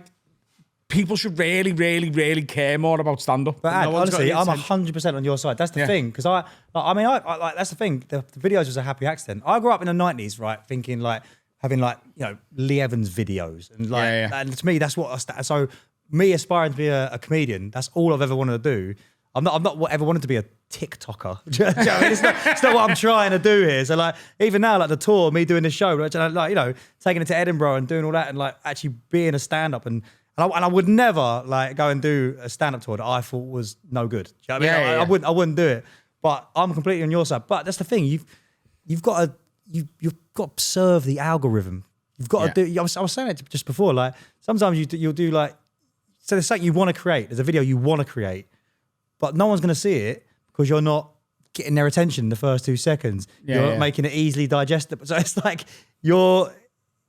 Speaker 4: people should really, really, really care more about stand-up.
Speaker 8: But honestly, I'm 100% on your side. That's the thing. Because I that's the thing. The videos was a happy accident. I grew up in the 90s, right? Thinking like, having like, you know, Lee Evans videos. And like, and to me, that's what so me aspiring to be a comedian, that's all I've ever wanted to do. I'm not ever wanted to be a TikToker. Do you know what I mean? It's not what I'm trying to do here. So like, even now, like the tour, me doing the show, like, you know, taking it to Edinburgh and doing all that and like actually being a stand-up and I would never like go and do a stand-up tour that I thought was no good. Do you know what I mean? I wouldn't do it. But I'm completely on your side. But that's the thing. You've got to serve the algorithm. You've got to do. I was saying it just before. Like sometimes you'll do like, so there's something you want to create. There's a video you want to create, but no one's going to see it because you're not getting their attention in the first 2 seconds. You're not making it easily digestible. So it's like you're.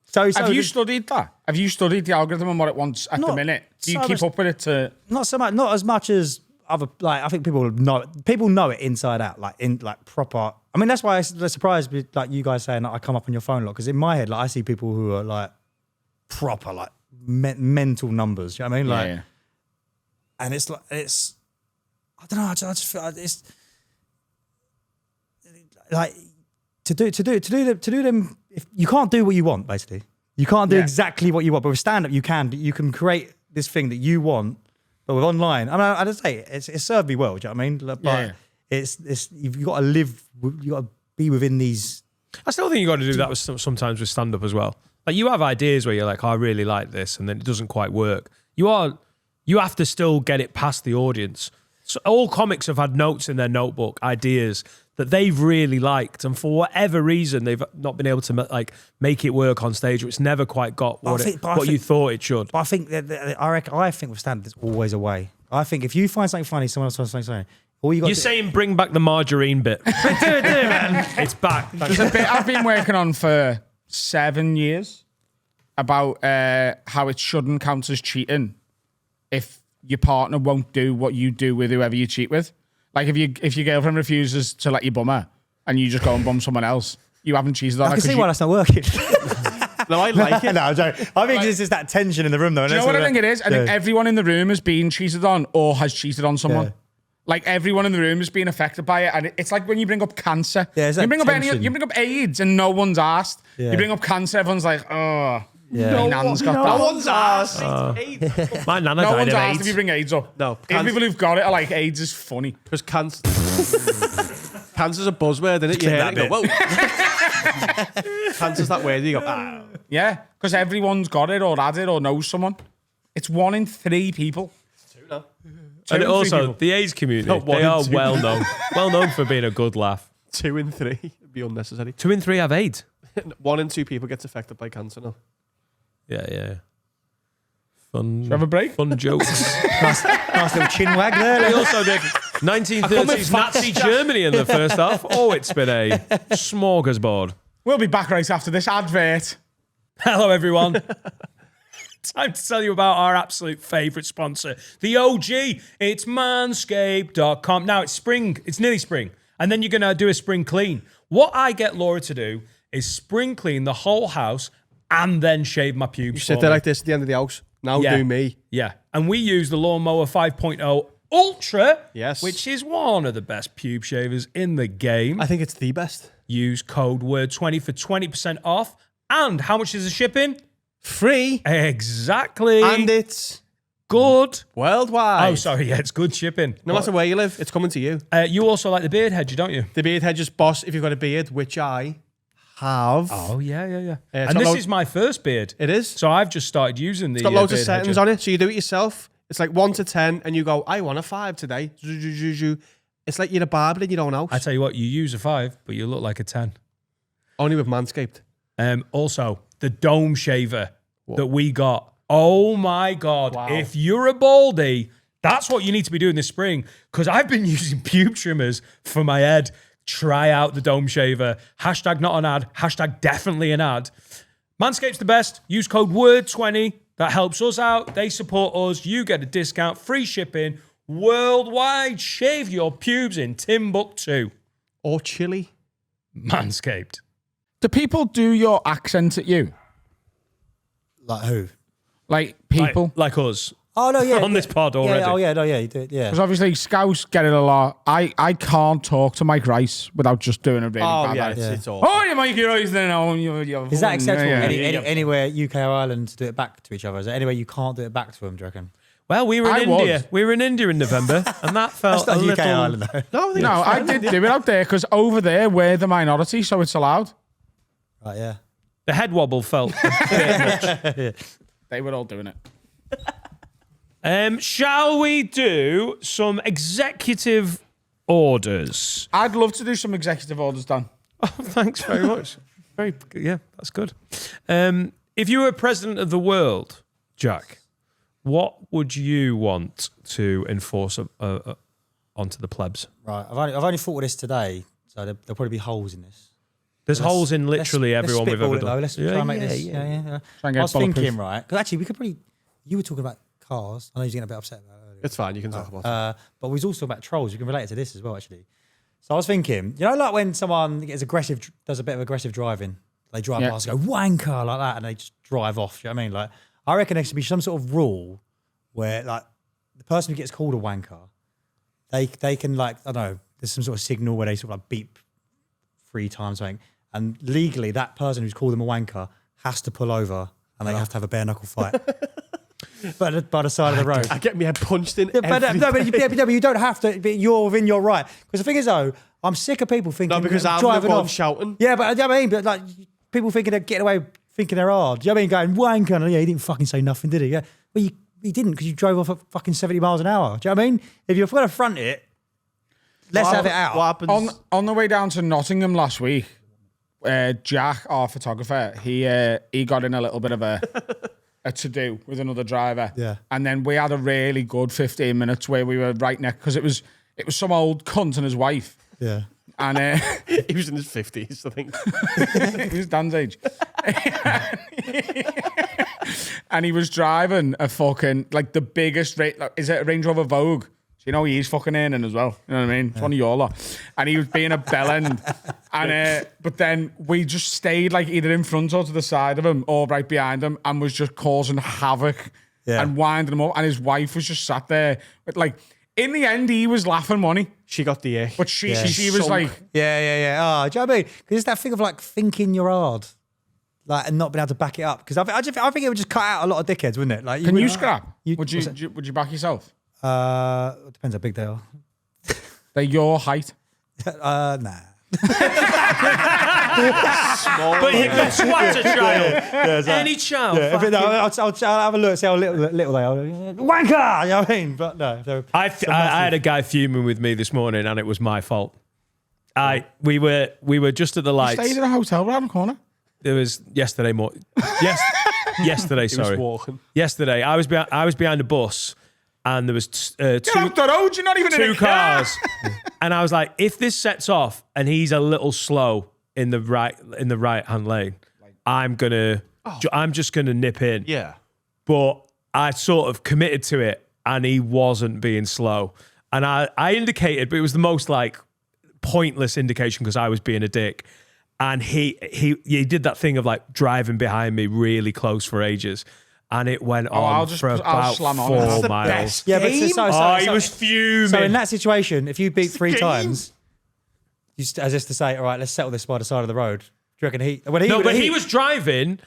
Speaker 8: So
Speaker 4: have you studied that? Have you studied the algorithm and what it wants at the minute? Do you keep up with it?
Speaker 8: Not so much. Not as much as other. Like I think people know it. People know it inside out. Like in like proper. I mean, that's why I'm surprised with like you guys saying that I come up on your phone a lot because in my head, like I see people who are like proper like mental numbers. You know what I mean? Like, and it's like I don't know. I just feel like it's like to do them. If you can't do what you want, basically, you can't do exactly what you want. But with stand-up, you can. You can create this thing that you want. But with online, I mean, I just say it served me well. Do you know what I mean? But it's you've got to live. You got to be within these.
Speaker 7: I still think you got to do that sometimes with stand-up as well. Like you have ideas where you're like, oh, I really like this, and then it doesn't quite work. You have to still get it past the audience. So all comics have had notes in their notebook, ideas that they've really liked, and for whatever reason, they've not been able to like make it work on stage, or it's never quite got what you thought it should.
Speaker 8: But I think I think with stand-up, there's always a way. I think if you find something funny, someone else finds something funny.
Speaker 7: You're saying bring back the margarine bit.
Speaker 8: do it, man.
Speaker 7: It's back.
Speaker 4: There's a bit I've been working on for 7 years about how it shouldn't count as cheating if your partner won't do what you do with whoever you cheat with. Like if your girlfriend refuses to let you bum her and you just go and bum someone else, you haven't cheated on her.
Speaker 8: I can see why that's not working.
Speaker 1: No, I like it.
Speaker 8: No, I'm joking. I think it's just that tension in the room, though.
Speaker 4: Do you know what I think it is? I think everyone in the room has been cheated on or has cheated on someone.
Speaker 8: Yeah.
Speaker 4: Like everyone in the room has been affected by it, and it's like when you bring up cancer.
Speaker 8: Yeah,
Speaker 4: you bring up AIDS, and no one's asked.
Speaker 8: Yeah.
Speaker 4: You bring up cancer, everyone's like, oh.
Speaker 8: Yeah.
Speaker 4: My nan's got that.
Speaker 1: No one's asked.
Speaker 7: My nana
Speaker 4: No
Speaker 7: died
Speaker 4: one's
Speaker 7: of
Speaker 4: asked
Speaker 7: AIDS.
Speaker 4: if you bring AIDS up.
Speaker 1: No.
Speaker 4: Even people who've got it are like, AIDS is funny.
Speaker 1: Because cancer's a buzzword, isn't it? You hear it, you go, whoa. Cancer's that word, you go, ah.
Speaker 4: Yeah, because everyone's got it or had it or knows someone. It's 1 in 3 people.
Speaker 1: It's 2 now.
Speaker 7: And
Speaker 4: Two,
Speaker 7: also,
Speaker 4: people.
Speaker 7: the AIDS community,
Speaker 1: Not one
Speaker 7: they
Speaker 1: in
Speaker 7: are
Speaker 1: 2.
Speaker 7: well known for being a good laugh.
Speaker 1: 2 in 3 would be unnecessary.
Speaker 7: 2 in 3 have AIDS.
Speaker 1: 1 in 2 people gets affected by cancer now.
Speaker 7: Yeah. Fun.
Speaker 4: Should we have a break?
Speaker 7: Fun jokes.
Speaker 8: Nice little chin wag there.
Speaker 7: We also did 1930s Nazi Germany in the first half. Oh, it's been a smorgasbord.
Speaker 4: We'll be back right after this advert.
Speaker 7: Hello, everyone. Time to tell you about our absolute favourite sponsor, the OG. It's manscaped.com. Now, it's spring. It's nearly spring. And then you're going to do a spring clean. What I get Laura to do is spring clean the whole house and then shave my pubes.
Speaker 1: You sit there like this at the end of the house. Now do me.
Speaker 7: Yeah. And we use the Lawnmower 5.0 Ultra,
Speaker 1: Yes.
Speaker 7: which is one of the best pube shavers in the game.
Speaker 1: I think it's the best.
Speaker 7: Use code WORD20 for 20% off. And how much is the shipping?
Speaker 1: Free.
Speaker 7: Exactly.
Speaker 1: And it's
Speaker 2: good.
Speaker 1: Worldwide.
Speaker 2: Oh, sorry. Yeah, it's good shipping.
Speaker 1: No matter where you live, it's coming to you.
Speaker 2: You also like the beard hedger, don't you?
Speaker 1: The beard hedger's boss, if you've got a beard, which I have.
Speaker 2: Oh, yeah.
Speaker 1: it's
Speaker 2: And
Speaker 1: got
Speaker 2: this
Speaker 1: loads-
Speaker 2: is my first beard.
Speaker 1: It is.
Speaker 2: So I've just started using the
Speaker 1: It's got loads of
Speaker 2: beard
Speaker 1: settings
Speaker 2: hedger.
Speaker 1: on it, so you do it yourself. It's like 1 to 10, and you go, I want a 5 today. It's like you're a barber in your own house.
Speaker 2: I tell you what, you use a 5, but you look like a 10.
Speaker 1: Only with Manscaped.
Speaker 2: Also, the dome shaver that we got. Oh my God.
Speaker 1: Wow.
Speaker 2: If you're a baldy, that's what you need to be doing this spring. Because I've been using pube trimmers for my head. Try out the dome shaver. Hashtag not an ad. Hashtag definitely an ad. Manscaped's the best. Use code WORD20. That helps us out. They support us. You get a discount. Free shipping. Worldwide. Shave your pubes in Timbuktu.
Speaker 1: Or chili.
Speaker 2: Manscaped.
Speaker 4: Do people do your accent at you?
Speaker 8: Like who?
Speaker 4: Like people?
Speaker 2: Like us.
Speaker 8: Oh no, yeah.
Speaker 2: On this pod already.
Speaker 8: Yeah, oh yeah, no, yeah, you do it, yeah.
Speaker 4: Because obviously Scouts get it a lot. I can't talk to Mike Rice without just doing a really bad accent.
Speaker 1: It's awful.
Speaker 4: Oh, you Mikey Rice then. Oh,
Speaker 8: Is that acceptable?
Speaker 4: Yeah.
Speaker 8: Anywhere UK or Ireland to do it back to each other? Is there anywhere you can't do it back to them? Do you reckon?
Speaker 2: Well, we were in
Speaker 4: I
Speaker 2: India.
Speaker 4: was.
Speaker 2: We were in India in November, and that felt
Speaker 8: That's not
Speaker 2: a
Speaker 8: UK
Speaker 2: little.
Speaker 8: or Ireland though.
Speaker 1: No,
Speaker 4: No, I did do it out there because over there we're the minority, so it's allowed.
Speaker 8: Right, yeah.
Speaker 2: The head wobble felt a bit much.
Speaker 4: They were all doing it.
Speaker 2: Shall we do some executive orders?
Speaker 4: I'd love to do some executive orders, Dan.
Speaker 2: Oh, thanks very much. Yeah, that's good. If you were president of the world, Jack, what would you want to enforce onto the plebs?
Speaker 8: Right. I've only thought of this today, so there'll probably be holes in this.
Speaker 2: There's holes in literally
Speaker 8: let's
Speaker 2: everyone we've
Speaker 8: spitball
Speaker 2: ever
Speaker 8: it, though.
Speaker 2: done.
Speaker 8: Let's try and make this.
Speaker 2: Yeah.
Speaker 8: Yeah.
Speaker 4: Try and
Speaker 8: I
Speaker 4: get
Speaker 8: was thinking,
Speaker 4: bulletproof.
Speaker 8: right? Because actually, we could probably. You were talking about cars. I know you're getting a bit upset about it earlier.
Speaker 1: It's fine. You can talk about it.
Speaker 8: But we was also about trolls. You can relate it to this as well, actually. So I was thinking, you know, like when someone gets aggressive, does a bit of aggressive driving, they drive past, go wanker like that, and they just drive off. Do you know what I mean? Like, I reckon there should be some sort of rule where, like, the person who gets called a wanker, they can, like, I don't know, there's some sort of signal where they sort of like beep 3 times, something, and legally that person who's called them a wanker has to pull over and they have to have a bare knuckle fight. But by the side of the road.
Speaker 1: I get my head punched in.
Speaker 8: Yeah, but you don't have to. But you're within your right. Because the thing is, though, I'm sick of people thinking.
Speaker 1: No, because I'm
Speaker 8: driving
Speaker 1: the one
Speaker 8: off
Speaker 1: shouting.
Speaker 8: Yeah, but I mean, but like people thinking they're getting away, thinking they're hard. Do you know what I mean? Going wanker. Yeah, he didn't fucking say nothing, did he? Yeah, well, he didn't because you drove off at fucking 70 miles an hour. Do you know what I mean? If you're going to front it, let's have it out.
Speaker 5: What happens?
Speaker 4: On the way down to Nottingham last week, Jack, our photographer, he got in a little bit of a to-do with another driver.
Speaker 8: Yeah.
Speaker 4: And then we had a really good 15 minutes where we were right next, because it was some old cunt and his wife.
Speaker 8: Yeah.
Speaker 4: And
Speaker 1: He was in his 50s, I think.
Speaker 4: he was Dan's age. And he was driving a fucking, like, the biggest, is it a Range Rover Vogue? So you know he's fucking earning as well. You know what I mean? It's one of your lot. And he was being a bellend. And but then we just stayed like either in front or to the side of him or right behind him and was just causing havoc and winding him up. And his wife was just sat there. But like, in the end, he was laughing, wasn't he?
Speaker 1: She got the ick.
Speaker 4: But she was like...
Speaker 8: Yeah. Oh, do you know what I mean? Because it's that thing of like thinking you're hard. Like, and not being able to back it up. Because I think it would just cut out a lot of dickheads, wouldn't it? Like,
Speaker 4: Can you scrap?
Speaker 8: You-
Speaker 4: Would you back yourself?
Speaker 8: it depends how big they are.
Speaker 4: They're your height.
Speaker 8: Nah.
Speaker 2: But you can swat a child. Any child.
Speaker 8: If it, no, I'll have a look, see how little they are. Wanker! You know what I mean? But no.
Speaker 2: I had a guy fuming with me this morning, and it was my fault. We were just at the lights.
Speaker 4: Stayed in a hotel around the corner.
Speaker 2: It was yesterday morning. Yesterday.
Speaker 1: He was
Speaker 2: Sorry.
Speaker 1: walking.
Speaker 2: Yesterday, I was behind a bus, and there was
Speaker 4: Get off the road, you're not even in
Speaker 2: two
Speaker 4: a car.
Speaker 2: cars, and I was like, if this sets off and he's a little slow in the right hand lane, I'm just gonna nip in.
Speaker 5: Yeah.
Speaker 2: But I sort of committed to it, and he wasn't being slow, and I indicated, but it was the most like pointless indication because I was being a dick. And he did that thing of like driving behind me really close for ages. And it went on for about
Speaker 4: slam on.
Speaker 2: 4
Speaker 4: That's the
Speaker 2: miles.
Speaker 1: best.
Speaker 8: Yeah, but
Speaker 2: He was fuming.
Speaker 8: So in that situation, if you beat 3 times, as if to say, all right, let's settle this by the side of the road. Do you reckon he
Speaker 2: he was driving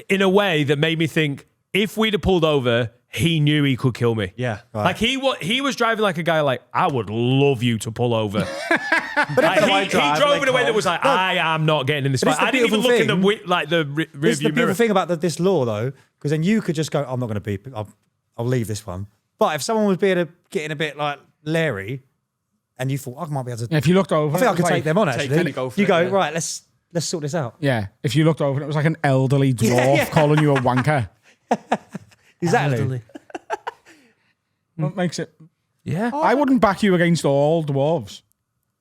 Speaker 2: in a way that made me think if we'd have pulled over,
Speaker 7: he knew he could kill me.
Speaker 1: Yeah.
Speaker 7: Like he was driving like a guy like, I would love you to pull over. Like, he drove in a way that was like, I am not getting in this
Speaker 8: But
Speaker 7: fight. I didn't even look in the
Speaker 8: This is the
Speaker 7: rearview mirror.
Speaker 8: beautiful thing about this law, though, because then you could just go, I'm not going to beep. I'll leave this one. But if someone was getting a bit like Larry, and you thought, I might be able to...
Speaker 4: If you looked over,
Speaker 8: I think I could
Speaker 4: like,
Speaker 8: take them on, actually.
Speaker 1: it, go for
Speaker 8: You
Speaker 1: it,
Speaker 8: go,
Speaker 1: yeah.
Speaker 8: right, let's sort this out.
Speaker 4: Yeah, if you looked over, and it was like an elderly dwarf calling you a wanker.
Speaker 8: Exactly.
Speaker 4: What makes it?
Speaker 7: Yeah.
Speaker 4: I wouldn't back you against all dwarves.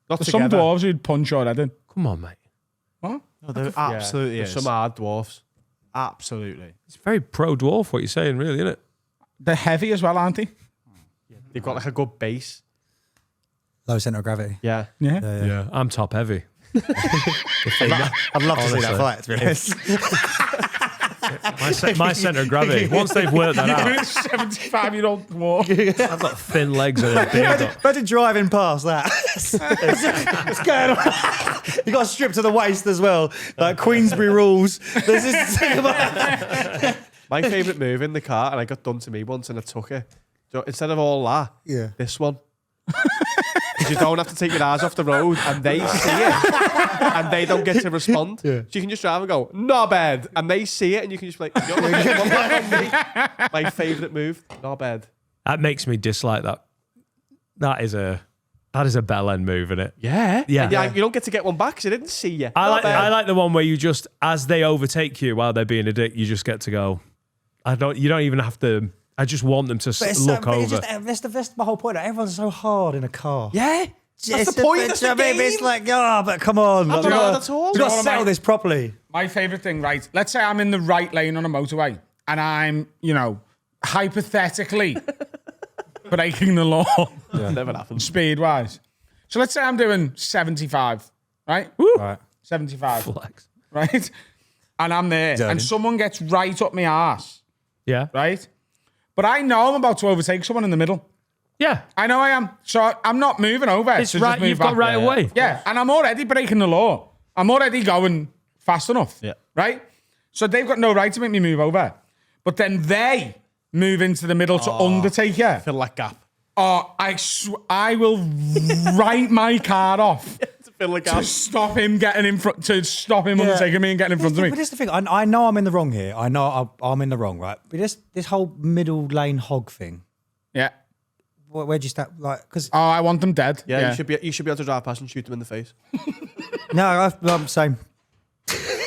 Speaker 1: Not
Speaker 4: There's some
Speaker 1: together.
Speaker 4: dwarves who'd punch your head in.
Speaker 7: Come on, mate.
Speaker 4: What?
Speaker 5: No, there absolutely
Speaker 1: There's
Speaker 5: is.
Speaker 1: some hard dwarfs.
Speaker 5: Absolutely.
Speaker 7: It's very pro dwarf what you're saying, really, isn't it?
Speaker 4: They're heavy as well, aren't they?
Speaker 1: They've got like a good base.
Speaker 8: Low centre of gravity.
Speaker 1: Yeah.
Speaker 4: Yeah.
Speaker 7: Yeah. I'm top heavy.
Speaker 8: I'd love to see that fight, to be honest.
Speaker 7: My centre of gravity. Once they've worked that out,
Speaker 4: 75-year-old dwarf.
Speaker 7: I've got thin legs and a beard.
Speaker 8: Imagine driving past that. What's going on? You got stripped to the waist as well, like Queensbury rules. There's this
Speaker 1: My favourite move in the car, and I got done to me once and I took it. So instead of all that, this one. Because you don't have to take your eyes off the road and they see it and they don't get to respond. So you can just drive and go, not bad. And they see it and you can just be like, my favourite move, not bad.
Speaker 7: That makes me dislike that. That is a bell end move, isn't it?
Speaker 1: Yeah.
Speaker 7: Yeah.
Speaker 1: And you don't get to get one back because they didn't see you.
Speaker 7: I like the one where you just, as they overtake you while they're being a dick, you just get to go. You don't even have to. I just want them to look over.
Speaker 8: That's my whole point. Everyone's so hard in a car.
Speaker 1: Yeah. That's the point. That's the game.
Speaker 8: It's like, but come on.
Speaker 1: I'm not hard at all.
Speaker 8: We've got to settle this properly.
Speaker 4: My favourite thing, right? Let's say I'm in the right lane on a motorway and I'm, hypothetically breaking the law
Speaker 1: Never happened.
Speaker 4: speed-wise. So let's say I'm doing 75, right?
Speaker 8: Right.
Speaker 4: 75,
Speaker 7: Flex.
Speaker 4: right? And I'm there
Speaker 8: Zoning.
Speaker 4: and someone gets right up my arse,
Speaker 7: Yeah.
Speaker 4: right? But I know I'm about to overtake someone in the middle.
Speaker 7: Yeah.
Speaker 4: I know I am. So I'm not moving over.
Speaker 7: It's
Speaker 4: to just
Speaker 7: right.
Speaker 4: move
Speaker 7: You've got
Speaker 4: back.
Speaker 7: right away.
Speaker 4: Yeah, and I'm already breaking the law. I'm already going fast enough.
Speaker 5: Yeah.
Speaker 4: Right? So they've got no right to make me move over. But then they move into the middle to undertake you.
Speaker 1: Fill that gap.
Speaker 4: I will write my car off
Speaker 1: To fill the
Speaker 4: to
Speaker 1: gap.
Speaker 4: stop him getting in front, to stop him undertaking me and getting in front of
Speaker 8: But
Speaker 4: me.
Speaker 8: here's the thing. I know I'm in the wrong here. I know I'm in the wrong, right? But this whole middle lane hog thing.
Speaker 4: Yeah.
Speaker 8: Where'd you start? Like, because
Speaker 4: Oh, I want them dead.
Speaker 1: Yeah, you should be able to drive past and shoot them in the face.
Speaker 8: no, I'm same.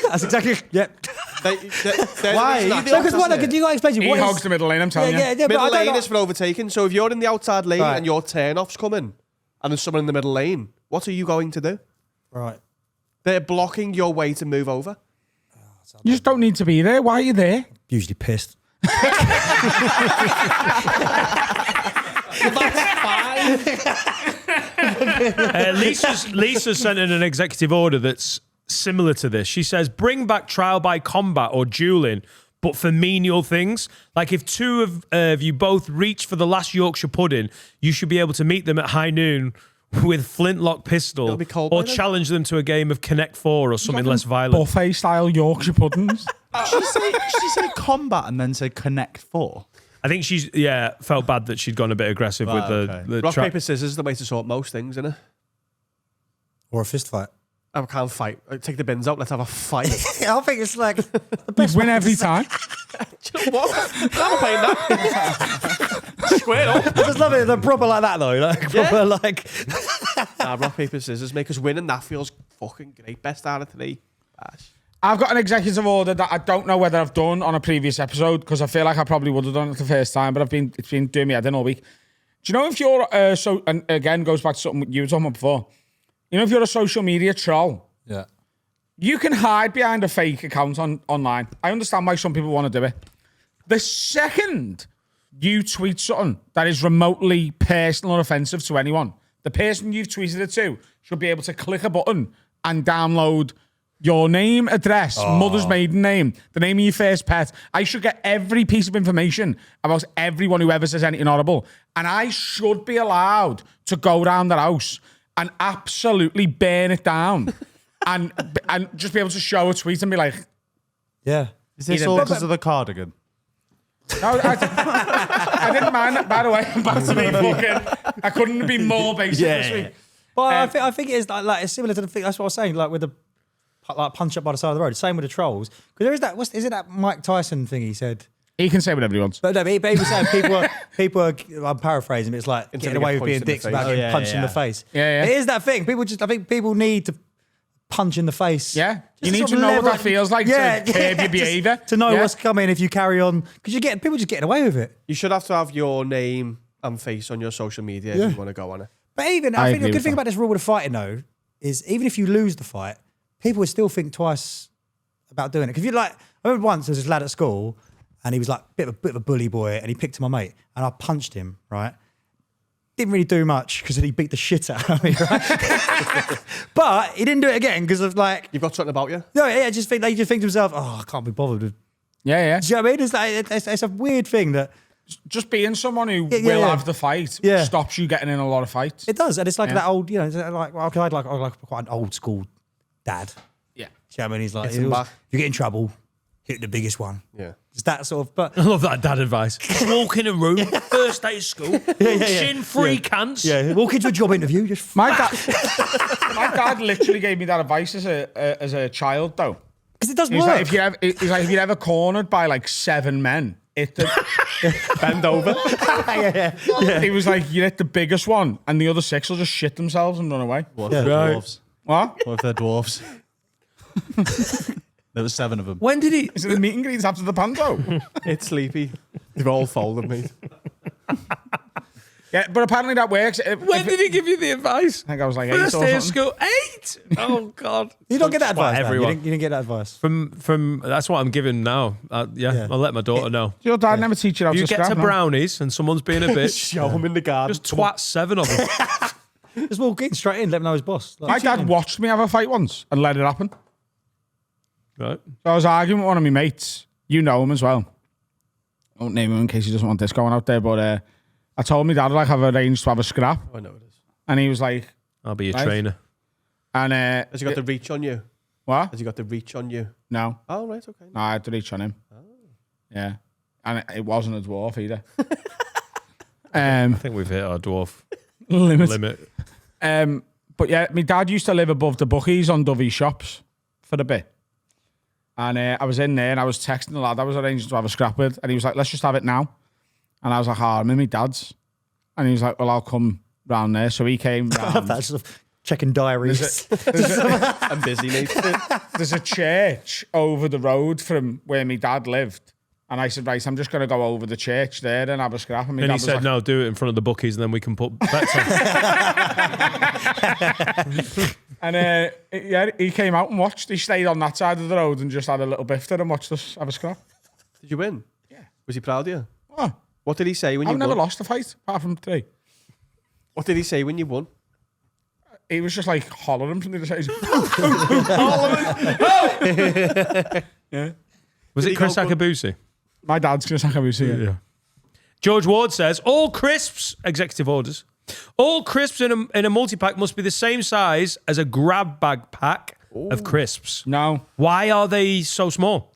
Speaker 8: That's exactly
Speaker 1: Why?
Speaker 8: So, because what? You got to explain to
Speaker 4: He
Speaker 8: you what
Speaker 4: hogs
Speaker 8: is,
Speaker 4: the middle lane, I'm telling you.
Speaker 8: but I
Speaker 1: Middle
Speaker 8: don't
Speaker 1: lane
Speaker 8: know-
Speaker 1: is for overtaking. So if you're in the outside lane
Speaker 8: Right.
Speaker 1: and your turn-off's coming and there's someone in the middle lane, what are you going to do?
Speaker 8: right.
Speaker 1: They're blocking your way to move over.
Speaker 4: You just don't need to be there. Why are you there?
Speaker 8: Usually pissed.
Speaker 7: Lisa sent in an executive order that's similar to this. She says, bring back trial by combat or dueling, but for menial things. Like if two of you both reach for the last Yorkshire pudding, you should be able to meet them at high noon with flintlock pistol
Speaker 1: It'll be cold
Speaker 7: or
Speaker 1: by then.
Speaker 7: challenge them to a game of Connect 4 or something less violent.
Speaker 4: Buffet style Yorkshire puddings.
Speaker 5: Did she say combat and then say Connect 4?
Speaker 7: I think she's, felt bad that she'd gone a bit aggressive with
Speaker 5: okay.
Speaker 7: the
Speaker 1: Rock, paper, scissors is the way to sort most things, isn't it?
Speaker 8: Or a fist fight.
Speaker 1: I can't fight. Take the bins out. Let's have a fight.
Speaker 8: I think it's like
Speaker 4: You win every time.
Speaker 1: Do you know what? I'm playing that. Square up.
Speaker 8: I just love it. They're proper like that though. Like proper like.
Speaker 1: Rock, paper, scissors, mate, because winning that feels fucking great. Best out of 3. Gosh.
Speaker 4: I've got an executive order that I don't know whether I've done on a previous episode because I feel like I probably would have done it the first time, but it's been doing me head in all week. Do you know if you're and again goes back to something you were talking about before? You know if you're a social media troll,
Speaker 8: Yeah.
Speaker 4: you can hide behind a fake account online. I understand why some people want to do it. The second you tweet something that is remotely personal or offensive to anyone, the person you've tweeted it to should be able to click a button and download your name, address, mother's maiden name, the name of your first pet. I should get every piece of information about everyone who ever says anything horrible. And I should be allowed to go around their house and absolutely burn it down and just be able to show a tweet and be like,
Speaker 8: Yeah.
Speaker 5: Is this
Speaker 4: Either
Speaker 5: all
Speaker 4: this-
Speaker 5: because of the cardigan?
Speaker 4: No, I didn't mind it. By the way, back to me fucking. I couldn't have been more basic this week.
Speaker 8: But I think it is like it's similar to the thing. That's what I was saying. Like with the punch up by the side of the road. Same with the trolls. Because there is that. Is it that Mike Tyson thing he said?
Speaker 4: He can say whatever he wants.
Speaker 8: But no, he was saying people are. I'm paraphrasing. But it's like getting away with being dicks about getting punched in the face.
Speaker 4: Yeah.
Speaker 8: It is that thing. I think people need to punch in the face.
Speaker 4: Yeah, you
Speaker 8: Just
Speaker 4: need to
Speaker 8: sort of
Speaker 4: know what
Speaker 8: level-
Speaker 4: that feels like to curb your behaviour.
Speaker 8: To know what's coming if you carry on. Because people just getting away with it.
Speaker 1: You should have to have your name and face on your social media if you want to go on it.
Speaker 8: But even, I think the good thing about this rule with the fighting, though, is even if you lose the fight, people would still think twice about doing it. Because I remember once there was this lad at school, and he was like a bit of a bully boy, and he picked on my mate, and I punched him, right? Didn't really do much because he beat the shit out of me, right? But he didn't do it again because of like...
Speaker 1: You've got something about you?
Speaker 8: No, yeah, they just think to themselves, oh, I can't be bothered with...
Speaker 4: Yeah.
Speaker 8: Do you know what I mean? It's like, it's a weird thing that...
Speaker 4: Just being someone who will have the fight stops you getting in a lot of fights.
Speaker 8: It does, and it's like that old, it's like, well, I like quite an old school dad.
Speaker 4: Yeah.
Speaker 8: Do you know what I mean? He's like,
Speaker 1: Hits him back.
Speaker 8: if you get in trouble, hit the biggest one.
Speaker 1: Yeah.
Speaker 8: It's that sort of, but
Speaker 7: I love that dad advice. Walk in a room, first day of school, shin free cans.
Speaker 8: yeah, walk into a job interview, just
Speaker 4: My dad literally gave me that advice as a child, though.
Speaker 8: because it does
Speaker 4: He's
Speaker 8: work.
Speaker 4: like, if you're ever cornered by like 7 men,
Speaker 1: Bend over.
Speaker 4: He was like, you hit the biggest one, and the other 6 will just shit themselves and run away.
Speaker 5: What if they're dwarves?
Speaker 4: What?
Speaker 5: What if they're dwarves? There was 7 of them.
Speaker 7: When did he?
Speaker 4: Is it the meet and greets after the panto?
Speaker 1: It's sleepy. They've all folded, mate.
Speaker 4: Yeah, but apparently that works.
Speaker 7: When did he give you the advice?
Speaker 4: I think I was like 8
Speaker 7: First
Speaker 4: or
Speaker 7: day of
Speaker 4: something.
Speaker 7: school, 8. Oh God!
Speaker 8: You don't get that
Speaker 7: Well,
Speaker 8: advice, man. You
Speaker 7: everyone.
Speaker 8: didn't get that advice.
Speaker 7: From that's what I'm giving now.
Speaker 8: Yeah.
Speaker 7: I'll let my daughter know.
Speaker 4: Does your dad never teach you how
Speaker 7: You
Speaker 4: to
Speaker 7: get
Speaker 4: scrap?
Speaker 7: to
Speaker 4: no?
Speaker 7: brownies and someone's being a bitch.
Speaker 1: Show them in the garden.
Speaker 7: Just twat 7 of them.
Speaker 8: Just walk in straight in, let him know his boss. Like,
Speaker 4: My dad watched me have a fight once and let it happen.
Speaker 7: Right.
Speaker 4: So I was arguing with one of my mates. You know him as well. I won't name him in case he doesn't want this going out there, but I told my dad I've arranged to have a scrap.
Speaker 1: I know it is.
Speaker 4: And he was like,
Speaker 7: I'll be your
Speaker 4: Right.
Speaker 7: trainer.
Speaker 4: and
Speaker 1: Has he got the reach on you?
Speaker 4: what?
Speaker 1: Has he got the reach on you?
Speaker 4: No.
Speaker 1: Oh, right, okay.
Speaker 4: No, I had to reach on him. Yeah. And it wasn't a dwarf either.
Speaker 7: I think we've hit our dwarf
Speaker 4: Limit.
Speaker 7: limit.
Speaker 4: But yeah, my dad used to live above the bookies on Dovey Shops for a bit. And I was in there and I was texting the lad I was arranging to have a scrap with. And he was like, let's just have it now. And I was like, I'm in my dad's. And he was like, well, I'll come round there. So he came round.
Speaker 8: that's sort of checking diaries.
Speaker 1: I'm busy, mate.
Speaker 4: There's a church over the road from where my dad lived. And I said, right, I'm just going to go over the church there and have a scrap. And my
Speaker 7: And
Speaker 4: dad
Speaker 7: he
Speaker 4: was
Speaker 7: said,
Speaker 4: like,
Speaker 7: no, do it in front of the bookies and then we can put bets on.
Speaker 4: And yeah, he came out and watched. He stayed on that side of the road and just had a little bifter and watched us have a scrap.
Speaker 1: Did you win?
Speaker 4: Yeah.
Speaker 1: Was he proud of you?
Speaker 4: Oh,
Speaker 1: What did he say when
Speaker 4: I've
Speaker 1: you
Speaker 4: never
Speaker 1: won?
Speaker 4: lost a fight, apart from 3.
Speaker 1: What did he say when you won?
Speaker 4: He was just like hollering from the other side. Yeah.
Speaker 7: Was
Speaker 1: Did
Speaker 7: it
Speaker 1: he
Speaker 7: Chris
Speaker 1: go for-
Speaker 7: Akabusi?
Speaker 4: My dad's going to say it.
Speaker 7: Yeah. George Ward says, all crisps, executive orders, all crisps in a multi-pack must be the same size as a grab bag pack of crisps.
Speaker 4: No,
Speaker 7: Why are they so small?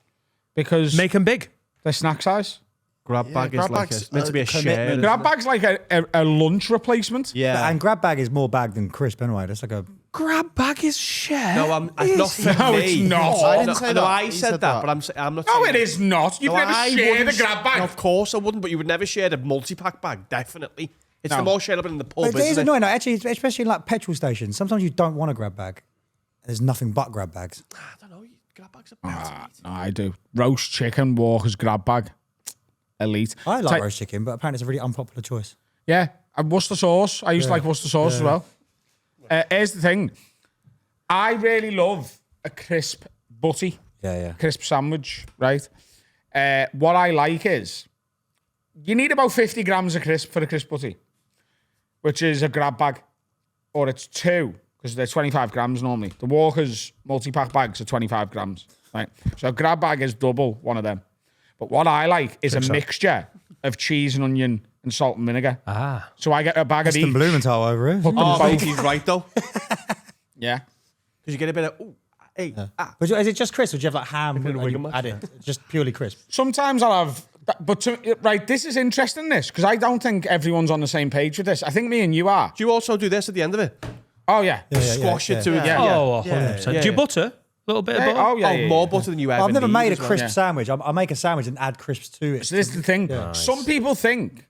Speaker 4: because
Speaker 7: Make them big.
Speaker 4: they're snack size.
Speaker 1: Grab bag
Speaker 5: grab
Speaker 1: is like
Speaker 5: bag's
Speaker 1: meant to be a
Speaker 5: commitment.
Speaker 1: share.
Speaker 4: Grab bag's like a lunch replacement.
Speaker 5: Yeah.
Speaker 8: And grab bag is more bag than crisp anyway. That's like a...
Speaker 7: Grab bag is share.
Speaker 1: No, I'm not for
Speaker 4: No,
Speaker 1: me.
Speaker 4: it's not.
Speaker 1: No,
Speaker 4: I
Speaker 5: didn't say
Speaker 1: no,
Speaker 5: that.
Speaker 1: I
Speaker 5: He
Speaker 1: said
Speaker 5: said
Speaker 1: that,
Speaker 5: that.
Speaker 1: but I'm not
Speaker 4: No,
Speaker 1: saying
Speaker 4: it is not. You'd
Speaker 1: No,
Speaker 4: never
Speaker 1: I
Speaker 4: share the
Speaker 1: wouldn't
Speaker 4: grab bag.
Speaker 1: No, of course I wouldn't, but you would never share the multi-pack bag, definitely. It's
Speaker 4: No.
Speaker 1: the more shareable in the pub,
Speaker 8: It is
Speaker 1: isn't it?
Speaker 8: annoying, actually, especially in like petrol stations. Sometimes you don't want a grab bag. There's nothing but grab bags.
Speaker 1: I don't know, grab bags are better.
Speaker 4: No, I do. Roast chicken, Walker's grab bag. Elite.
Speaker 8: I like
Speaker 4: It's
Speaker 8: roast chicken, but apparently it's a really unpopular choice.
Speaker 4: Yeah, and Worcester sauce. I used to like Worcester sauce as well. Here's the thing. I really love a crisp butty,
Speaker 8: Yeah.
Speaker 4: crisp sandwich, right? What I like is you need about 50 grams of crisp for a crisp butty, which is a grab bag, or it's 2, because they're 25 grams normally. The Walker's multi-pack bags are 25 grams, right? So a grab bag is double one of them. But what I like is a mixture of cheese and onion and salt and vinegar.
Speaker 7: Ah.
Speaker 4: So I get a bag of
Speaker 8: Aston
Speaker 4: each.
Speaker 8: Blumenthal over here.
Speaker 4: Put them
Speaker 1: Oh, I think
Speaker 4: both.
Speaker 1: he's right, though.
Speaker 4: Yeah.
Speaker 1: Because you get a bit of, ooh, hey, ah.
Speaker 8: But is it just crisp or do you have like ham
Speaker 1: bit of
Speaker 8: and you
Speaker 1: Wigan
Speaker 8: add it? Just purely crisp.
Speaker 4: Sometimes I'll have Right, this is interesting, this, because I don't think everyone's on the same page with this. I think me and you are.
Speaker 1: Do you also do this at the end of it?
Speaker 4: Oh, yeah.
Speaker 1: Squash it to it.
Speaker 2: Oh, 100%.
Speaker 1: Yeah.
Speaker 2: Do you butter? A little bit of butter?
Speaker 4: Oh, yeah.
Speaker 1: More butter than you ever
Speaker 8: I've never
Speaker 1: need
Speaker 8: made a
Speaker 1: as well.
Speaker 8: crisp sandwich. I make a sandwich and add crisps to it.
Speaker 4: So this is the thing. Some people think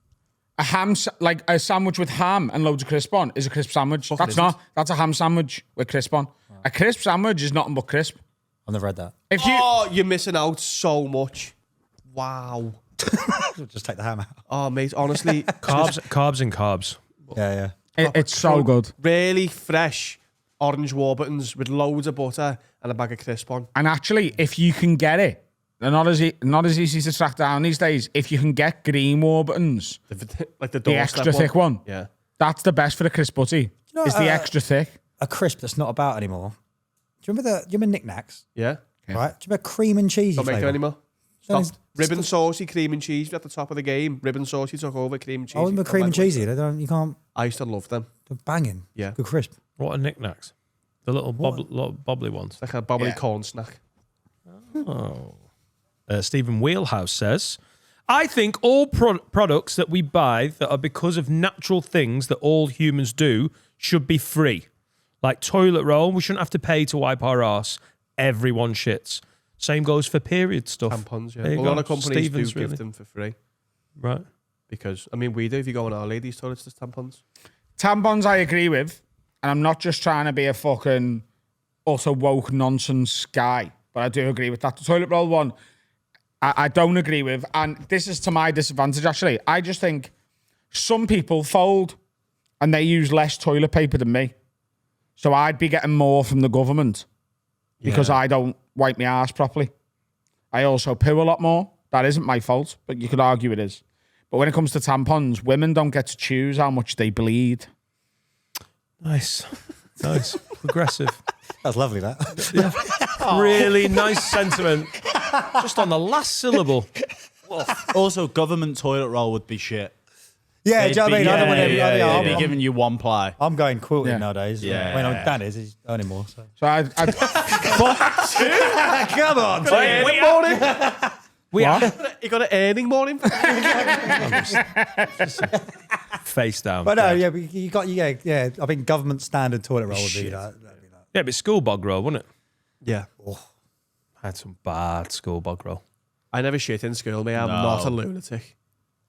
Speaker 4: like a sandwich with ham and loads of crisp on is a crisp sandwich. That's not. That's a ham sandwich with crisp on. A crisp sandwich is nothing but crisp.
Speaker 8: I've never read that.
Speaker 4: If you
Speaker 1: Oh, you're missing out so much. Wow.
Speaker 8: Just take the ham out.
Speaker 1: Oh, mate, honestly,
Speaker 2: Carbs and carbs.
Speaker 8: Yeah.
Speaker 4: it's so good.
Speaker 1: really fresh orange Warburtons with loads of butter and a bag of crisp on.
Speaker 4: And actually, if you can get it, they're not as easy to track down these days. If you can get green Warburtons,
Speaker 1: Like the
Speaker 4: the
Speaker 1: doorstep
Speaker 4: extra thick one,
Speaker 1: Yeah.
Speaker 4: that's the best for the crisp butty.
Speaker 8: know,
Speaker 4: is the extra thick.
Speaker 8: A crisp that's not about anymore. Do you remember Knick Knacks?
Speaker 1: Yeah.
Speaker 8: Right? Do you remember cream and cheese?
Speaker 1: Don't make them anymore.
Speaker 8: No,
Speaker 1: Stop. Ribbon saucy, cream and cheese at the top of the game. Ribbon saucy took over, cream and cheese.
Speaker 8: I remember cream and cheesy. You can't.
Speaker 1: I used to love them.
Speaker 8: They're banging.
Speaker 1: Yeah.
Speaker 8: Good crisp.
Speaker 2: What are knickknacks? The little bobbly ones.
Speaker 1: Like a bubbly
Speaker 4: Yeah.
Speaker 1: corn snack.
Speaker 2: Stephen Wheelhouse says, I think all products that we buy that are because of natural things that all humans do should be free. Like toilet roll, we shouldn't have to pay to wipe our arse. Everyone shits. Same goes for period stuff.
Speaker 1: Tampons, yeah.
Speaker 2: There you
Speaker 1: A
Speaker 2: go.
Speaker 1: lot of companies
Speaker 2: Stevens,
Speaker 1: do
Speaker 2: really.
Speaker 1: give them for free.
Speaker 2: Right.
Speaker 1: Because, I mean, we do. If you go on our ladies' toilets, there's tampons.
Speaker 4: Tampons, I agree with, and I'm not just trying to be a fucking utter woke nonsense guy, but I do agree with that. The toilet roll one, I don't agree with, and this is to my disadvantage, actually. I just think some people fold and they use less toilet paper than me. So I'd be getting more from the government because I don't wipe my arse properly. I also poo a lot more. That isn't my fault, but you could argue it is. But when it comes to tampons, women don't get to choose how much they bleed.
Speaker 2: Nice. Nice. Progressive.
Speaker 8: That's lovely, that.
Speaker 2: Really nice sentiment. Just on the last syllable.
Speaker 5: Also, government toilet roll would be shit.
Speaker 8: Yeah, do you know what I mean? I don't want
Speaker 5: They'd be giving you one ply.
Speaker 8: I'm going quilting nowadays.
Speaker 5: Yeah.
Speaker 8: When Dan is, he's earning more. So.
Speaker 4: So I'd
Speaker 8: Come on.
Speaker 2: We are
Speaker 1: You got an earning morning?
Speaker 2: face down.
Speaker 8: But no, yeah, you got yeah. I think government standard toilet roll would be that.
Speaker 2: Yeah, but school bog roll, wouldn't it?
Speaker 1: Yeah.
Speaker 2: I had some bad school bog roll.
Speaker 1: I never shit in school, mate. I'm not a lunatic.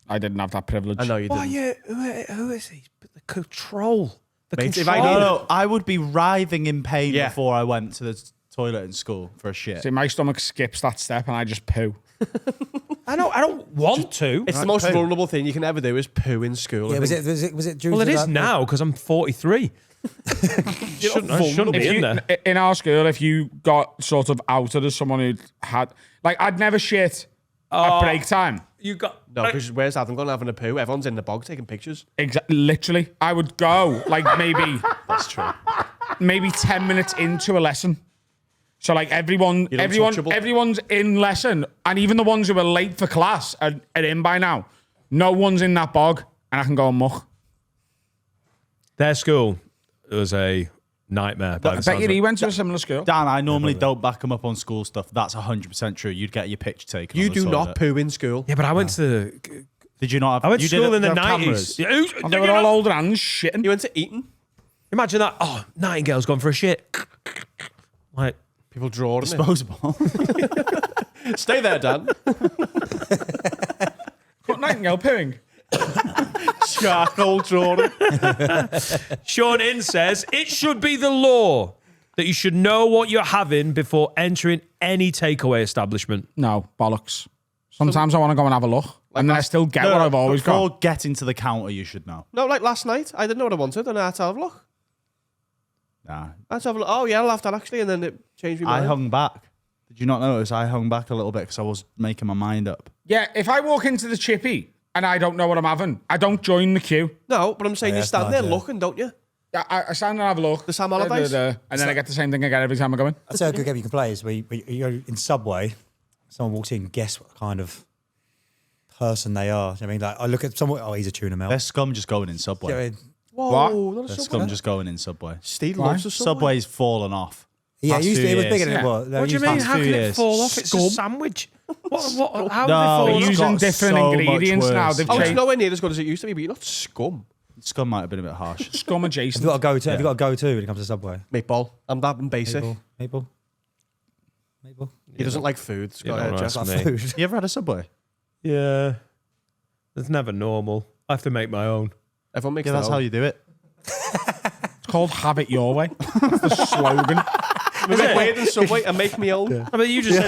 Speaker 4: I didn't have that privilege.
Speaker 1: I know you didn't.
Speaker 2: Who is he? The control. The
Speaker 1: Mate, if
Speaker 2: control.
Speaker 1: I
Speaker 5: No, I would be writhing in pain
Speaker 1: Yeah.
Speaker 5: before I went to the toilet in school for a shit.
Speaker 4: See, my stomach skips that step and I just poo.
Speaker 2: I don't want to.
Speaker 1: It's the most vulnerable thing you can ever do is poo in school.
Speaker 8: Yeah,
Speaker 1: I
Speaker 8: was
Speaker 1: think.
Speaker 8: it due
Speaker 2: Well,
Speaker 8: to
Speaker 2: it is
Speaker 8: that-
Speaker 2: now because I'm 43. shouldn't be in there.
Speaker 4: In our school, if you got sort of outed as someone who had, like, I'd never shit at break time.
Speaker 2: You got
Speaker 1: No, because where's Adam gone having a poo? Everyone's in the bog taking pictures.
Speaker 4: Literally, I would go like maybe
Speaker 1: That's true.
Speaker 4: maybe 10 minutes into a lesson. So like everyone's in lesson, and even the ones who are late for class are in by now. No one's in that bog, and I can go and muck.
Speaker 2: their school. It was a nightmare.
Speaker 4: I bet you he went to a similar school.
Speaker 5: Dan, I normally don't back him up on school stuff. That's 100% true. You'd get your picture taken.
Speaker 1: You
Speaker 5: on the
Speaker 1: do not
Speaker 5: toilet.
Speaker 1: poo in school.
Speaker 2: Yeah, but I went to
Speaker 5: Did you not have?
Speaker 2: I went to
Speaker 5: you
Speaker 2: school in the
Speaker 5: have
Speaker 2: 90s.
Speaker 5: cameras?
Speaker 2: Yeah,
Speaker 4: And they were all older and shitting.
Speaker 1: You went to Eton.
Speaker 2: imagine that. Oh, Nightingale's gone for a shit. Like,
Speaker 1: People drawing it.
Speaker 5: Disposable.
Speaker 1: Stay there, Dan.
Speaker 4: Got Nightingale pooing.
Speaker 1: Charcoal drawing.
Speaker 2: Sean In says, it should be the law that you should know what you're having before entering any takeaway establishment.
Speaker 4: No, bollocks. Sometimes I want to go and have a look, and then I still get what I've always
Speaker 5: Before
Speaker 4: got.
Speaker 5: getting to the counter, you should know.
Speaker 1: No, like last night, I didn't know what I wanted, and I had to have a look.
Speaker 5: Nah.
Speaker 1: I had to have a look. Oh, yeah, I'll have that actually, and then it changed my
Speaker 5: I
Speaker 1: mind.
Speaker 5: hung back. Did you not notice? I hung back a little bit because I was making my mind up.
Speaker 4: Yeah, if I walk into the chippy and I don't know what I'm having, I don't join the queue.
Speaker 1: No, but I'm saying you
Speaker 8: that's
Speaker 1: stand
Speaker 8: mad,
Speaker 1: there
Speaker 8: yeah.
Speaker 1: looking, don't you?
Speaker 4: I stand and have a look.
Speaker 1: The Sam Allardyce?
Speaker 4: And then I get the same thing I get every time I go in.
Speaker 8: I'd say a good game you can play is where you're in Subway, someone walks in, guess what kind of person they are. I mean, like, I look at someone, oh, he's a tuna melt.
Speaker 5: There's scum just going in Subway.
Speaker 8: Yeah,
Speaker 1: Whoa,
Speaker 4: What?
Speaker 1: not a
Speaker 5: There's
Speaker 1: Subway.
Speaker 5: scum just going in Subway.
Speaker 1: Steve loves the Subway.
Speaker 5: Subway's fallen off.
Speaker 8: yeah,
Speaker 5: Past
Speaker 8: it used to,
Speaker 5: few
Speaker 8: it was
Speaker 5: years.
Speaker 8: bigger than
Speaker 4: Yeah.
Speaker 8: it was.
Speaker 2: What do you mean?
Speaker 5: past
Speaker 2: How
Speaker 5: few
Speaker 2: can it
Speaker 5: years.
Speaker 2: fall off? It's a sandwich. How
Speaker 5: No,
Speaker 2: have they
Speaker 5: it's
Speaker 4: Using
Speaker 5: got
Speaker 4: different
Speaker 5: so much
Speaker 4: ingredients now.
Speaker 5: worse.
Speaker 4: They've
Speaker 1: Oh, it's
Speaker 4: changed
Speaker 1: nowhere near as good as it used to be, but you're not scum.
Speaker 5: Scum might have been a bit harsh.
Speaker 4: scum adjacent.
Speaker 8: Have you got a go-to? Have you got a go-to when it comes to Subway?
Speaker 1: Meatball. I'm that basic.
Speaker 8: Maple.
Speaker 1: He doesn't like food.
Speaker 7: You don't
Speaker 1: Just
Speaker 7: ask
Speaker 8: Like
Speaker 7: me.
Speaker 8: food.
Speaker 5: You ever had a Subway?
Speaker 7: Yeah. It's never normal. I have to make my own.
Speaker 1: everyone makes
Speaker 5: Yeah,
Speaker 1: their
Speaker 5: that's
Speaker 1: own.
Speaker 5: how you do it.
Speaker 4: It's called "Have It Your Way." That's the slogan.
Speaker 1: Is it weird in Subway and make me own?
Speaker 7: I mean, you just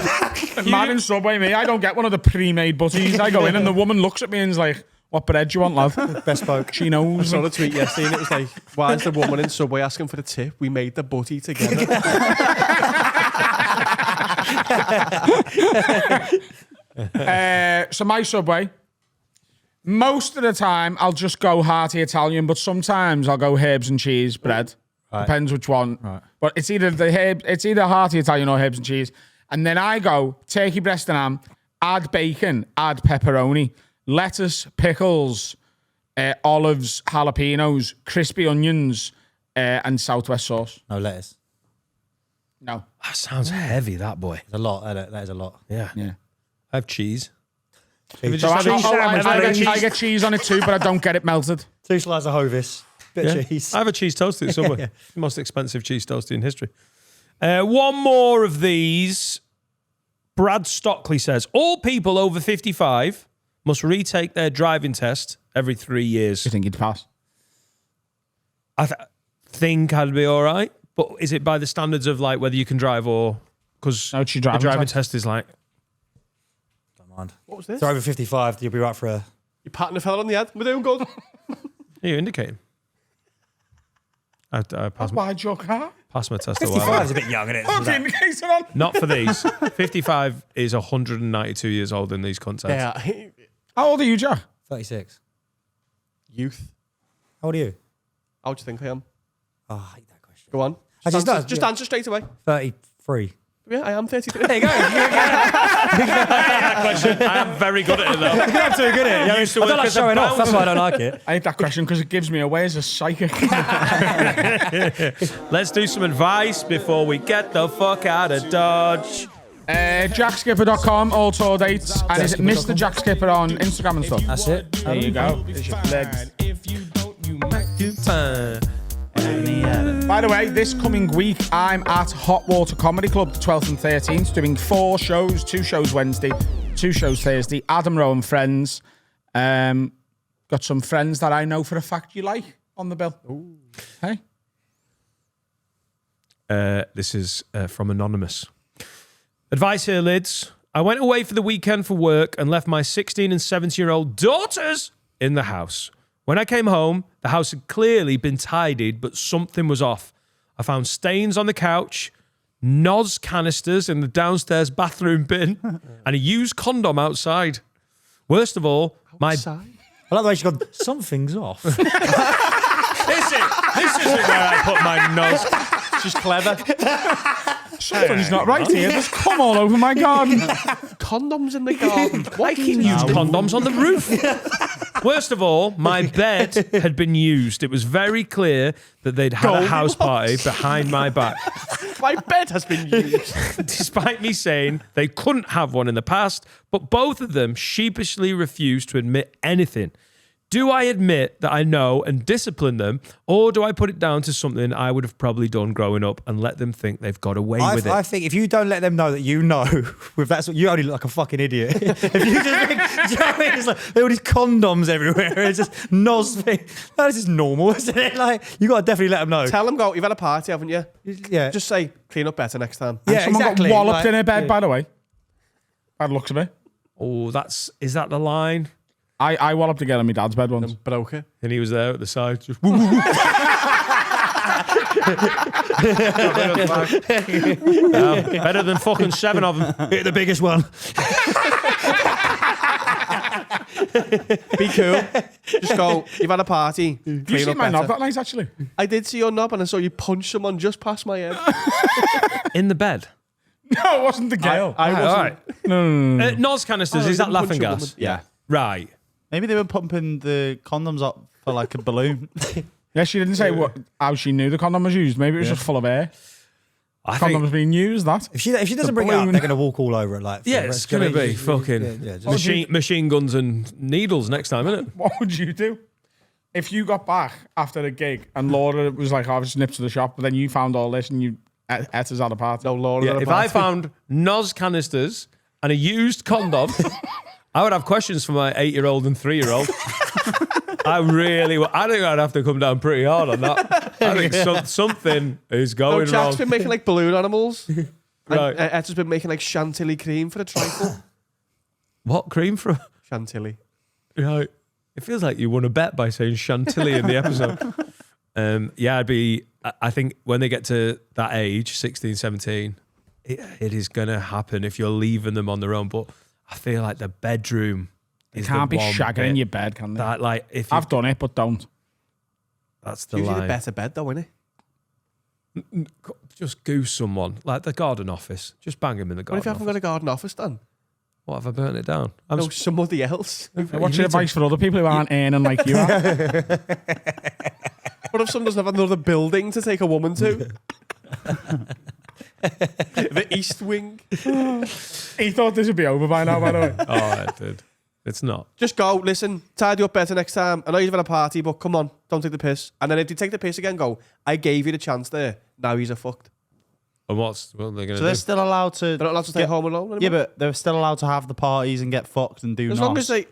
Speaker 7: said
Speaker 4: Mad in Subway, me. I don't get one of the pre-made butties. I go in and the woman looks at me and is like, "What bread do you want, lad?"
Speaker 8: Best spoke.
Speaker 4: She
Speaker 1: I
Speaker 4: knows.
Speaker 1: saw a tweet yesterday and it was like, why is the woman in Subway asking for the tip? We made the butty together.
Speaker 4: So my Subway, most of the time I'll just go hearty Italian, but sometimes I'll go herbs and cheese bread. Depends which one.
Speaker 8: Right.
Speaker 4: But it's either hearty Italian or herbs and cheese. And then I go turkey breast and ham, add bacon, add pepperoni, lettuce, pickles, olives, jalapenos, crispy onions, and Southwest sauce.
Speaker 8: No lettuce.
Speaker 4: No.
Speaker 7: that sounds heavy, that boy.
Speaker 8: It's a lot. That is a lot.
Speaker 7: Yeah.
Speaker 4: Yeah.
Speaker 7: I have cheese.
Speaker 4: So I get cheese on it too, but I don't get it melted.
Speaker 8: 2 slices of Hovis. Bit
Speaker 7: Yeah.
Speaker 8: of cheese.
Speaker 7: I have a cheese toasty somewhere. The most expensive cheese toasty in history. One more of these. Brad Stockley says, all people over 55 must retake their driving test every 3 years.
Speaker 4: You think you'd pass?
Speaker 7: I think I'd be all right. But is it by the standards of like whether you can drive or... Because
Speaker 4: No, it's your
Speaker 7: the
Speaker 4: driving
Speaker 7: driving
Speaker 4: test.
Speaker 7: test is like...
Speaker 8: Don't mind.
Speaker 1: What was this?
Speaker 8: So over 55, you'll be right for a...
Speaker 1: You patting a fella on the head. We're doing good.
Speaker 7: Are you indicating? I passed
Speaker 4: Why'd your car?
Speaker 7: my test a while
Speaker 8: 55
Speaker 7: ago.
Speaker 8: is a bit young, isn't it?
Speaker 4: Put the indicator on.
Speaker 7: Not for these. 55 is 192 years old in these contests.
Speaker 1: Yeah.
Speaker 4: How old are you, Jack?
Speaker 8: 36.
Speaker 1: Youth.
Speaker 8: How old are you?
Speaker 1: How do you think I am?
Speaker 8: Oh, I hate that question.
Speaker 1: Go on.
Speaker 8: Actually, it's not-
Speaker 1: Just answer straight away.
Speaker 8: 33.
Speaker 1: Yeah, I am 33.
Speaker 8: There you go.
Speaker 7: I am very good at it though.
Speaker 8: You're not too good at it. I
Speaker 7: used to
Speaker 8: don't
Speaker 7: work
Speaker 8: like
Speaker 7: as a
Speaker 8: showing off. That's why I don't like it.
Speaker 4: I hate that question because it gives me away as a psychic.
Speaker 7: Let's do some advice before we get the fuck out of Dodge.
Speaker 4: JackSkipper.com, all tour dates. And is it Mr. Jack Skipper on Instagram and stuff?
Speaker 8: That's it.
Speaker 4: There you go. There's your legs. By the way, this coming week, I'm at Hot Water Comedy Club, the 12th and 13th, doing 4 shows, 2 shows Wednesday, 2 shows Thursday. Adam, Rowe and friends. Got some friends that I know for a fact you like on the bill. Ooh. Hey?
Speaker 7: This is from Anonymous. Advice here, lids. I went away for the weekend for work and left my 16 and 17-year-old daughters in the house. When I came home, the house had clearly been tidied, but something was off. I found stains on the couch, NOS canisters in the downstairs bathroom bin, and a used condom outside. Worst of all, my...
Speaker 8: I like the way she's gone, something's off.
Speaker 7: This isn't where I put my NOS.
Speaker 1: She's clever.
Speaker 4: Something's not right here. There's cum all over my garden.
Speaker 1: Condoms in the garden.
Speaker 7: I can use condoms on the roof. Worst of all, my bed had been used. It was very clear that they'd had a house party behind my back.
Speaker 1: My bed has been used.
Speaker 7: Despite me saying they couldn't have one in the past, but both of them sheepishly refused to admit anything. Do I admit that I know and discipline them, or do I put it down to something I would have probably done growing up and let them think they've got away with it?
Speaker 8: I think if you don't let them know that you know, with that, you only look like a fucking idiot. If you just think, do you know what I mean? It's like there are all these condoms everywhere. It's just NOS thing. No, this is normal, isn't it? Like you got to definitely let them know.
Speaker 1: Tell them, go, you've had a party, haven't you?
Speaker 8: Yeah,
Speaker 1: Just say, clean up better next time.
Speaker 8: yeah,
Speaker 4: Someone
Speaker 8: exactly.
Speaker 4: got walloped
Speaker 8: Like,
Speaker 4: in her bed,
Speaker 8: yeah.
Speaker 4: by the way. Bad looks of it.
Speaker 7: Oh, is that the line?
Speaker 4: I walloped a girl in my dad's bed once.
Speaker 1: Broke it.
Speaker 7: And he was there at the side, just better than fucking 7 of them.
Speaker 8: Hit the biggest one.
Speaker 1: Be cool. Just go, you've had a party.
Speaker 4: You
Speaker 1: Clean
Speaker 4: see
Speaker 1: up
Speaker 4: my knob
Speaker 1: better.
Speaker 4: that night, actually?
Speaker 1: I did see your knob and I saw you punch someone just past my head.
Speaker 7: In the bed.
Speaker 4: No, it wasn't the girl.
Speaker 1: I wasn't.
Speaker 7: All right.
Speaker 4: No.
Speaker 7: NOS canisters,
Speaker 1: Oh,
Speaker 7: is
Speaker 1: you
Speaker 7: that
Speaker 1: didn't
Speaker 7: laughing
Speaker 1: punch a woman.
Speaker 7: gas?
Speaker 5: Yeah.
Speaker 7: Right.
Speaker 5: Maybe they were pumping the condoms up for like a balloon.
Speaker 4: Yeah, she didn't say how she knew the condom was used. Maybe it was just full of air.
Speaker 7: I think,
Speaker 4: Condoms being used, that.
Speaker 8: If she doesn't bring it up,
Speaker 4: balloon.
Speaker 8: they're going to walk all over it. Like, for
Speaker 7: yeah,
Speaker 8: the
Speaker 7: it's
Speaker 8: rest
Speaker 7: going
Speaker 8: of
Speaker 7: to
Speaker 8: it.
Speaker 7: be fucking
Speaker 8: Yeah, just-
Speaker 7: machine guns and needles next time, isn't it?
Speaker 4: What would you do? If you got back after a gig and Laura was like, I just nipped to the shop, but then you found all this and you ate us at a party.
Speaker 1: No, Laura.
Speaker 7: Yeah, if I found NOS canisters and a used condom, I would have questions for my 8-year-old and 3-year-old. I think I'd have to come down pretty hard on that. I think something is going
Speaker 1: Jack's
Speaker 7: wrong.
Speaker 1: been making like balloon animals.
Speaker 7: Right.
Speaker 1: And Ed's been making like chantilly cream for the trifle.
Speaker 7: What cream from?
Speaker 1: Chantilly.
Speaker 7: Right. It feels like you won a bet by saying chantilly in the episode. I think when they get to that age, 16, 17, it is going to happen if you're leaving them on their own. But I feel like the bedroom
Speaker 4: You
Speaker 7: is
Speaker 4: can't
Speaker 7: the
Speaker 4: be
Speaker 7: one
Speaker 4: shagging
Speaker 7: bit
Speaker 4: in your bed, can they?
Speaker 7: that, like, if you,
Speaker 4: I've done it, but don't.
Speaker 7: that's the
Speaker 1: Usually the
Speaker 7: line.
Speaker 1: better bed though, isn't it?
Speaker 7: Just goose someone, like the garden office. Just bang him in the
Speaker 1: What
Speaker 7: garden
Speaker 1: if you haven't
Speaker 7: office.
Speaker 1: got a garden office then?
Speaker 7: What, have I burnt it down? I'm
Speaker 1: No, somebody else.
Speaker 4: What's your advice for other people who aren't earning like you are?
Speaker 1: What if someone doesn't have another building to take a woman to? The East Wing.
Speaker 4: He thought this would be over by now, by the way.
Speaker 7: Oh, it did. It's not.
Speaker 1: Just go, listen, tidy up better next time. I know you've had a party, but come on, don't take the piss. And then if you take the piss again, go, I gave you the chance there. Now he's a fucked.
Speaker 7: And what are they going to
Speaker 5: So
Speaker 7: do?
Speaker 5: they're still allowed to.
Speaker 1: They're not allowed to stay home alone anymore.
Speaker 5: Yeah, but they're still allowed to have the parties and get fucked and do
Speaker 1: as
Speaker 5: NOS.
Speaker 1: long as they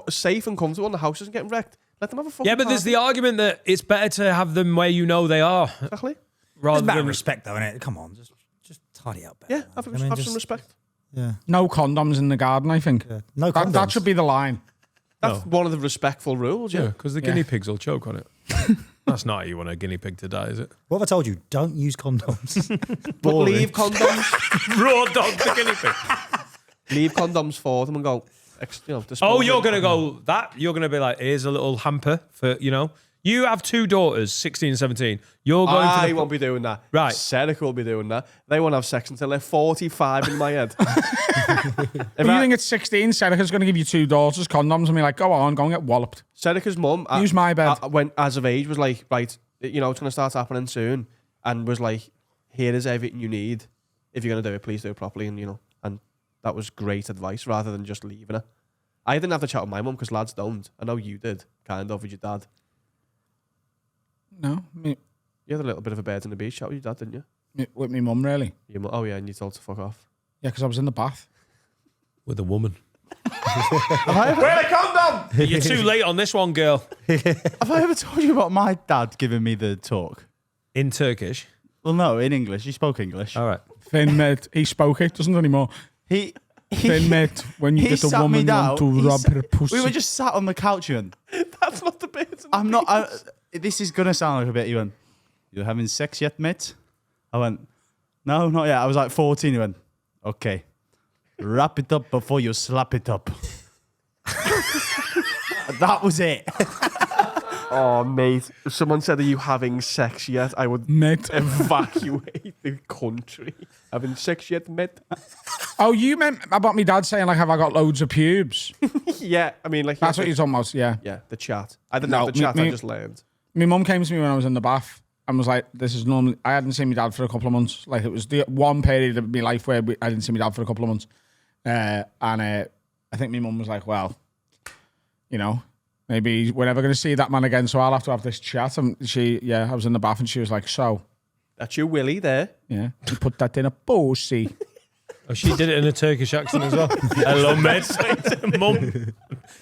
Speaker 1: safe and comfortable and the house isn't getting wrecked, let them have a fucking
Speaker 7: Yeah, but there's
Speaker 1: party.
Speaker 7: the argument that it's better to have them where you know they are,
Speaker 1: Exactly.
Speaker 8: It's
Speaker 7: rather
Speaker 8: a matter of
Speaker 7: than
Speaker 8: respect, though, isn't it? Come on, just tidy up. better.
Speaker 1: Yeah, have some
Speaker 8: just-
Speaker 1: respect.
Speaker 8: Yeah.
Speaker 4: No condoms in the garden, I think.
Speaker 8: No
Speaker 4: That
Speaker 8: condoms.
Speaker 4: should be the line.
Speaker 1: That's one of the respectful rules,
Speaker 7: yeah,
Speaker 1: yeah.
Speaker 7: because the guinea pigs will choke on it. That's not how you want a guinea pig to die, is it?
Speaker 8: What have I told you? Don't use condoms.
Speaker 1: But leave condoms.
Speaker 7: Raw dog the guinea pig.
Speaker 1: Leave condoms for them and go, dispose
Speaker 7: Oh, you're
Speaker 1: of
Speaker 7: going to
Speaker 1: it.
Speaker 7: go that? You're going to be like, here's a little hamper for, You have 2 daughters, 16 and 17. You're going
Speaker 1: I
Speaker 7: to
Speaker 1: won't be doing that.
Speaker 7: Right.
Speaker 1: Serica will be doing that. They won't have sex until they're 45 in my head.
Speaker 4: If you think it's 16, Serica's going to give you 2 daughters condoms and be like, go on, go and get walloped.
Speaker 1: Serica's mum,
Speaker 4: Use my bed.
Speaker 1: when as of age, was like, right, it's going to start happening soon, and was like, here is everything you need. If you're going to do it, please do it properly, and that was great advice rather than just leaving her. I didn't have to chat with my mum because lads don't. I know you did, kind of, with your dad.
Speaker 4: No,
Speaker 1: You had a little bit of a bird in the beach chat with your dad, didn't you?
Speaker 4: with my mum, really.
Speaker 1: Oh yeah, and you told to fuck off.
Speaker 4: Yeah, because I was in the bath.
Speaker 7: with a woman.
Speaker 1: Wear a condom!
Speaker 7: You're too late on this one, girl.
Speaker 5: Have I ever told you about my dad giving me the talk?
Speaker 7: In Turkish.
Speaker 5: Well, no, in English. He spoke English.
Speaker 7: All right.
Speaker 4: Finn, mate, he spoke it, doesn't anymore.
Speaker 5: He
Speaker 4: Finn, mate, when you
Speaker 5: he
Speaker 4: get a
Speaker 5: sat me
Speaker 4: woman, you
Speaker 5: down.
Speaker 4: want to
Speaker 5: He
Speaker 4: rub
Speaker 5: sat-
Speaker 4: her pussy.
Speaker 5: We were just sat on the couch, and
Speaker 1: That's not the bird.
Speaker 5: I'm not. This is gonna sound like a bit. He went, "You having sex yet, mate?" I went, "No, not yet." I was like 14. He went, "Okay, wrap it up before you slap it up." That was it.
Speaker 1: Oh, mate. If someone said, are you having sex yet? I would
Speaker 4: Mate.
Speaker 1: evacuate the country. Having sex yet, mate?
Speaker 4: Oh, you meant about me dad saying, like, have I got loads of pubes?
Speaker 1: Yeah, I mean, like...
Speaker 4: That's what you're talking about, yeah.
Speaker 1: Yeah, the chat. I didn't
Speaker 4: No,
Speaker 1: have the chat,
Speaker 4: me-
Speaker 1: I just learned.
Speaker 4: My mum came to me when I was in the bath and was like, this is normally... I hadn't seen my dad for a couple of months. Like, it was the one period of my life where I didn't see my dad for a couple of months. I think my mum was like, well, maybe we're never going to see that man again, so I'll have to have this chat. And I was in the bath and she was like, so,
Speaker 1: That's your Willie there.
Speaker 4: yeah, you put that in a pussy.
Speaker 7: Oh, she did it in a Turkish accent as well. Hello, mate. Mum.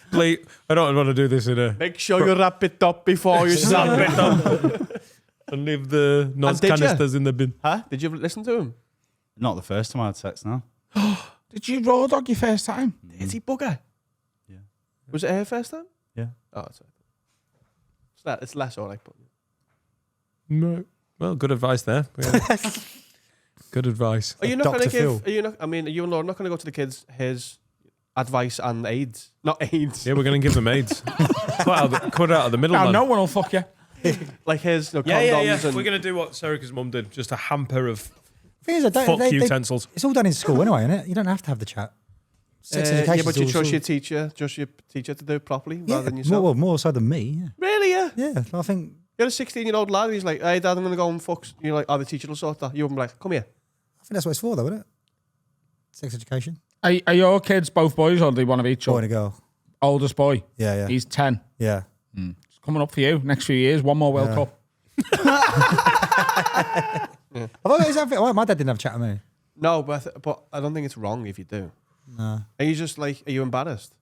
Speaker 7: Please, I don't want to do this in a...
Speaker 1: Make sure you wrap it up before you
Speaker 7: Slap
Speaker 1: slap
Speaker 7: it up. And leave the NOS
Speaker 1: did ya?
Speaker 7: canisters in the bin.
Speaker 5: Huh?
Speaker 1: Did you listen to him?
Speaker 5: Not the first time I had sex. No.
Speaker 4: Did you raw dog your first time?
Speaker 1: Is he bugger?
Speaker 5: Yeah.
Speaker 1: Was it her first time?
Speaker 5: Yeah.
Speaker 1: Oh, that's right. It's less alright, but...
Speaker 7: No. Well, good advice there. Yeah. Good advice.
Speaker 1: Are you not going to
Speaker 8: Dr. Phil.
Speaker 1: give... Are you and Laura not going to go to the kids his advice and AIDS? Not AIDS.
Speaker 7: Yeah, we're going to give them AIDS. Cut out of the middle,
Speaker 4: Now,
Speaker 7: man.
Speaker 4: no one will fuck you.
Speaker 1: Like his condoms
Speaker 7: Yeah.
Speaker 1: and...
Speaker 7: We're going to do what Serica's mum did. Just a hamper of
Speaker 8: Thing is,
Speaker 7: fuck utensils.
Speaker 8: it's all done in school anyway, isn't it? You don't have to have the chat. Sex education.
Speaker 1: yeah, but you trust your teacher to do it properly rather than yourself.
Speaker 8: More so than me. Yeah.
Speaker 1: Really, yeah?
Speaker 8: Yeah, I think
Speaker 1: You're a 16-year-old lad, and he's like, hey, Dad, I'm going to go and fuck. You're like, oh, the teacher will sort that. You wouldn't be like, come here.
Speaker 9: I think that's what it's for, though, isn't it? Sex education.
Speaker 4: Are your kids both boys or do they one of each?
Speaker 9: Boy and a girl.
Speaker 4: Oldest boy.
Speaker 9: Yeah.
Speaker 4: He's 10.
Speaker 9: Yeah.
Speaker 4: It's coming up for you next few years. One more World Cup.
Speaker 9: My dad didn't have a chat with me.
Speaker 1: No, but I don't think it's wrong if you do.
Speaker 9: No.
Speaker 1: Are you just like, are you embarrassed?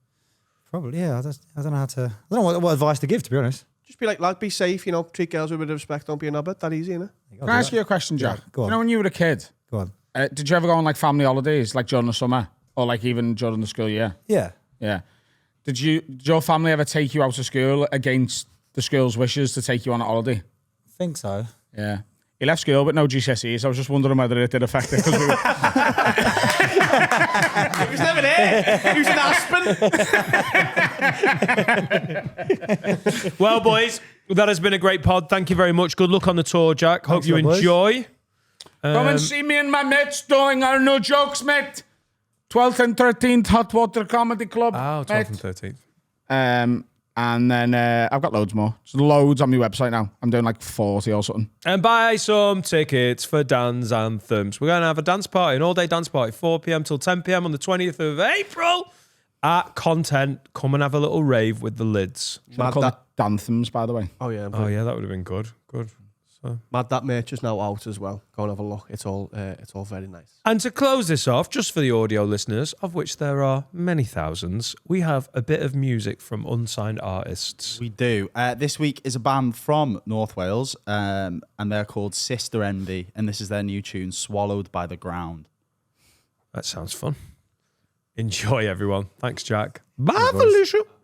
Speaker 9: Probably, yeah. I don't know how to. I don't know what advice to give, to be honest.
Speaker 1: Just be like, lad, be safe, treat girls with a bit of respect, don't be a knobhead. That easy, innit?
Speaker 4: Can I ask you a question, Jack?
Speaker 9: Go on.
Speaker 4: You know when you were a kid,
Speaker 9: Go on.
Speaker 4: did you ever go on like family holidays, like during the summer? Or like even during the school year?
Speaker 9: Yeah.
Speaker 4: Yeah. Did your family ever take you out of school against the school's wishes to take you on a holiday?
Speaker 9: I think so.
Speaker 4: Yeah. He left school but no GCSEs. I was just wondering whether it did affect it.
Speaker 1: He was never there. He was in Aspen.
Speaker 7: Well, boys, that has been a great pod. Thank you very much. Good luck on the tour, Jack. Hope
Speaker 9: Thanks
Speaker 7: you
Speaker 9: a lot, boys.
Speaker 7: enjoy.
Speaker 4: Come and see me and my mates doing our no jokes, mate. 12th and 13th Hot Water Comedy Club.
Speaker 7: Oh, 12th and 13th.
Speaker 4: And then I've got loads more. There's loads on my website now. I'm doing like 40 or something.
Speaker 7: And buy some tickets for Dan's Anthems. We're going to have a dance party, an all-day dance party, 4 p.m. till 10 p.m. on the 20th of April at Content. Come and have a little rave with the lids.
Speaker 4: Should I call it Danthems, by the way?
Speaker 1: Oh, yeah.
Speaker 7: Oh, yeah, that would have been good. Good.
Speaker 1: Mad, that merch is now out as well. Go and have a look. It's all very nice.
Speaker 7: And to close this off, just for the audio listeners, of which there are many thousands, we have a bit of music from unsigned artists.
Speaker 5: We do. This week is a band from North Wales, and they're called Sister Envy, and this is their new tune, Swallowed by the Ground.
Speaker 7: That sounds fun. Enjoy, everyone. Thanks, Jack. Bye, Felicia.